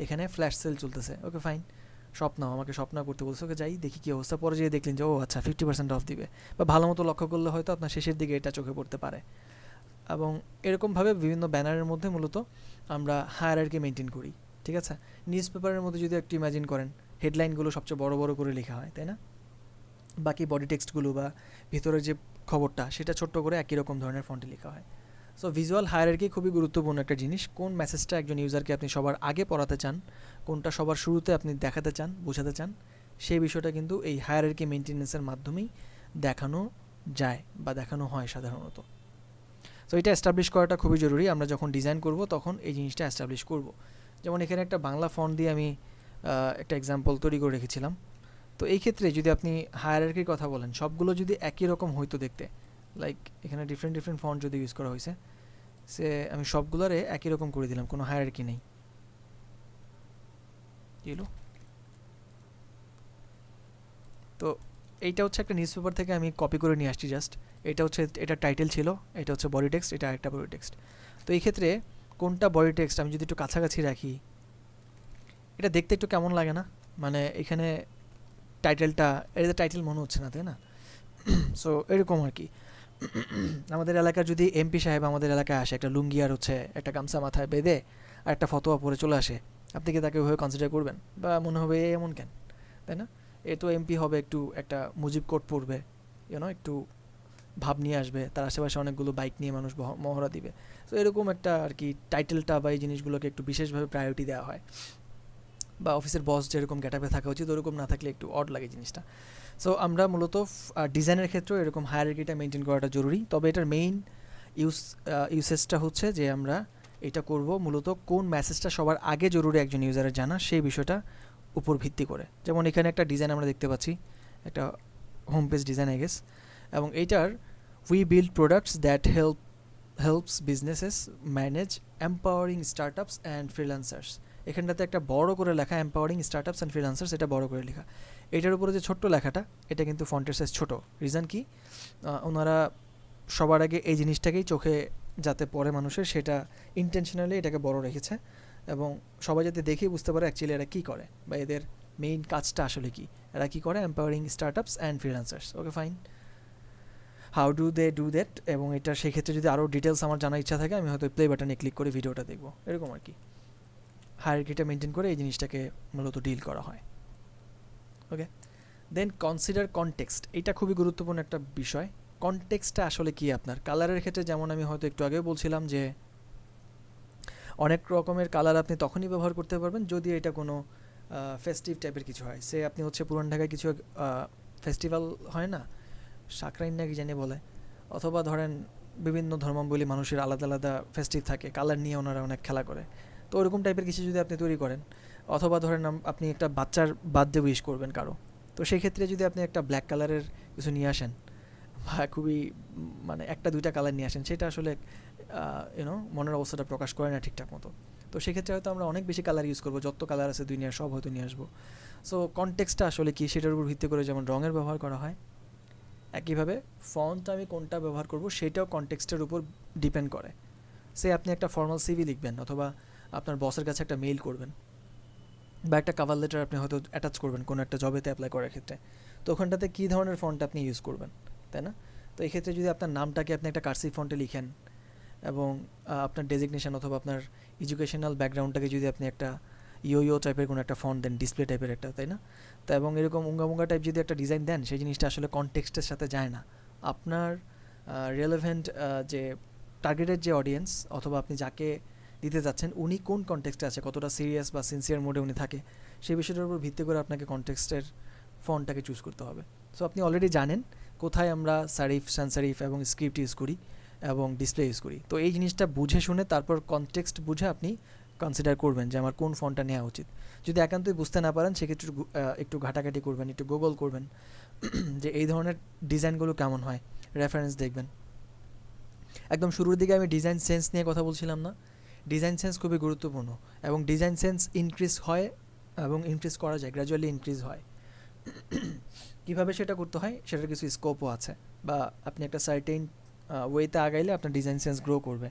এখানে ফ্ল্যাশ সেল চলতেছে। ওকে ফাইন, স্বপ্ন আমাকে স্বপ্ন করতে বলছে, ওকে যাই দেখি কী অবস্থা। পরে যেয়ে দেখলেন যে ও আচ্ছা 50% অফ দিবে, বা ভালো মতো লক্ষ্য করলে হয়তো আপনার শেষের দিকে এটা চোখে পড়তে পারে। এবং এরকমভাবে বিভিন্ন ব্যানারের মধ্যে মূলত আমরা হায়ারার্কি মেনটেন করি, ঠিক আছে? নিউজ পেপারের মধ্যে যদি একটু ইমাজিন করেন, হেডলাইনগুলো সবচেয়ে বড় বড় করে লেখা হয়, তাই না? বাকি বডি টেক্সটগুলো বা ভিতরের যে খবরটা সেটা ছোট্ট করে একই রকম ধরনের ফন্টে লেখা হয়। সো ভিজুয়াল হায়ারার্কি খুবই গুরুত্বপূর্ণ একটা জিনিস। কোন মেসেজটা একজন ইউজারকে আপনি সবার আগে পড়াতে চান, কোনটা সবার শুরুতে আপনি দেখাতে চান, বোঝাতে চান, সেই বিষয়টা কিন্তু এই হায়ারার্কি মেনটেন্যান্সের মাধ্যমেই দেখানো যায় বা দেখানো হয় সাধারণত। সো এটা এস্টাবলিশ করাটা খুবই জরুরি। আমরা যখন ডিজাইন করব তখন এই জিনিসটা এস্টাবলিশ করব। যেমন এখানে একটা বাংলা ফন্ট দিয়ে আমি একটা এক্সাম্পল তৈরি করে রেখেছিলাম। তো এই ক্ষেত্রে যদি আপনি হায়ারার্কির কথা বলেন, সবগুলো যদি একই রকম হইতো দেখতে, লাইক এখানে ডিফারেন্ট ফন্ট যদি ইউজ করা হয়েছে, সে আমি সবগুলোরে একই রকম করে দিলাম, কোনো হায়ারার্কি নেই, এলো। তো এইটা হচ্ছে একটা নিউজ পেপার থেকে আমি কপি করে নিয়ে আসছি জাস্ট। এটা হচ্ছে, এটা টাইটেল ছিল, এটা হচ্ছে বডি টেক্সট, এটা আরেকটা বডি টেক্সট। তো এই ক্ষেত্রে কোনটা বডি টেক্সট আমি যদি একটু কাছাকাছি রাখি, এটা দেখতে একটু কেমন লাগে না? মানে এখানে টাইটেলটা, এটা টাইটেল মনে হচ্ছে না, তাই না? সো এরকম আর কি। আমাদের এলাকার যদি এমপি সাহেব আমাদের এলাকায় আসে, একটা লুঙ্গি আর হচ্ছে একটা গামছা মাথায় বেঁধে আর একটা ফতোয়া পরে চলে আসে, আপনি কি তাকে ওইভাবে কনসিডার করবেন? বা মনে হবে এমন কেন, তাই না? এ তো এমপি হবে, একটু একটা মুজিব কোট পরবে, একটু ভাব নিয়ে আসবে, তার আশেপাশে অনেকগুলো বাইক নিয়ে মানুষ মহড়া দিবে। তো এরকম একটা আর কি টাইটেলটা বা এই জিনিসগুলোকে একটু বিশেষভাবে প্রায়োরিটি দেওয়া হয়। বা অফিসের বস যেরকম গেটআপে থাকা উচিত, ওরকম না থাকলে একটু অড লাগে জিনিসটা। সো আমরা মূলত ডিজাইনের ক্ষেত্রেও এরকম হায়ারার্কিটা মেনটেন করাটা জরুরি। তবে এটার মেইন ইউসেজটা হচ্ছে যে আমরা এটা করব মূলত কোন মেসেজটা সবার আগে জরুরি একজন ইউজারের জানা, সেই বিষয়টা উপর ভিত্তি করে। যেমন এখানে একটা ডিজাইন আমরা দেখতে পাচ্ছি, একটা home page design I guess, এবং এইটার we build products that helps businesses manage empowering startups and freelancers. এখানটাতে একটা বড় করে লেখা এম্পাওয়ারিং স্টার্টআপস অ্যান্ড ফ্রিল্যান্সার্স, এটা বড় করে লেখা। এটার উপরে যে ছোট্ট লেখাটা, এটা কিন্তু ফন্টের সাইজ ছোটো। রিজন কি? ওনারা সবার আগে এই জিনিসটাকেই চোখে যাতে পড়ে মানুষের, সেটা ইন্টেনশনালি এটাকে বড় রেখেছে, এবং সবাই যাতে দেখেই বুঝতে পারে অ্যাকচুয়ালি এরা কী করে বা এদের মেইন কাজটা আসলে কি, এরা কী করে, empowering startups and freelancers. Okay fine, how do they do that? এবং এটা সেক্ষেত্রে যদি আরও ডিটেলস আমার জানার ইচ্ছা থাকে, আমি হয়তো প্লে বাটনে ক্লিক করে ভিডিওটা দেখবো, এরকম আর কি। হায়ারার্কিটা মেনটেন করে এই জিনিসটাকে মূলত ডিল করা হয়। ওকে, দেন কনসিডার কনটেক্সট। এটা খুবই গুরুত্বপূর্ণ একটা বিষয়। কনটেক্সটটা আসলে কি আপনার কালারের ক্ষেত্রে, যেমন আমি হয়তো একটু আগেও বলছিলাম যে অনেক রকমের কালার আপনি তখনই ব্যবহার করতে পারবেন যদি এটা কোনো ফেস্টিভ টাইপের কিছু হয়। সে আপনি হচ্ছে পুরান ঢাকায় কিছু ফেস্টিভ্যাল হয় না, সাকরাইন নাকি জানি বলে, অথবা ধরেন বিভিন্ন ধর্মাবলী মানুষের আলাদা আলাদা ফেস্টিভ থাকে, কালার নিয়ে ওনারা অনেক খেলা করে। তো ওরকম টাইপের কিছু যদি আপনি তৈরি করেন, অথবা ধরেন আপনি একটা বাচ্চার বার্থডে উইশ করবেন কারো, তো সেই ক্ষেত্রে যদি আপনি একটা ব্ল্যাক কালারের কিছু নিয়ে আসেন বা খুবই মানে একটা দুইটা কালার নিয়ে আসেন, সেটা আসলে মনের অবস্থাটা প্রকাশ করে না ঠিকঠাক মতো। তো সেক্ষেত্রে হয়তো আমরা অনেক বেশি কালার ইউজ করবো, যত কালার আছে দুনিয়ার সব হয়তো নিয়ে আসবো। সো কনটেক্সটটা আসলে কি সেটার উপর ভিত্তি করে যেমন রঙের ব্যবহার করা হয়, একইভাবে ফন্ট আমি কোনটা ব্যবহার করব সেটাও কনটেক্সটের উপর ডিপেন্ড করে। সে আপনি একটা ফর্মাল সিভি লিখবেন, অথবা আপনার বসের কাছে একটা মেইল করবেন, বা একটা কভার লেটার আপনি হয়তো অ্যাটাচ করবেন কোনো একটা জবেতে অ্যাপ্লাই করার ক্ষেত্রে, তো ওখানটাতে কী ধরনের ফন্ট আপনি ইউজ করবেন, তাই না? তো এই ক্ষেত্রে যদি আপনার নামটাকে আপনি একটা কার্সিভ ফন্টে লিখেন, এবং আপনার ডেজিগনেশন অথবা আপনার এডুকেশনাল ব্যাকগ্রাউন্ডটাকে যদি আপনি একটা ইয়ো টাইপের কোনো একটা ফন্ট দেন, ডিসপ্লে টাইপের একটা, তাই না? তো এবং এরকম উঙ্গা টাইপ যদি একটা ডিজাইন দেন, সেই জিনিসটা আসলে কনটেক্সটের সাথে যায় না। আপনার রেলেভেন্ট যে টার্গেটেড যে অডিয়েন্স অথবা আপনি যাকে দিতে যাচ্ছেন, উনি কোন কনটেক্সটে আছে, কতটা সিরিয়াস বা সিনসিয়ার মোডে উনি থাকে, সেই বিষয়টার উপর ভিত্তি করে আপনাকে কনটেক্সটের ফন্টটাকে চুজ করতে হবে। সো আপনি অলরেডি জানেন কোথায় আমরা সারিফ, সান সারিফ এবং স্ক্রিপ্ট ইউজ করি এবং ডিসপ্লে ইউজ করি। তো এই জিনিসটা বুঝে শুনে তারপর কনটেক্সট বুঝে আপনি কনসিডার করবেন যে আমার কোন ফন্টটা নেওয়া উচিত। যদি একান্তই বুঝতে না পারেন, সেক্ষেত্রে একটু ঘাটাঘাটি করবেন, একটু গুগল করবেন যে এই ধরনের ডিজাইনগুলো কেমন হয়, রেফারেন্স দেখবেন। একদম শুরুর দিকে আমি ডিজাইন সেন্স নিয়ে কথা বলছিলাম না, ডিজাইন সেন্স খুবই গুরুত্বপূর্ণ, এবং ডিজাইন সেন্স ইনক্রিজ হয় এবং ইনক্রিজ করা যায়, গ্র্যাজুয়ালি ইনক্রিজ হয়। কীভাবে সেটা করতে হয় সেটার কিছু স্কোপও আছে, বা আপনি একটা সার্টেন ওয়েতে আগাইলে আপনার ডিজাইন সেন্স গ্রো করবে।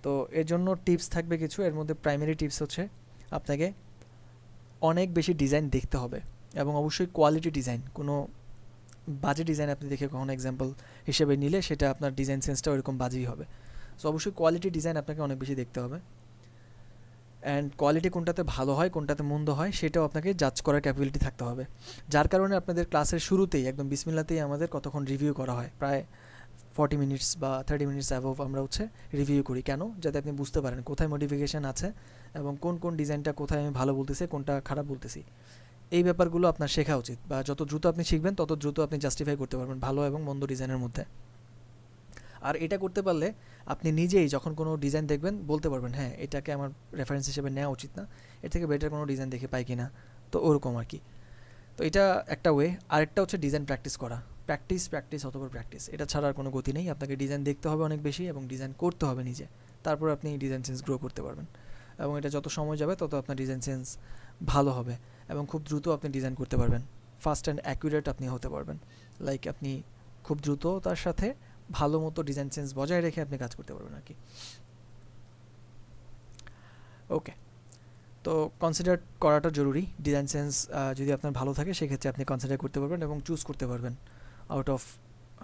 তো এর জন্য টিপস থাকবে কিছু, এর মধ্যে প্রাইমারি টিপস হচ্ছে আপনাকে অনেক বেশি ডিজাইন দেখতে হবে, এবং অবশ্যই কোয়ালিটি ডিজাইন। কোনো বাজে ডিজাইন আপনি দেখে কখনো এক্সাম্পল হিসেবে নিলে সেটা আপনার ডিজাইন সেন্সটা ওরকম বাজেই হবে। সো অবশ্যই কোয়ালিটি ডিজাইন আপনাকে অনেক বেশি দেখতে হবে, অ্যান্ড কোয়ালিটি কোনটাতে ভালো হয় কোনটাতে মন্দ হয় সেটাও আপনাকে জাজ করার ক্যাপাবিলিটি থাকতে হবে। যার কারণে আপনাদের ক্লাসের শুরুতেই একদম বিসমিল্লাতেই আমাদের কতক্ষণ রিভিউ করা হয়, প্রায় 40 মিনিটস বা 30 মিনিটস অ্যাবভ আমরা রিভিউ করি। কেন? যাতে আপনি বুঝতে পারেন কোথায় মডিফিকেশান আছে এবং কোন কোন ডিজাইনটা কোথায় আমি ভালো বলতেছি, কোনটা খারাপ বলতেছি। এই ব্যাপারগুলো আপনার শেখা উচিত, বা যত দ্রুত আপনি শিখবেন তত দ্রুত আপনি জাস্টিফাই করতে পারবেন ভালো এবং মন্দ ডিজাইনের মধ্যে। আর এটা করতে পারলে আপনি নিজেই যখন কোনো ডিজাইন দেখবেন বলতে পারবেন, হ্যাঁ এটাকে আমার রেফারেন্স হিসেবে নেওয়া উচিত না, এর থেকে বেটার কোনো ডিজাইন দেখে পাই কিনা। তো ওরকম আর কি। তো এটা একটা ওয়ে। আরেকটা হচ্ছে ডিজাইন প্র্যাকটিস করা, প্র্যাকটিস অথবা প্র্যাকটিস, এটা ছাড়া আর কোনো গতি নেই। আপনাকে ডিজাইন দেখতে হবে অনেক বেশি এবং ডিজাইন করতে হবে নিজে, তারপর আপনি ডিজাইন সেন্স গ্রো করতে পারবেন। এবং এটা যত সময় যাবে তত আপনার ডিজাইন সেন্স ভালো হবে এবং খুব দ্রুত আপনি ডিজাইন করতে পারবেন, ফাস্ট অ্যান্ড অ্যাকুরেট আপনি হতে পারবেন। লাইক আপনি খুব দ্রুত তার সাথে ভালো মতো ডিজাইন সেন্স বজায় রেখে আপনি কাজ করতে পারবেন আর কি। ওকে, তো কনসিডার করাটা জরুরি। ডিজাইন সেন্স যদি আপনার ভালো থাকে সেক্ষেত্রে আপনি কনসিডার করতে পারবেন এবং চুজ করতে পারবেন। আউট অফ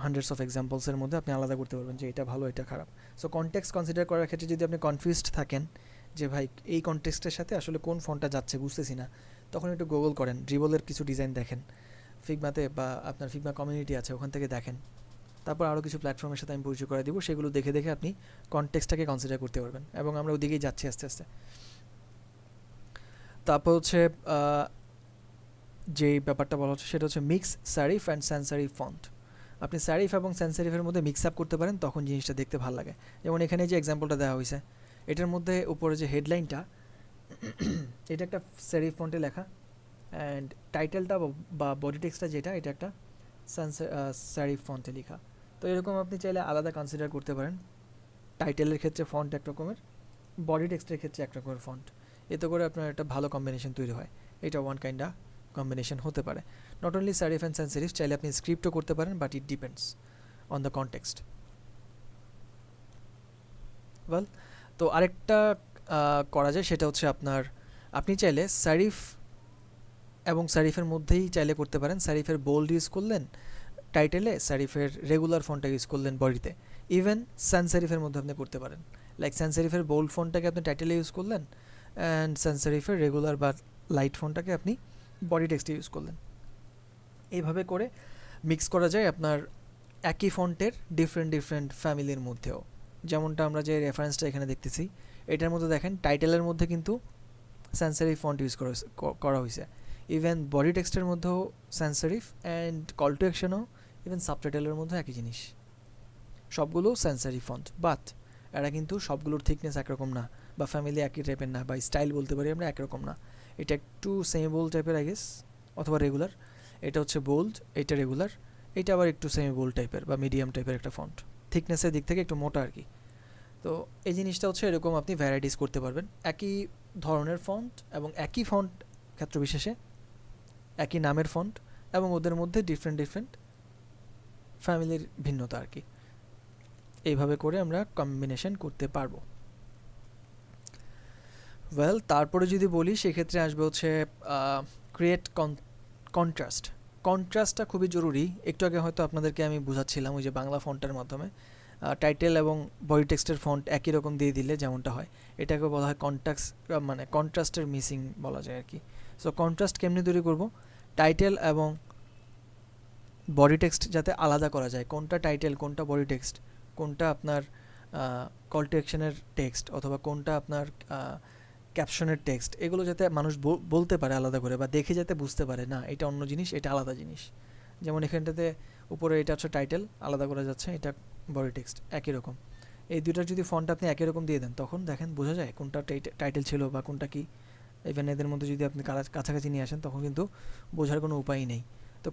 হান্ড্রেডস অফ এক্সাম্পলসের মধ্যে আপনি আলাদা করতে পারবেন যে এটা ভালো এটা খারাপ। সো কনটেক্সট কনসিডার করার ক্ষেত্রে যদি আপনি কনফিউজড থাকেন যে ভাই এই কনটেক্সটের সাথে আসলে কোন ফন্টটা যাচ্ছে বুঝতেছি না, তখন একটু গুগল করেন, ড্রিবলের কিছু ডিজাইন দেখেন ফিগমাতে, বা আপনার ফিগমা কমিউনিটি আছে ওখান থেকে দেখেন। তারপর আরও কিছু প্ল্যাটফর্মের সাথে আমি পরিচয় করে দিব, সেগুলো দেখে দেখে আপনি কনটেক্সটটাকে কনসিডার করতে পারবেন, এবং আমরা ওদিকেই যাচ্ছি আস্তে আস্তে। তারপর হচ্ছে যে ব্যাপারটা বলা হচ্ছে সেটা হচ্ছে মিক্স সারিফ অ্যান্ড সান সারিফ ফন্ট। আপনি সারিফ এবং সান সারিফের মধ্যে মিক্স আপ করতে পারেন, তখন জিনিসটা দেখতে ভালো লাগে। যেমন এখানে যে এক্সাম্পলটা দেওয়া হয়েছে, এটার মধ্যে উপরে যে হেডলাইনটা এটা একটা সারিফ ফন্টে লেখা, অ্যান্ড টাইটেলটা বা বডি টেক্সটটা যেটা এটা একটা সারিফ ফন্টে লেখা। তো এরকম আপনি চাইলে আলাদা কনসিডার করতে পারেন। টাইটেলের ক্ষেত্রে ফন্ট এক রকমের, বডি টেক্সটের ক্ষেত্রে এক রকমের ফন্ট, এতে করে আপনার একটা ভালো কম্বিনেশন তৈরি হয়। এটা ওয়ান কাইন্ডা কম্বিনেশন হতে পারে। নট অনলি সারিফ অ্যান্ড সান সারিফ, চাইলে আপনি স্ক্রিপ্টও করতে পারেন, but it depends on the context. Well, তো আরেকটা করা যায় সেটা হচ্ছে আপনি চাইলে সারিফ এবং সারিফের মধ্যেই চাইলে করতে পারেন। সারিফের বোল্ড ইউজ করলেন টাইটেলে, সারিফের রেগুলার ফন্টটা ইউজ করলেন বডিতে। ইভেন সান সারিফের মধ্যে আপনি করতে পারেন, লাইক সান সারিফের বোল্ড ফন্টটাকে আপনি টাইটেলে ইউজ করলেন, অ্যান্ড সান সারিফের রেগুলার বা লাইট ফন্টটাকে আপনি বডি টেক্সটে ইউজ করলেন। এইভাবে করে মিক্স করা যায় আপনার একই ফন্টের ডিফারেন্ট ফ্যামিলির মধ্যেও। যেমনটা আমরা যে রেফারেন্সটা এখানে দেখতেছি, এটার মধ্যে দেখেন টাইটেলের মধ্যে কিন্তু সান সারিফ ফন্ট ইউজ করা হয়েছে। ইভেন বডি টেক্সটের মধ্যেও সান সারিফ, অ্যান্ড কল টু অ্যাকশনও ইভেন সাবটাইটেলের মধ্যে একই জিনিস। সবগুলো সেন্সারি ফন্ট, বাট এরা কিন্তু সবগুলোর থিকনেস একরকম না, বা ফ্যামিলি একই টাইপের না, বা স্টাইল বলতে পারি আমরা একরকম না। এটা একটু সেমি বোল্ড টাইপের আই গেস, অথবা রেগুলার। এটা হচ্ছে বোল্ড, এটা রেগুলার, এটা আবার একটু সেমি বোল্ড টাইপের বা মিডিয়াম টাইপের একটা ফন্ট, থিকনেসের দিক থেকে একটু মোটা আর কি। তো এই জিনিসটা হচ্ছে এরকম আপনি ভ্যারাইটিস করতে পারবেন, একই ধরনের ফন্ট এবং একই ফন্ট ক্ষেত্র বিশেষে একই নামের ফন্ট, এবং ওদের মধ্যে ডিফারেন্ট ডিফারেন্ট ফ্যামিলির ভিন্নতা আর কি। এইভাবে করে আমরা কম্বিনেশন করতে পারবো। ওয়েল, তারপরে যদি বলি সেক্ষেত্রে আসবে হচ্ছে ক্রিয়েট কন্ট্রাস্ট। কন্ট্রাস্টটা খুবই জরুরি। একটু আগে হয়তো আপনাদেরকে আমি বুঝাচ্ছিলাম ওই যে বাংলা ফন্টের মাধ্যমে টাইটেল এবং বডি টেক্সটের ফন্ট একই রকম দিয়ে দিলে যেমনটা হয়, এটাকে বলা হয় মানে কন্ট্রাস্টের মিসিং বলা যায় আর কি। সো কন্ট্রাস্ট কেমনি তৈরি করব? টাইটেল এবং বডি টেক্সট যাতে আলাদা করা যায়, কোনটা টাইটেল, কোনটা বডি টেক্সট, কোনটা আপনার কল টু অ্যাকশনের টেক্সট, অথবা কোনটা আপনার ক্যাপশনের টেক্সট, এগুলো যাতে মানুষ বলতে পারে আলাদা করে, বা দেখে যাতে বুঝতে পারে না এটা অন্য জিনিস, এটা আলাদা জিনিস। যেমন এখানটাতে উপরে এটা হচ্ছে টাইটেল, আলাদা করা যাচ্ছে, এটা বডি টেক্সট একই রকম। এই দুইটার যদি ফন্ট আপনি একই রকম দিয়ে দেন, তখন দেখেন বোঝা যায় কোনটা টাইটেল ছিল বা কোনটা কি। ইভেন এদের মধ্যে যদি আপনি কাছাকাছি নিয়ে আসেন, তখন কিন্তু বোঝার কোনো উপায়ই নেই। তো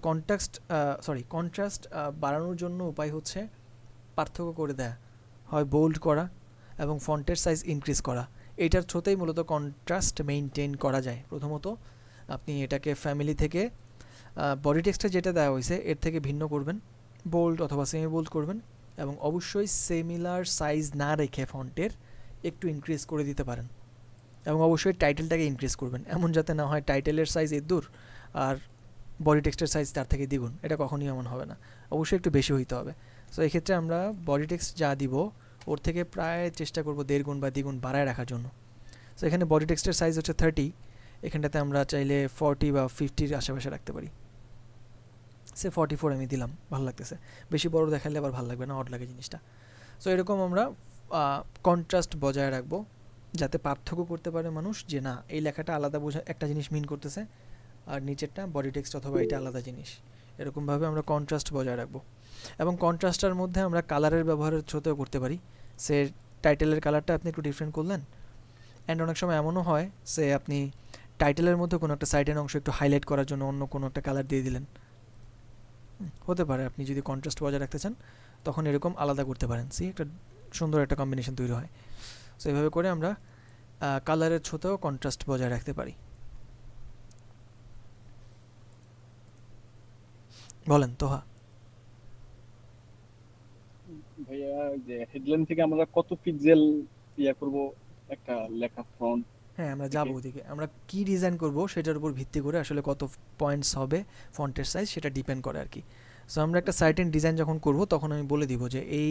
কন্ট্রাস্ট বাড়ানোর জন্য উপায় হচ্ছে পার্থক্য করে দেয়া, হয় বোল্ড করা এবং ফন্টের সাইজ ইনক্রিজ করা। এইটার থ্রুতেই মূলত কন্ট্রাস্ট মেইনটেইন করা যায়। প্রথমত আপনি এটাকে ফ্যামিলি থেকে বডি টেক্সটে যেটা দেওয়া হয়েছে এর থেকে ভিন্ন করবেন, বোল্ড অথবা সেমি বোল্ড করবেন, এবং অবশ্যই সিমিলার সাইজ না রেখে ফন্টের একটু ইনক্রিজ করে দিতে পারেন, এবং অবশ্যই টাইটেলটাকে ইনক্রিজ করবেন, এমন যাতে না হয় টাইটেলের সাইজ দূর আর বডি টেক্সটের সাইজ তার থেকে দ্বিগুণ। এটা কখনই এমন হবে না, অবশ্যই একটু বেশি হইতে হবে। সো এক্ষেত্রে আমরা বডি টেক্সট যা দিব ওর থেকে প্রায় চেষ্টা করব 1.5 গুণ বা দ্বিগুণ বাড়ায় রাখার জন্য। সো এখানে বডি টেক্সটের সাইজ হচ্ছে 30, এখানটাতে আমরা চাইলে 40 বা 50-র আশেপাশে রাখতে পারি। সে 44 আমি দিলাম, ভালো লাগতেছে। বেশি বড় দেখালে আবার ভালো লাগবে না, অড লাগে জিনিসটা। সো এরকম আমরা কন্ট্রাস্ট বজায় রাখবো, যাতে পার্থক্য করতে পারে মানুষ যে না এই লেখাটা আলাদা বোঝা একটা জিনিস মিন করতেছে, আর নিচেরটা বডি টেক্সট অথবা এটা আলাদা জিনিস। এরকমভাবে আমরা কন্ট্রাস্ট বজায় রাখবো। এবং কন্ট্রাস্টটার মধ্যে আমরা কালারের ব্যবহারের থ্রুতেও করতে পারি। সে টাইটেলের কালারটা আপনি একটু ডিফারেন্ট করলেন, অ্যান্ড অনেক সময় এমনও হয় সে আপনি টাইটেলের মধ্যে কোনো একটা সাইডের অংশ একটু হাইলাইট করার জন্য অন্য কোনো একটা কালার দিয়ে দিলেন, হতে পারে। আপনি যদি কন্ট্রাস্ট বজায় রাখতে চান তখন এরকম আলাদা করতে পারেন, একটা সুন্দর একটা কম্বিনেশন তৈরি হয়। সো এইভাবে করে আমরা কালারের থ্রুতেও কন্ট্রাস্ট বজায় রাখতে পারি। বলেন তোহা। ভাইয়া যে হেডলাইন থেকে আমরা কত পিক্সেল করব একটা লেখা ফন্ট? হ্যাঁ, আমরা যাবো ওদিকে। আমরা কি ডিজাইন করব সেটার উপর ভিত্তি করে আসলে কত পয়েন্টস হবে ফন্টের সাইজ সেটা ডিপেন্ড করে আর কি। সো আমরা একটা সার্টেন ডিজাইন যখন করব তখন আমি বলে দিব যে এই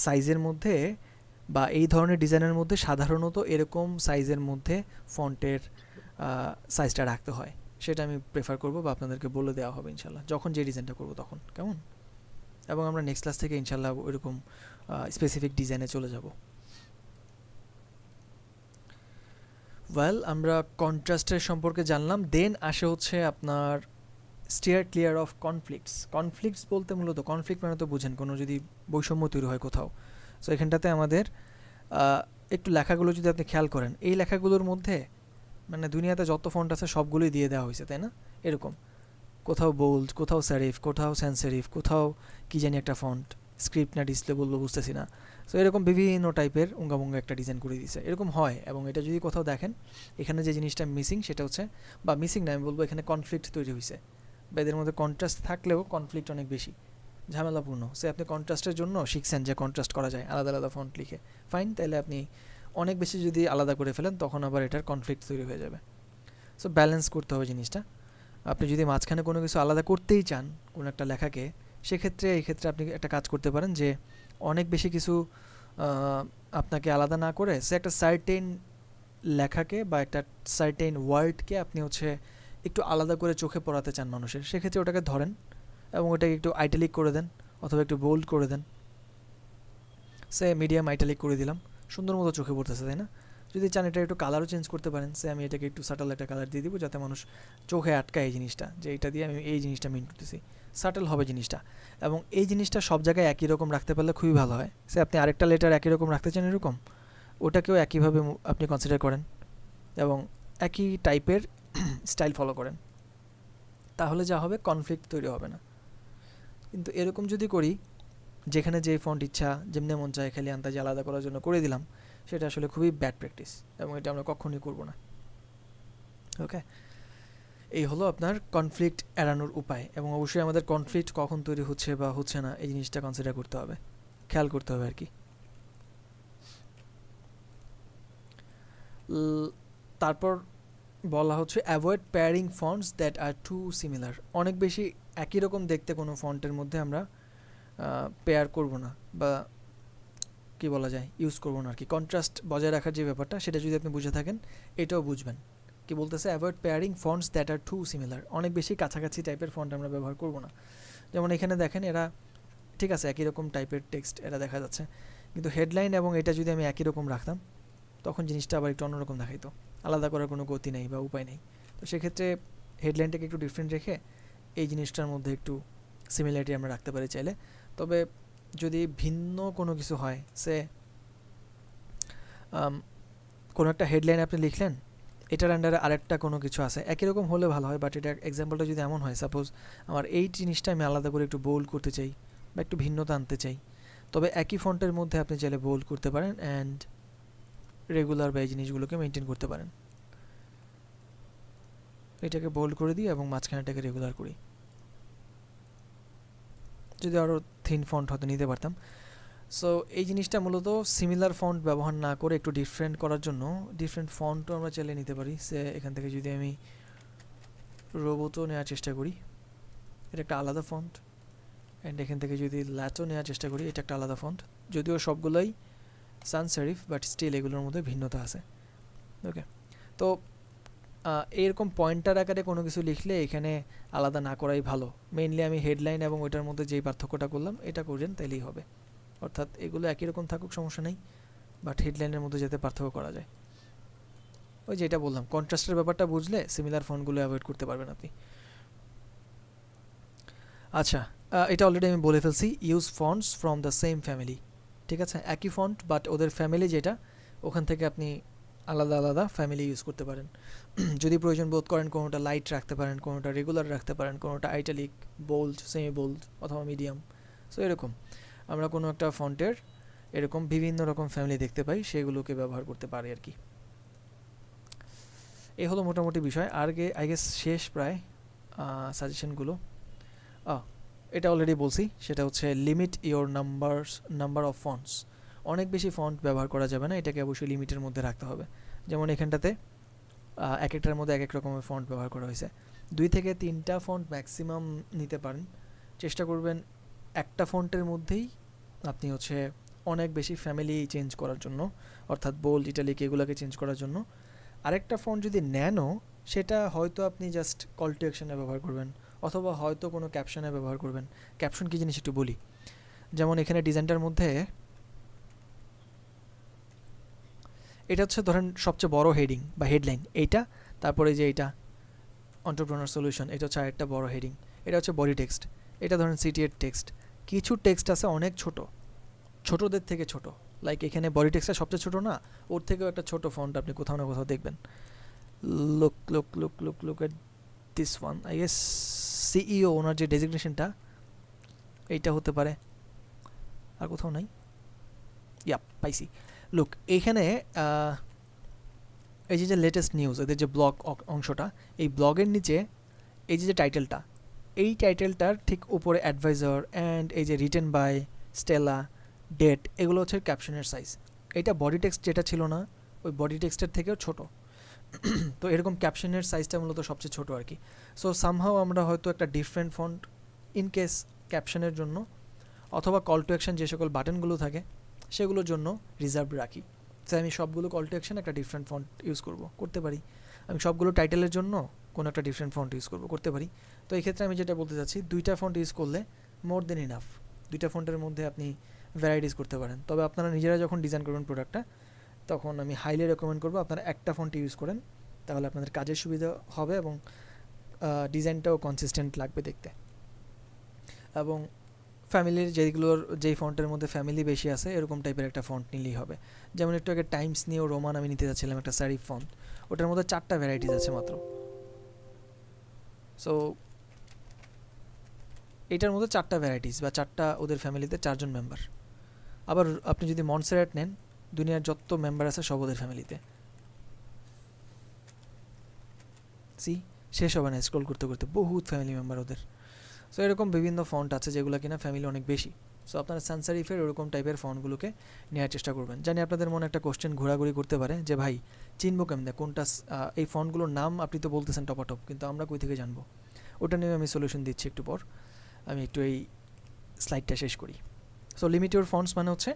সাইজের মধ্যে বা এই ধরনের ডিজাইনের মধ্যে সাধারণত এরকম সাইজের মধ্যে ফন্টের সাইজটা রাখতে হয়, সেটা আমি প্রেফার করব বা আপনাদেরকে বলে দেওয়া হবে ইনশাল্লাহ যখন যে ডিজাইনটা করব তখন, কেমন? এবং আমরা নেক্সট ক্লাস থেকে ইনশাল্লাহ ওইরকম স্পেসিফিক ডিজাইনে চলে যাব। ওয়েল, আমরা কন্ট্রাস্টের সম্পর্কে জানলাম। দেন আসে হচ্ছে আপনার স্টিয়ার ক্লিয়ার অফ কনফ্লিক্টস বলতে মূলত কনফ্লিক্ট মানে তো বুঝেন কোনো যদি বৈষম্য তৈরি হয় কোথাও। সো এখানটাতে আমাদের একটু লেখাগুলো যদি আপনি খেয়াল করেন, এই লেখাগুলোর মধ্যে মানে দুনিয়াতে যত ফন্ট আছে সবগুলোই দিয়ে দেওয়া হয়েছে, তাই না? এরকম কোথাও বোল্ড, কোথাও সেরিফ, কোথাও স্যান্স সেরিফ, কোথাও কি জানি একটা ফন্ট, স্ক্রিপ্ট না ডিসপ্লে বলবো বুঝতেছি না। সো এরকম বিভিন্ন টাইপের উঙ্গাবুঙ্গা একটা ডিজাইন করে দিয়েছে, এরকম হয়। এবং এটা যদি কোথাও দেখেন এখানে যে জিনিসটা মিসিং সেটা হচ্ছে, বা মিসিং না আমি বলবো এখানে কনফ্লিক্ট তৈরি হয়েছে, বা এদের মধ্যে কন্ট্রাস্ট থাকলেও কনফ্লিক্ট অনেক বেশি, ঝামেলাপূর্ণ। সে আপনি কন্ট্রাস্টের জন্য শিখছেন যে কন্ট্রাস্ট করা যায় আলাদা আলাদা ফন্ট লিখে, ফাইন। তাহলে আপনি অনেক বেশি যদি আলাদা করে ফেলেন তখন আবার এটার কনফ্লিক্ট তৈরি হয়ে যাবে। সো ব্যালেন্স করতে হবে জিনিসটা। আপনি যদি মাঝখানে কোনো কিছু আলাদা করতেই চান কোনো একটা লেখাকে, সেক্ষেত্রে এই ক্ষেত্রে আপনি একটা কাজ করতে পারেন যে অনেক বেশি কিছু আপনাকে আলাদা না করে সে একটা সার্টেন লেখাকে বা একটা সার্টেন ওয়ার্ডকে আপনি হচ্ছে একটু আলাদা করে চোখে পড়াতে চান মানুষের, সেক্ষেত্রে ওটাকে ধরেন এবং ওটাকে একটু আইটালিক করে দেন অথবা একটু বোল্ড করে দেন। সে মিডিয়াম আইটালিক করে দিলাম, সুন্দর মতো চোখে পড়তেছে, তাই না? যদি চান এটা একটু কালারও চেঞ্জ করতে পারেন, সে আমি এটাকে একটু সাটল একটা কালার দিয়ে দিব যাতে মানুষ চোখে আটকায় এই জিনিসটা, যে এটা দিয়ে আমি এই জিনিসটা মিন করতেছি, সাটল হবে জিনিসটা। এবং এই জিনিসটা সব জায়গায় একই রকম রাখতে পারলে খুবই ভালো হয়। সে আপনি আরেকটা লেটার একই রকম রাখতে চান এরকম, ওটাকেও একইভাবে আপনি কনসিডার করেন এবং একই টাইপের স্টাইল ফলো করেন, তাহলে যা হবে কনফ্লিক্ট তৈরি হবে না। কিন্তু এরকম যদি করি যেখানে যে ফন্ট ইচ্ছা যেমনি মন চায় খালি আন্দাজে আলাদা করার জন্য করে দিলাম, সেটা আসলে খুবই ব্যাড প্র্যাকটিস এবং এটা আমরা কখনোই করব না। ওকে, এই হলো আপনার কনফ্লিক্ট এড়ানোর উপায়। এবং অবশ্যই আমাদের কনফ্লিক্ট কখন তৈরি হচ্ছে বা হচ্ছে না এই জিনিসটা কনসিডার করতে হবে, খেয়াল করতে হবে আর কি। তারপর বলা হচ্ছে avoid pairing fonts that are too similar. অনেক বেশি একই রকম দেখতে কোনো ফন্টের মধ্যে আমরা পেয়ার করব না, বা কি বলা যায় ইউজ করবো না আর কি। কন্ট্রাস্ট বজায় রাখার যে ব্যাপারটা, সেটা যদি আপনি বুঝে থাকেন এটাও বুঝবেন। কি বলতেছে, avoid pairing fonts that are too similar. অনেক বেশি কাছাকাছি টাইপের ফন্ট আমরা ব্যবহার করব না। যেমন এখানে দেখেন এরা ঠিক আছে একই রকম টাইপের টেক্সট এরা দেখা যাচ্ছে, কিন্তু হেডলাইন এবং এটা যদি আমি একই রকম রাখতাম তখন জিনিসটা আবার একটু অন্যরকম দেখাইতো, আলাদা করার কোনো গতি নেই বা উপায় নেই। তো সেক্ষেত্রে হেডলাইনটাকে একটু ডিফারেন্ট রেখে এই জিনিসটার মধ্যে একটু সিমিলারিটি আমরা রাখতে পারি চাইলে। তবে যদি ভিন্ন কোনো কিছু হয়, সে কোনো একটা হেডলাইন আপনি লিখলেন, এটার আন্ডারে আরেকটা কোনো কিছু আছে, একই রকম হলে ভালো হয়। বাট এটা এক্সাম্পলটা যদি এমন হয়, সাপোজ আমার এই জিনিসটা আমি আলাদা করে একটু বোল্ড করতে চাই বা একটু ভিন্নতা আনতে চাই, তবে একই ফন্টের মধ্যে আপনি চাইলে বোল্ড করতে পারেন অ্যান্ড রেগুলার বা এই জিনিসগুলোকে মেনটেন করতে পারেন। এটাকে বোল্ড করে দিই এবং মাঝখানেটাকে রেগুলার করি। যদি আরও থিন ফন্ট হয়তো নিতে পারতাম। সো এই জিনিসটা মূলত সিমিলার ফন্ট ব্যবহার না করে একটু ডিফারেন্ট করার জন্য ডিফারেন্ট ফন্টও আমরা চাইলে নিতে পারি। সে এখান থেকে যদি আমি রোবোটো নেওয়ার চেষ্টা করি, এটা একটা আলাদা ফন্ট, অ্যান্ড এখান থেকে যদি ল্যাটো নেওয়ার চেষ্টা করি, এটা একটা আলাদা ফন্ট। যদিও সবগুলোই সান সেরিফ, বাট স্টিল এগুলোর মধ্যে ভিন্নতা আছে। ওকে, তো এরকম পয়েন্টার আকারে কোনো কিছু লিখলে এখানে আলাদা না করাই ভালো। মেইনলি আমি হেডলাইন এবং ওইটার মধ্যে যেই পার্থক্যটা করলাম এটা করবেন, তাইলেই হবে। অর্থাৎ এগুলো একই রকম থাকুক সমস্যা নেই, বাট হেডলাইনের মধ্যে যাতে পার্থক্য করা যায়। ওই যেটা বললাম, কন্ট্রাস্টের ব্যাপারটা বুঝলে সিমিলার ফন্টগুলো অ্যাভয়েড করতে পারবেন আপনি। আচ্ছা, এটা অলরেডি আমি বলে ফেলছি, use fonts from the same family. ঠিক আছে, একই ফন্ট বাট ওদের ফ্যামিলি যেটা, ওখান থেকে আপনি আলাদা আলাদা ফ্যামিলি ইউজ করতে পারেন। যদি প্রয়োজন বোধ করেন কোনোটা লাইট রাখতে পারেন, কোনোটা রেগুলার রাখতে পারেন, কোনোটা আইটালিক, বোল্ড, সেমি বোল্ড অথবা মিডিয়াম। সো এরকম আমরা কোনো একটা ফন্টের এরকম বিভিন্ন রকম ফ্যামিলি দেখতে পাই, সেগুলোকে ব্যবহার করতে পারি আর কি। এই হলো মোটামুটি বিষয়। আর আই গেস শেষ প্রায় সাজেশনগুলো। এটা অলরেডি বলছি, সেটা হচ্ছে limit your number of fonts. অনেক বেশি ফন্ট ব্যবহার করা যাবে না, এটাকে অবশ্যই লিমিটের মধ্যে রাখতে হবে। যেমন এখানটাতে এক একটার মধ্যে এক এক রকমের ফন্ট ব্যবহার করা হয়েছে। 2 থেকে 3টা ফন্ট ম্যাক্সিমাম নিতে পারেন। চেষ্টা করবেন একটা ফন্টের মধ্যেই আপনি হচ্ছে অনেক বেশি ফ্যামিলি চেঞ্জ করার জন্য, অর্থাৎ বোল্ড, ইটালিক এগুলোকে চেঞ্জ করার জন্য। আরেকটা ফন্ট যদি নেনও, সেটা হয়তো আপনি জাস্ট কল টু অ্যাকশনে ব্যবহার করবেন, অথবা হয়তো কোনো ক্যাপশনে ব্যবহার করবেন। ক্যাপশন কী জিনিস একটু বলি। যেমন এখানে ডিজাইনটার মধ্যে এটা হচ্ছে ধরেন সবচেয়ে বড় হেডিং বা হেডলাইন এইটা, তারপরে যে এইটা এন্টারপ্রেনার সলিউশন, এটা হচ্ছে আরেকটা বড় হেডিং, এটা হচ্ছে বডি টেক্সট, এটা ধরেন সিটিএর টেক্সট। কিছু টেক্সট আছে অনেক ছোট, ছোটদের থেকে ছোট, লাইক এখানে বডি টেক্সটটা সবচেয়ে ছোট না, ওর থেকেও একটা ছোট ফন্ট আপনি কোথাও না কোথাও দেখবেন। Look at this one, I guess CEO ওনার যে ডেজিগনেশনটা এইটা হতে পারে, আর কোথাও নাই। পাইছি। লুক এইখানে এই যে লেটেস্ট নিউজ, এদের যে ব্লগ অংশটা, এই ব্লগের নিচে এই যে টাইটেলটা, এই টাইটেলটার ঠিক উপরে অ্যাডভাইজার অ্যান্ড এই যে রিটেন বাই স্টেলা, ডেট, এগুলো হচ্ছে ক্যাপশনের সাইজ। এইটা বডি টেক্সট যেটা ছিল না, ওই বডি টেক্সটের থেকেও ছোট। তো এরকম ক্যাপশনের সাইজটা মূলত সবচেয়ে ছোট আর কি। সো সামহাও আমরা হয়তো একটা ডিফারেন্ট ফন্ট ইন কেস ক্যাপশনের জন্য অথবা কল টু অ্যাকশন যে সকল বাটনগুলো থাকে সেগুলোর জন্য রিজার্ভ রাখি। তাই আমি সবগুলো কল টু অ্যাকশন একটা ডিফারেন্ট ফন্ট ইউজ করতে পারি। আমি সবগুলো টাইটেলের জন্য কোনো একটা ডিফারেন্ট ফন্ট ইউজ করতে পারি। তো এই ক্ষেত্রে আমি যেটা বলতে চাচ্ছি, 2টা ফন্ট ইউজ করলে মোর দেন ইনাফ। 2টা ফন্টের মধ্যে আপনি ভ্যারাইটিস করতে পারেন। তবে আপনারা নিজেরা যখন ডিজাইন করবেন প্রোডাক্টটা, তখন আমি হাইলি রেকমেন্ড করবো আপনারা একটা ফন্ট ইউজ করেন, তাহলে আপনাদের কাজের সুবিধা হবে এবং ডিজাইনটাও কনসিস্টেন্ট লাগবে দেখতে। এবং ফ্যামিলির যেই ফন্টের মধ্যে ফ্যামিলি বেশি আছে এরকম টাইপের একটা ফন্ট নিলেই হবে। যেমন একটু আগে টাইমস নিয়েও রোমান আমি নিতে যাচ্ছিলাম একটা সারিফ ফন্ট, ওটার মধ্যে 4টা ভ্যারাইটিস আছে মাত্র। সো এটার মধ্যে 4টা ভ্যারাইটিস বা 4টা ওদের ফ্যামিলিতে 4জন মেম্বার। আবার আপনি যদি মনসেরাট নেন, দুনিয়ার যত মেম্বার আছে সব ওদের ফ্যামিলিতে। শেষ হবে না স্ক্রল করতে করতে, বহুত ফ্যামিলি মেম্বার ওদের। সো এরকম বিভিন্ন ফন্ট আছে যেগুলো কিনা ফ্যামিলি অনেক বেশি। সো আপনারা সানস সেরিফের ওরকম টাইপের ফন্টগুলোকে নেওয়ার চেষ্টা করবেন। জানি আপনাদের মনে একটা কোশ্চেন ঘোরাঘুরি করতে পারে যে ভাই চিনবো কেমনে কোনটা, এই ফন্টগুলোর নাম আপনি তো বলতেছেন টপাটপ, কিন্তু আমরা কই থেকে জানবো? ওটা নিয়ে আমি সলিউশন দিচ্ছি একটু পর। আমি একটু এই স্লাইডটা শেষ করি। সো লিমিট ইউর ফন্টস মানে হচ্ছে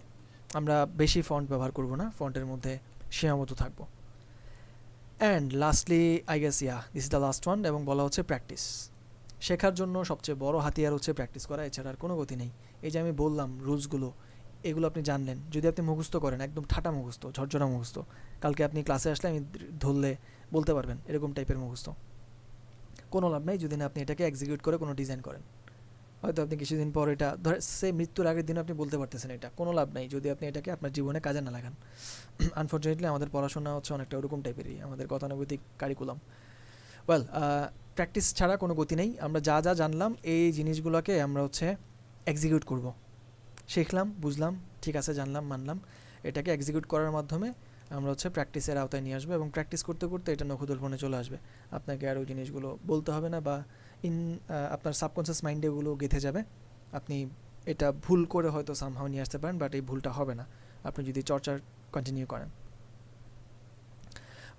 আমরা বেশি ফন্ট ব্যবহার করব না, ফন্টের মধ্যে সীমাবদ্ধ থাকবো। And lastly I guess this is the last one, এবং বলা হচ্ছে প্র্যাকটিস। শেখার জন্য সবচেয়ে বড় হাতিয়ার হচ্ছে প্র্যাকটিস করা, এছাড়া আর কোনো গতি নেই। এই যে আমি বললাম রুলসগুলো, এগুলো আপনি জানলেন, যদি আপনি মুখস্থ করেন একদম ঠাটা মুখস্থ, ঝরঝরা মুখস্থ, কালকে আপনি ক্লাসে আসলে আমি ধরলে বলতে পারবেন, এরকম টাইপের মুখস্থ। কোনো লাভ নেই যদি না আপনি এটাকে এক্সিকিউট করে কোনো ডিজাইন করেন। হয়তো আপনি কিছুদিন পর এটা ধরে সে মৃত্যুর আগের দিন আপনি বলতে পারতেছেন, এটা কোনো লাভ নেই যদি আপনি এটাকে আপনার জীবনে কাজে না লাগান। আনফর্চুনেটলি আমাদের পড়াশোনা হচ্ছে অনেকটা ওরকম টাইপেরই, আমাদের গতানুগতিক কারিকুলাম। ওয়েল, প্র্যাকটিস ছাড়া কোনো গতি নেই। আমরা যা যা জানলাম এই জিনিসগুলোকে আমরা হচ্ছে এক্সিকিউট করব। শিখলাম, বুঝলাম, ঠিক আছে, জানলাম, মানলাম, এটাকে এক্সিকিউট করার মাধ্যমে আমরা হচ্ছে প্র্যাকটিসের আওতায় নিয়ে আসবো, এবং প্র্যাকটিস করতে করতে এটা নখদর্পণে চলে আসবে। আপনাকে আর ওই জিনিসগুলো বলতে হবে না, বা আপনার সাবকনসিয়াস মাইন্ডে ওগুলো গেঁথে যাবে। আপনি এটা ভুল করে হয়তো সামহাও নিয়ে আসতে পারেন, বাট এই ভুলটা হবে না আপনি যদি চর্চা কন্টিনিউ করেন।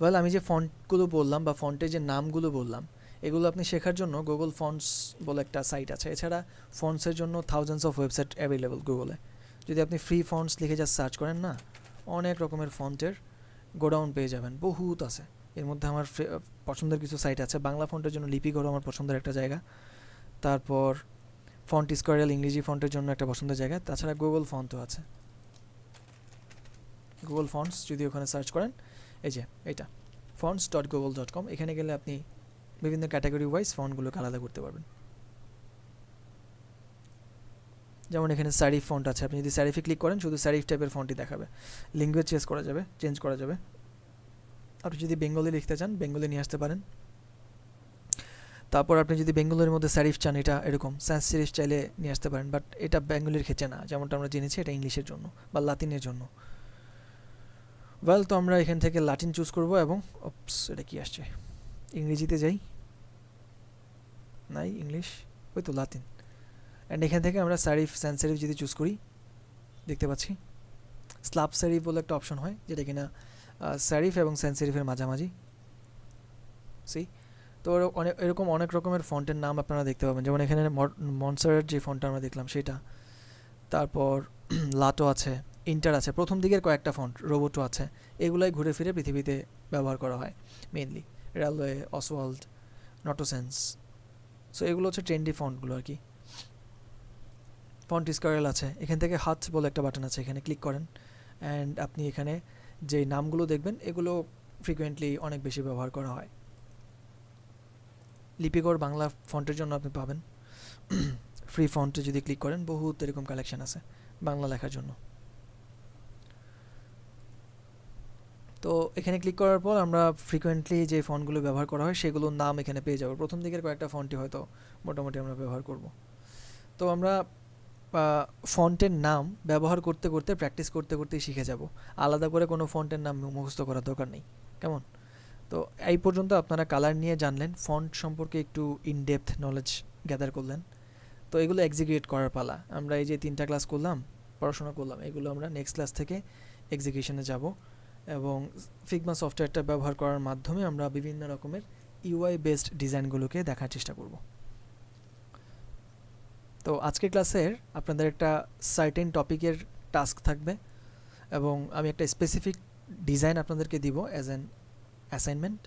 ওয়েল, আমি যে ফন্টগুলো বললাম বা ফন্টের যে নামগুলো বললাম, এগুলো আপনি শেখার জন্য গুগল ফন্টস বলে একটা সাইট আছে। এছাড়া ফন্টসের জন্য থাউজেন্ডস অফ ওয়েবসাইট অ্যাভেলেবল গুগলে। যদি আপনি ফ্রি ফন্টস লিখে যা সার্চ করেন না, অনেক রকমের ফন্টের গোডাউন পেয়ে যাবেন, বহুত আছে। এর মধ্যে আমার পছন্দের কিছু সাইট আছে। বাংলা ফন্টের জন্য লিপিগড় আমার পছন্দের একটা জায়গা, তারপর ফন্ট স্কোয়ারিয়াল ইংরেজি ফন্টের জন্য একটা পছন্দের জায়গা, তাছাড়া গুগল ফন্টও আছে। গুগল ফন্টস যদি ওখানে সার্চ করেন, এই যে এটা fonts.google.com, এখানে গেলে আপনি বিভিন্ন ক্যাটাগরি ওয়াইজ ফন্টগুলোকে আলাদা করতে পারবেন। যেমন এখানে সারিফ ফন্ট আছে, আপনি যদি সারিফে ক্লিক করেন শুধু সারিফ টাইপের ফন্টই দেখাবে। ল্যাঙ্গুয়েজ চেঞ্জ করা যাবে। আপনি যদি বেঙ্গলি লিখতে চান বেঙ্গলি নিয়ে আসতে পারেন। তারপর আপনি যদি বেঙ্গলের মধ্যে সারিফ চান, এটা এরকম সান্স সেরিফ চাইলে নিয়ে আসতে পারেন, বাট এটা বেঙ্গলির ক্ষেত্রে না, যেমনটা আমরা জেনেছি এটা ইংলিশের জন্য বা লাতিনের জন্য। ওয়েল, তো আমরা এখান থেকে লাতিন চুজ করব, এবং এটা কি আসছে, ইংরেজিতে যাই, নাই ইংলিশ, ওই তো লাতিন। অ্যান্ড এখান থেকে আমরা সারিফ সান্স সেরিফ যদি চুজ করি, দেখতে পাচ্ছি স্লাব সেরিফ বলে একটা অপশন হয়, যেটা কিনা সারিফ এবং সান্স সেরিফের মাঝামাঝি। তো এরকম অনেক রকমের ফন্টের নাম আপনারা দেখতে পাবেন। যেমন এখানে মনসারের যে ফন্টটা আমরা দেখলাম সেটা, তারপর লাটো আছে, ইন্টার আছে, প্রথম দিকের কয়েকটা ফন্ট, রোবোটো আছে। এগুলাই ঘুরে ফিরে পৃথিবীতে ব্যবহার করা হয় মেইনলি, রেলওয়ে, অসওয়াল্ড, নটোসেন্স। সো এগুলো হচ্ছে ট্রেন্ডি ফন্টগুলো আর কি। ফন্ট স্কোয়ারিয়াল আছে, এখান থেকে হাত বলে একটা বাটন আছে, এখানে ক্লিক করেন অ্যান্ড আপনি এখানে যে নামগুলো দেখবেন এগুলো ফ্রিকোয়েন্টলি অনেক বেশি ব্যবহার করা হয়। লিপিগড় বাংলা ফন্টের জন্য আপনি পাবেন। ফ্রি ফন্টে যদি ক্লিক করেন বহুত এরকম কালেকশন আছে বাংলা লেখার জন্য। তো এখানে ক্লিক করার পর আমরা ফ্রিকোয়েন্টলি যে ফন্টগুলো ব্যবহার করা হয় সেগুলোর নাম এখানে পেয়ে যাব। প্রথম দিকের কয়েকটা ফন্টই হয়তো মোটামুটি আমরা ব্যবহার করব। তো আমরা ফন্টের নাম ব্যবহার করতে করতে প্র্যাকটিস করতে করতেই শিখে যাব। আলাদা করে কোনো ফন্টের নাম মুখস্থ করার দরকার নেই, কেমন? তো এই পর্যন্ত আপনারা কালার নিয়ে জানলেন, ফন্ট সম্পর্কে একটু ইনডেপথ নলেজ গ্যাদার করলেন। তো এগুলো এক্সিকিউট করার পালা। আমরা এই যে 3টা ক্লাস করলাম, পড়াশোনা করলাম, এগুলো আমরা নেক্সট ক্লাস থেকে এক্সিকিউশনে যাব, এবং ফিগমা সফটওয়্যারটা ব্যবহার করার মাধ্যমে আমরা বিভিন্ন রকমের ইউআই বেসড ডিজাইনগুলোকে দেখার চেষ্টা করব। তো আজকের ক্লাসের আপনাদের একটা সার্টেন টপিকের টাস্ক থাকবে, এবং আমি একটা স্পেসিফিক ডিজাইন আপনাদেরকে দিব অ্যাজ অ্যান অ্যাসাইনমেন্ট,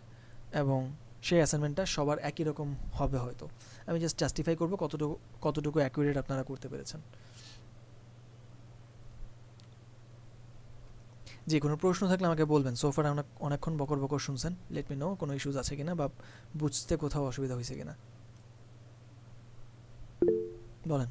এবং সেই অ্যাসাইনমেন্টটা সবার একই রকম হবে হয়তো। আমি জাস্ট জাস্টিফাই করব কতটুকু অ্যাকুরেট আপনারা করতে পেরেছেন। যে কোনো প্রশ্ন থাকলে আমাকে বলবেন। সোফার অনেকক্ষণ বকর বকর শুনছেন, লেট মি নো কোনো ইস্যুজ আছে কিনা বা বুঝতে কোথাও অসুবিধা হয়েছে কিনা বলেন।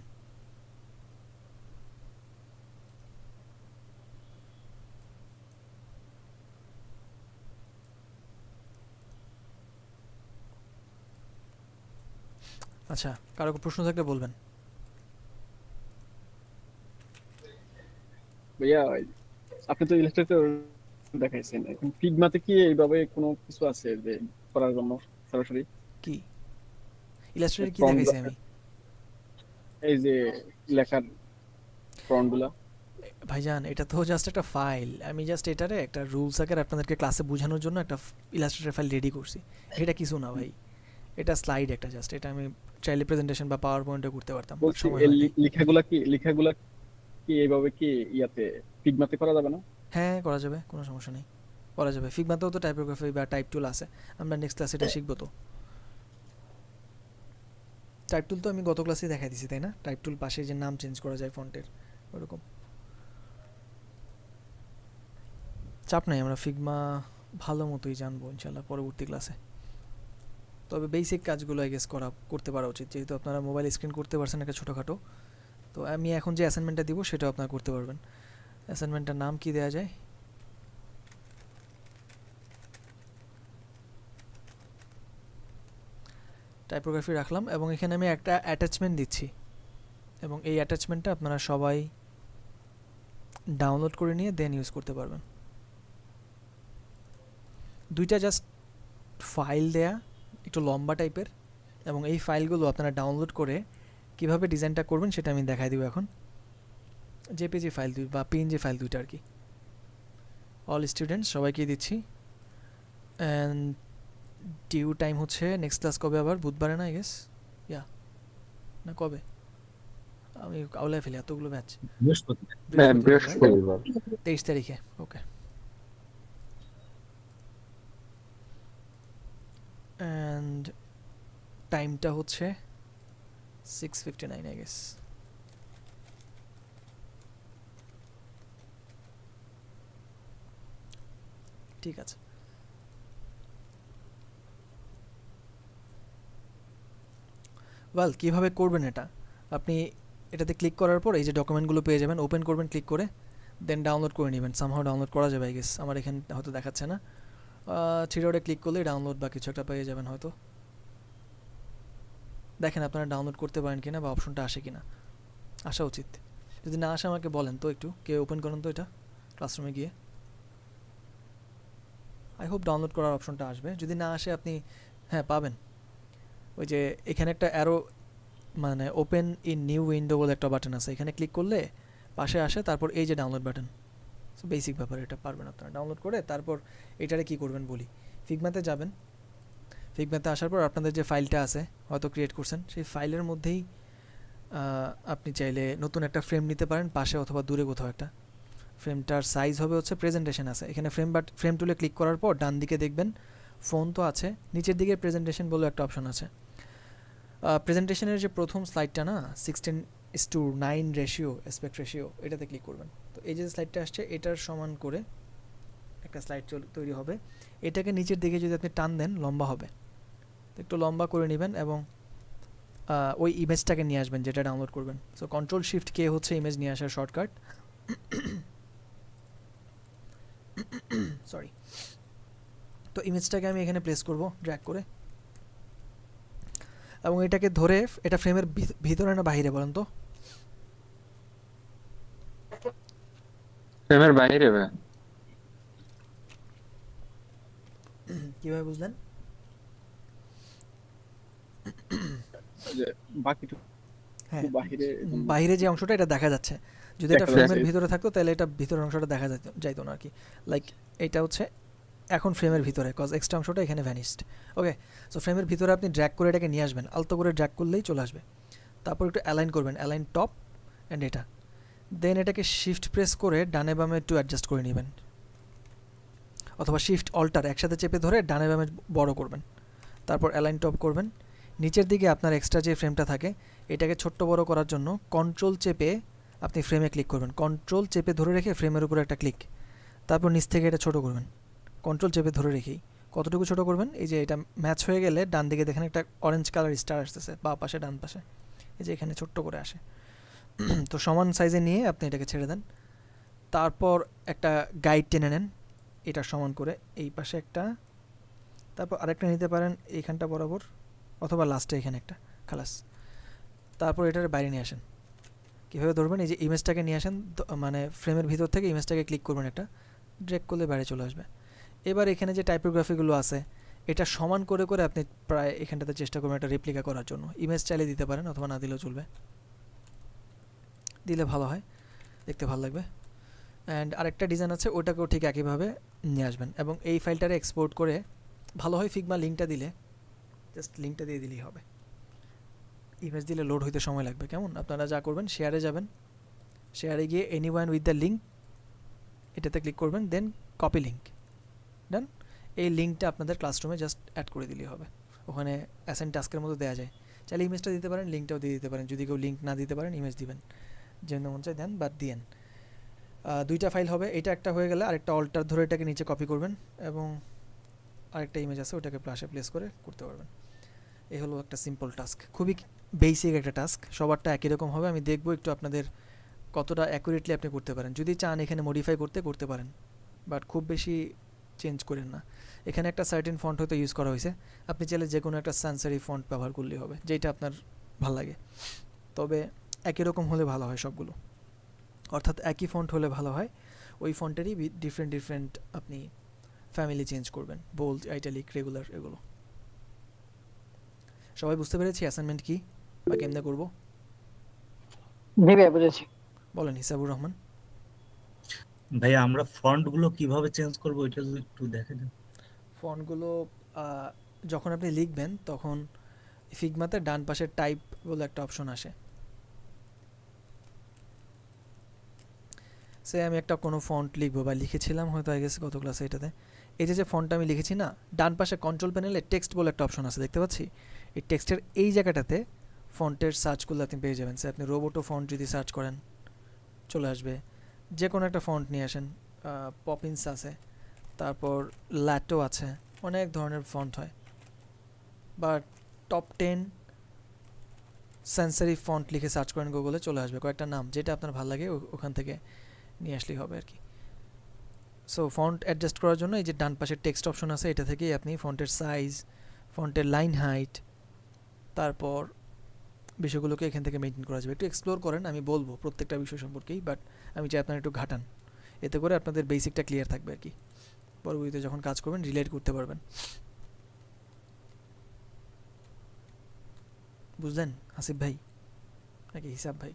আচ্ছা, কারো প্রশ্ন থাকলে বলবেন। ভাইয়া আপনি তো ইলাস্ট্রেটর দেখাইছেন, এখন ফিগমাতে কি এইভাবে কোনো কিছু আছে যে করার জন্য সরাসরি? কি ইলাস্ট্রেটর কি Prompt দেখাইছি গুলা- আমি? এই যে লেখার ফন্ট গুলা। ভাইজান এটা তো জাস্ট একটা ফাইল, আমি জাস্ট এটারে একটা রুলস আকারে আপনাদেরকে ক্লাসে বোঝানোর জন্য একটা ইলাস্ট্রেটর ফাইল রেডি করছি। এটা কিছু না ভাই, এটা স্লাইড একটা জাস্ট। এটা আমি চাইলে প্রেজেন্টেশন বা পাওয়ার পয়েন্টে করতে পারতাম, but বলছি সময় এই হয় নাই। লেখাগুলা কি এইভাবে কি ইয়াতে ফিগমাতে করা যাবে না? হ্যাঁ করা যাবে, কোনো সমস্যা নেই, করা যাবে। ফিগমাতেও তো টাইপোগ্রাফি বা টাইপ টুল আছে, আমরা নেক্সট ক্লাসে এটা শিখবো। তো টাইপ টুল তো আমি গত ক্লাসে দেখাই দিছি তাই না? টাইপ টুল পাশে যে নাম চেঞ্জ করা যায় ফন্টের, ওরকম চাপ নাই, আমরা ফিগমা ভালো মতোই জানবো ইনশাল্লাহ পরবর্তী ক্লাসে। তবে বেসিক কাজগুলো আই গেস করতে পারা উচিত, যেহেতু আপনারা মোবাইল স্ক্রিন করতে পারছেন একটা ছোটোখাটো। তো আমি এখন যে অ্যাসাইনমেন্টটা দিব সেটাও আপনারা করতে পারবেন। অ্যাসাইনমেন্টটার নাম কি দেওয়া যায়? টাইপোগ্রাফি রাখলাম এবং এখানে আমি একটা অ্যাটাচমেন্ট দিচ্ছি, এবং এই অ্যাটাচমেন্টটা আপনারা সবাই ডাউনলোড করে নিয়ে দেন ইউজ করতে পারবেন। দুইটা জাস্ট ফাইল দেয়া, একটু লম্বা টাইপের, এবং এই ফাইলগুলো আপনারা ডাউনলোড করে কিভাবে ডিজাইনটা করবেন সেটা আমি দেখাই দিব এখন। জেপিজি ফাইল বা পিএনজি ফাইল দুইটা আর কি। অল স্টুডেন্টস সবাইকে দিচ্ছি, অ্যান্ড ডিউ টাইম হচ্ছে নেক্সট ক্লাস কবে? আবার বুধবারে না আই গেস, ইয়া না কবে? আমি আউলায় ফেলি এতগুলো ব্যাচ। বৃহস্পতিবার 23 তারিখে, ওকে। অ্যান্ড টাইমটা হচ্ছে 6:59 আই গেস। ঠিক আছে, ওয়েল কীভাবে করবেন এটা? আপনি এটাতে ক্লিক করার পর এই যে ডকুমেন্টগুলো পেয়ে যাবেন, ওপেন করবেন ক্লিক করে, দেন ডাউনলোড করে নেবেন। সামহাও ডাউনলোড করা যাবে আই গেস, আমার এখানে হয়তো দেখাচ্ছে না। থ্রি ডটে ক্লিক করলে ডাউনলোড বা কিছু একটা পেয়ে যাবেন হয়তো। দেখেন আপনারা ডাউনলোড করতে পারেন কিনা বা অপশনটা আসে কিনা, আসা উচিত। যদি না আসে আমাকে বলেন তো, একটু কে ওপেন করেন তো এটা ক্লাসরুমে গিয়ে। আই হোপ ডাউনলোড করার অপশনটা আসবে। যদি না আসে আপনি হ্যাঁ পাবেন, ওই যে এখানে একটা অ্যারো মানে ওপেন ইন নিউ উইন্ডো বলে একটা বাটন আছে, এখানে ক্লিক করলে পাশে আসে, তারপর এই যে ডাউনলোড বাটন। সো বেসিক ব্যাপার, এটা পারবেন আপনারা ডাউনলোড করে। তারপর এটারে কি করবেন বলি, ফিগমাতে যাবেন। ফিগমাতে আসার পর আপনাদের যে ফাইলটা আছে হয়তো ক্রিয়েট করছেন, সেই ফাইলের মধ্যেই আপনি চাইলে নতুন একটা ফ্রেম নিতে পারেন, পাশে অথবা দূরে কোথাও একটা। ফ্রেমটার সাইজ হবে হচ্ছে প্রেজেন্টেশন আছে এখানে, ফ্রেম টুলে ক্লিক করার পর ডান দিকে দেখবেন ফোন তো আছে, নিচের দিকে প্রেজেন্টেশন বলে একটা অপশন আছে। প্রেজেন্টেশনের যে প্রথম স্লাইডটা না 16:9 রেশিও, অ্যাসপেক্ট রেশিও, এটাতে ক্লিক করবেন। তো এই যে স্লাইডটা আসছে এটার সমান করে একটা স্লাইড তৈরি হবে। এটাকে নিচের দিকে যদি আপনি টান দেন লম্বা হবে, তো একটু লম্বা করে নেবেন এবং ওই ইমেজটাকে নিয়ে আসবেন যেটা ডাউনলোড করবেন। সো Ctrl+Shift+K হচ্ছে ইমেজ নিয়ে আসার শর্টকাট। সরি, তো ইমেজটাকে আমি এখানে প্লেস করব ড্র্যাগ করে, এবং এটাকে ধরে, এটা ফ্রেমের ভিতরে না বাইরে বলেন তো? ফ্রেমের বাইরে ভাই। কিভাবে বুঝলেন? যে বাকিটুকু হ্যাঁ, বাহিরে বাইরে যে অংশটা এটা দেখা যাচ্ছে। যদি এটা দেখা ফ্রেমের যাচ্ছে। ভিতরে থাকতো তাহলে এটা ভিতরের অংশটা দেখা যাইতো না আর কি। লাইক এটা হচ্ছে এখন ফ্রেমের ভিতরে, কজ এক্সট্রা অংশটা এখানে ভ্যানিশড। ওকে, সো ফ্রেমের ভিতরে আপনি ড্র্যাগ করে এটাকে নিয়ে আসবেন, আলতো করে ড্র্যাগ করলেই চলে আসবে। তারপর একটু অ্যালাইন করবেন, অ্যালাইন টপ অ্যান্ড এটা, দেন এটাকে শিফট প্রেস করে ডানে বামে একটু অ্যাডজাস্ট করে নেবেন, অথবা শিফট অল্টার একসাথে চেপে ধরে ডানে বামে বড় করবেন। তারপর অ্যালাইন টপ করবেন। নিচের দিকে আপনার এক্সট্রা যে ফ্রেমটা থাকে এটাকে ছোট্ট বড় করার জন্য কন্ট্রোল চেপে আপনি ফ্রেমে ক্লিক করবেন। কন্ট্রোল চেপে ধরে রেখে ফ্রেমের উপরে একটা ক্লিক, তারপর নিচ থেকে এটা ছোট করবেন, কন্ট্রোল চেপে ধরে রেখেই। কতটুকু ছোট করবেন, এই যে এটা ম্যাচ হয়ে গেলে ডান দিকে দেখেন একটা অরেঞ্জ কালার স্টার আসতেছে বা পাশে ডান পাশে, এই যে এখানে ছোট্ট করে আসে। তো সমান সাইজে নিয়ে আপনি এটাকে ছেড়ে দেন। তারপর একটা গাইড টেনে নেন এটা সমান করে, এই পাশে একটা, তারপর আরেকটা নিতে পারেন এইখানটা বরাবর, অথবা লাস্টে এখানে একটা, খালাস। তারপর এটার বাইরে নিয়ে আসেন। কীভাবে ধরবেন, এই যে ইমেজটাকে নিয়ে আসেন, মানে ফ্রেমের ভিতর থেকে ইমেজটাকে ক্লিক করবেন, একটা ড্র্যাগ করলে বাইরে চলে আসবে। এবার এখানে যে টাইপোগ্রাফিগুলো আছে এটা সমান করে করে আপনি প্রায় এখানটাতে চেষ্টা করবেন একটা রেপ্লিকা করার জন্য। ইমেজ চাইলে দিতে পারেন অথবা না দিলেও চলবে, দিলে ভালো হয়, দেখতে ভালো লাগবে। অ্যান্ড আরেকটা ডিজাইন আছে, ওটাকেও ঠিক একইভাবে নিয়ে আসবেন এবং এই ফাইলটারে এক্সপোর্ট করে, ভালো হয় ফিগমা লিঙ্কটা দিলে, জাস্ট লিঙ্কটা দিয়ে দিলেই হবে। ইমেজ দিলে লোড হইতে সময় লাগবে, কেমন? আপনারা যা করবেন, শেয়ারে যাবেন, শেয়ারে গিয়ে এনিওয়ান উইথ দ্য লিঙ্ক এটাতে ক্লিক করবেন, দেন কপি লিঙ্ক, ডান। এই লিঙ্কটা আপনাদের ক্লাসরুমে জাস্ট অ্যাড করে দিলেই হবে, ওখানে অ্যাসাইন টাস্কের মতো দেওয়া যায়। চাইলে ইমেজটা দিতে পারেন, লিঙ্কটাও দিয়ে দিতে পারেন, যদি কেউ লিঙ্ক না দিতে পারেন ইমেজ দিবেন, যেন মন চায় দেন, বাদ দিয়েন। দুইটা ফাইল হবে, এটা একটা হয়ে গেলে আরেকটা অল্টার ধরে এটাকে নিচে কপি করবেন এবং আরেকটা ইমেজ আছে ওটাকে প্লাসে প্লেস করে করতে পারবেন। এই হলো একটা সিম্পল টাস্ক, খুবই বেসিক একটা টাস্ক, সবারটা একই রকম হবে। আমি দেখবো একটু আপনাদের কতটা অ্যাকুরেটলি আপনি করতে পারেন। যদি চান এখানে মডিফাই করতে পারেন, বাট খুব বেশি চেঞ্জ করেন না। এখানে একটা সার্টেন ফন্ট হয়তো ইউজ করা হয়েছে, আপনি চাইলে যে কোনো একটা সানসারি ফন্ট ব্যবহার করলেই হবে, যেটা আপনার ভালো লাগে। তবে একই রকম হলে ভালো হয় সবগুলো, অর্থাৎ একই ফন্ট হলে ভালো হয়। ওই ফন্টেরই ডিফারেন্ট আপনি ফ্যামিলি চেঞ্জ করবেন, বোল্ড, আইটালিক, রেগুলার, এগুলো। সবাই বুঝতে পেরেছি অ্যাসাইনমেন্ট কি বা কেমনে করব? জি ভাই বুঝেছি। বলেন হিসাবুর রহমান। ভাই আমরা ফন্ট গুলো কিভাবে চেঞ্জ করব এটা যদি একটু দেখে দেন। ফন্টগুলো যখন আপনি লিখবেন তখন ফিগমাতে ডান পাশে টাইপ বলে একটা অপশন আসে। সে আমি একটা কোনো ফন্ট লিখবো বা লিখেছিলাম হয়তো আই গেস গত ক্লাসে এটাতে, এই যে ফন্টটা আমি লিখেছি না, ডান পাশে কন্ট্রোল প্যানেলে টেক্সট বলে একটা অপশন আছে, দেখতে পাচ্ছি? এই টেক্সটের এই জায়গাটাতে ফন্টের সার্চ করলে আপনি পেয়ে যাবেন। সে আপনি রোবোটো ফন্ট যদি সার্চ করেন চলে আসবে, যে কোনো একটা ফন্ট নিয়ে আসেন, পপিন্স আছে, তারপর ল্যাটো আছে, অনেক ধরনের ফন্ট হয়। বা টপ 10 সেন্সারি ফন্ট লিখে সার্চ করেন গুগলে, চলে আসবে কয়েকটা নাম, যেটা আপনার ভালো লাগে ওখান থেকে নিয়ে আসলেই হবে আর কি। সো ফন্ট অ্যাডজাস্ট করার জন্য এই যে ডান পাশে টেক্সট অপশন আছে, এটা থেকেই আপনি ফন্টের সাইজ, ফন্টের লাইন হাইট, তারপর বিষয়গুলোকে এখান থেকে মেনটেন করা যাবে। একটু এক্সপ্লোর করেন, আমি বলবো প্রত্যেকটা বিষয় সম্পর্কেই, বাট আমি চাই আপনারা একটু ঘাটান, এতে করে আপনাদের বেসিকটা ক্লিয়ার থাকবে আর কি। পরবর্তীতে যখন কাজ করবেন রিলেট করতে পারবেন। বুঝলেন হাসিব ভাই নাকি হিসাব ভাই?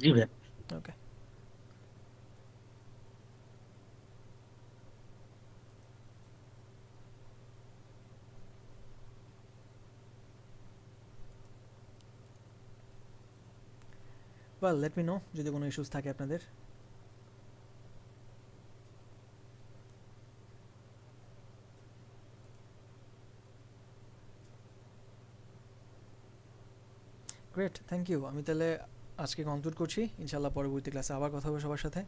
জি ভাই। Okay. Well let me know যদি কোনো ইস্যুস থাকে আপনাদের। Great, thank you. আমি তাহলে আজকে কনক্লুড করছি, ইনশাল্লাহ পরবর্তী ক্লাসে আবার কথা হবে সবার সাথে।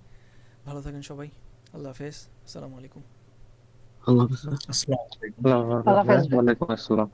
ভালো থাকেন সবাই, আল্লাহ হাফেজ, আসসালামু আলাইকুম। আল্লাহ হাফেজ। আসসালামু আলাইকুম। আল্লাহ হাফেজ। ওয়ালাইকুম আসসালাম।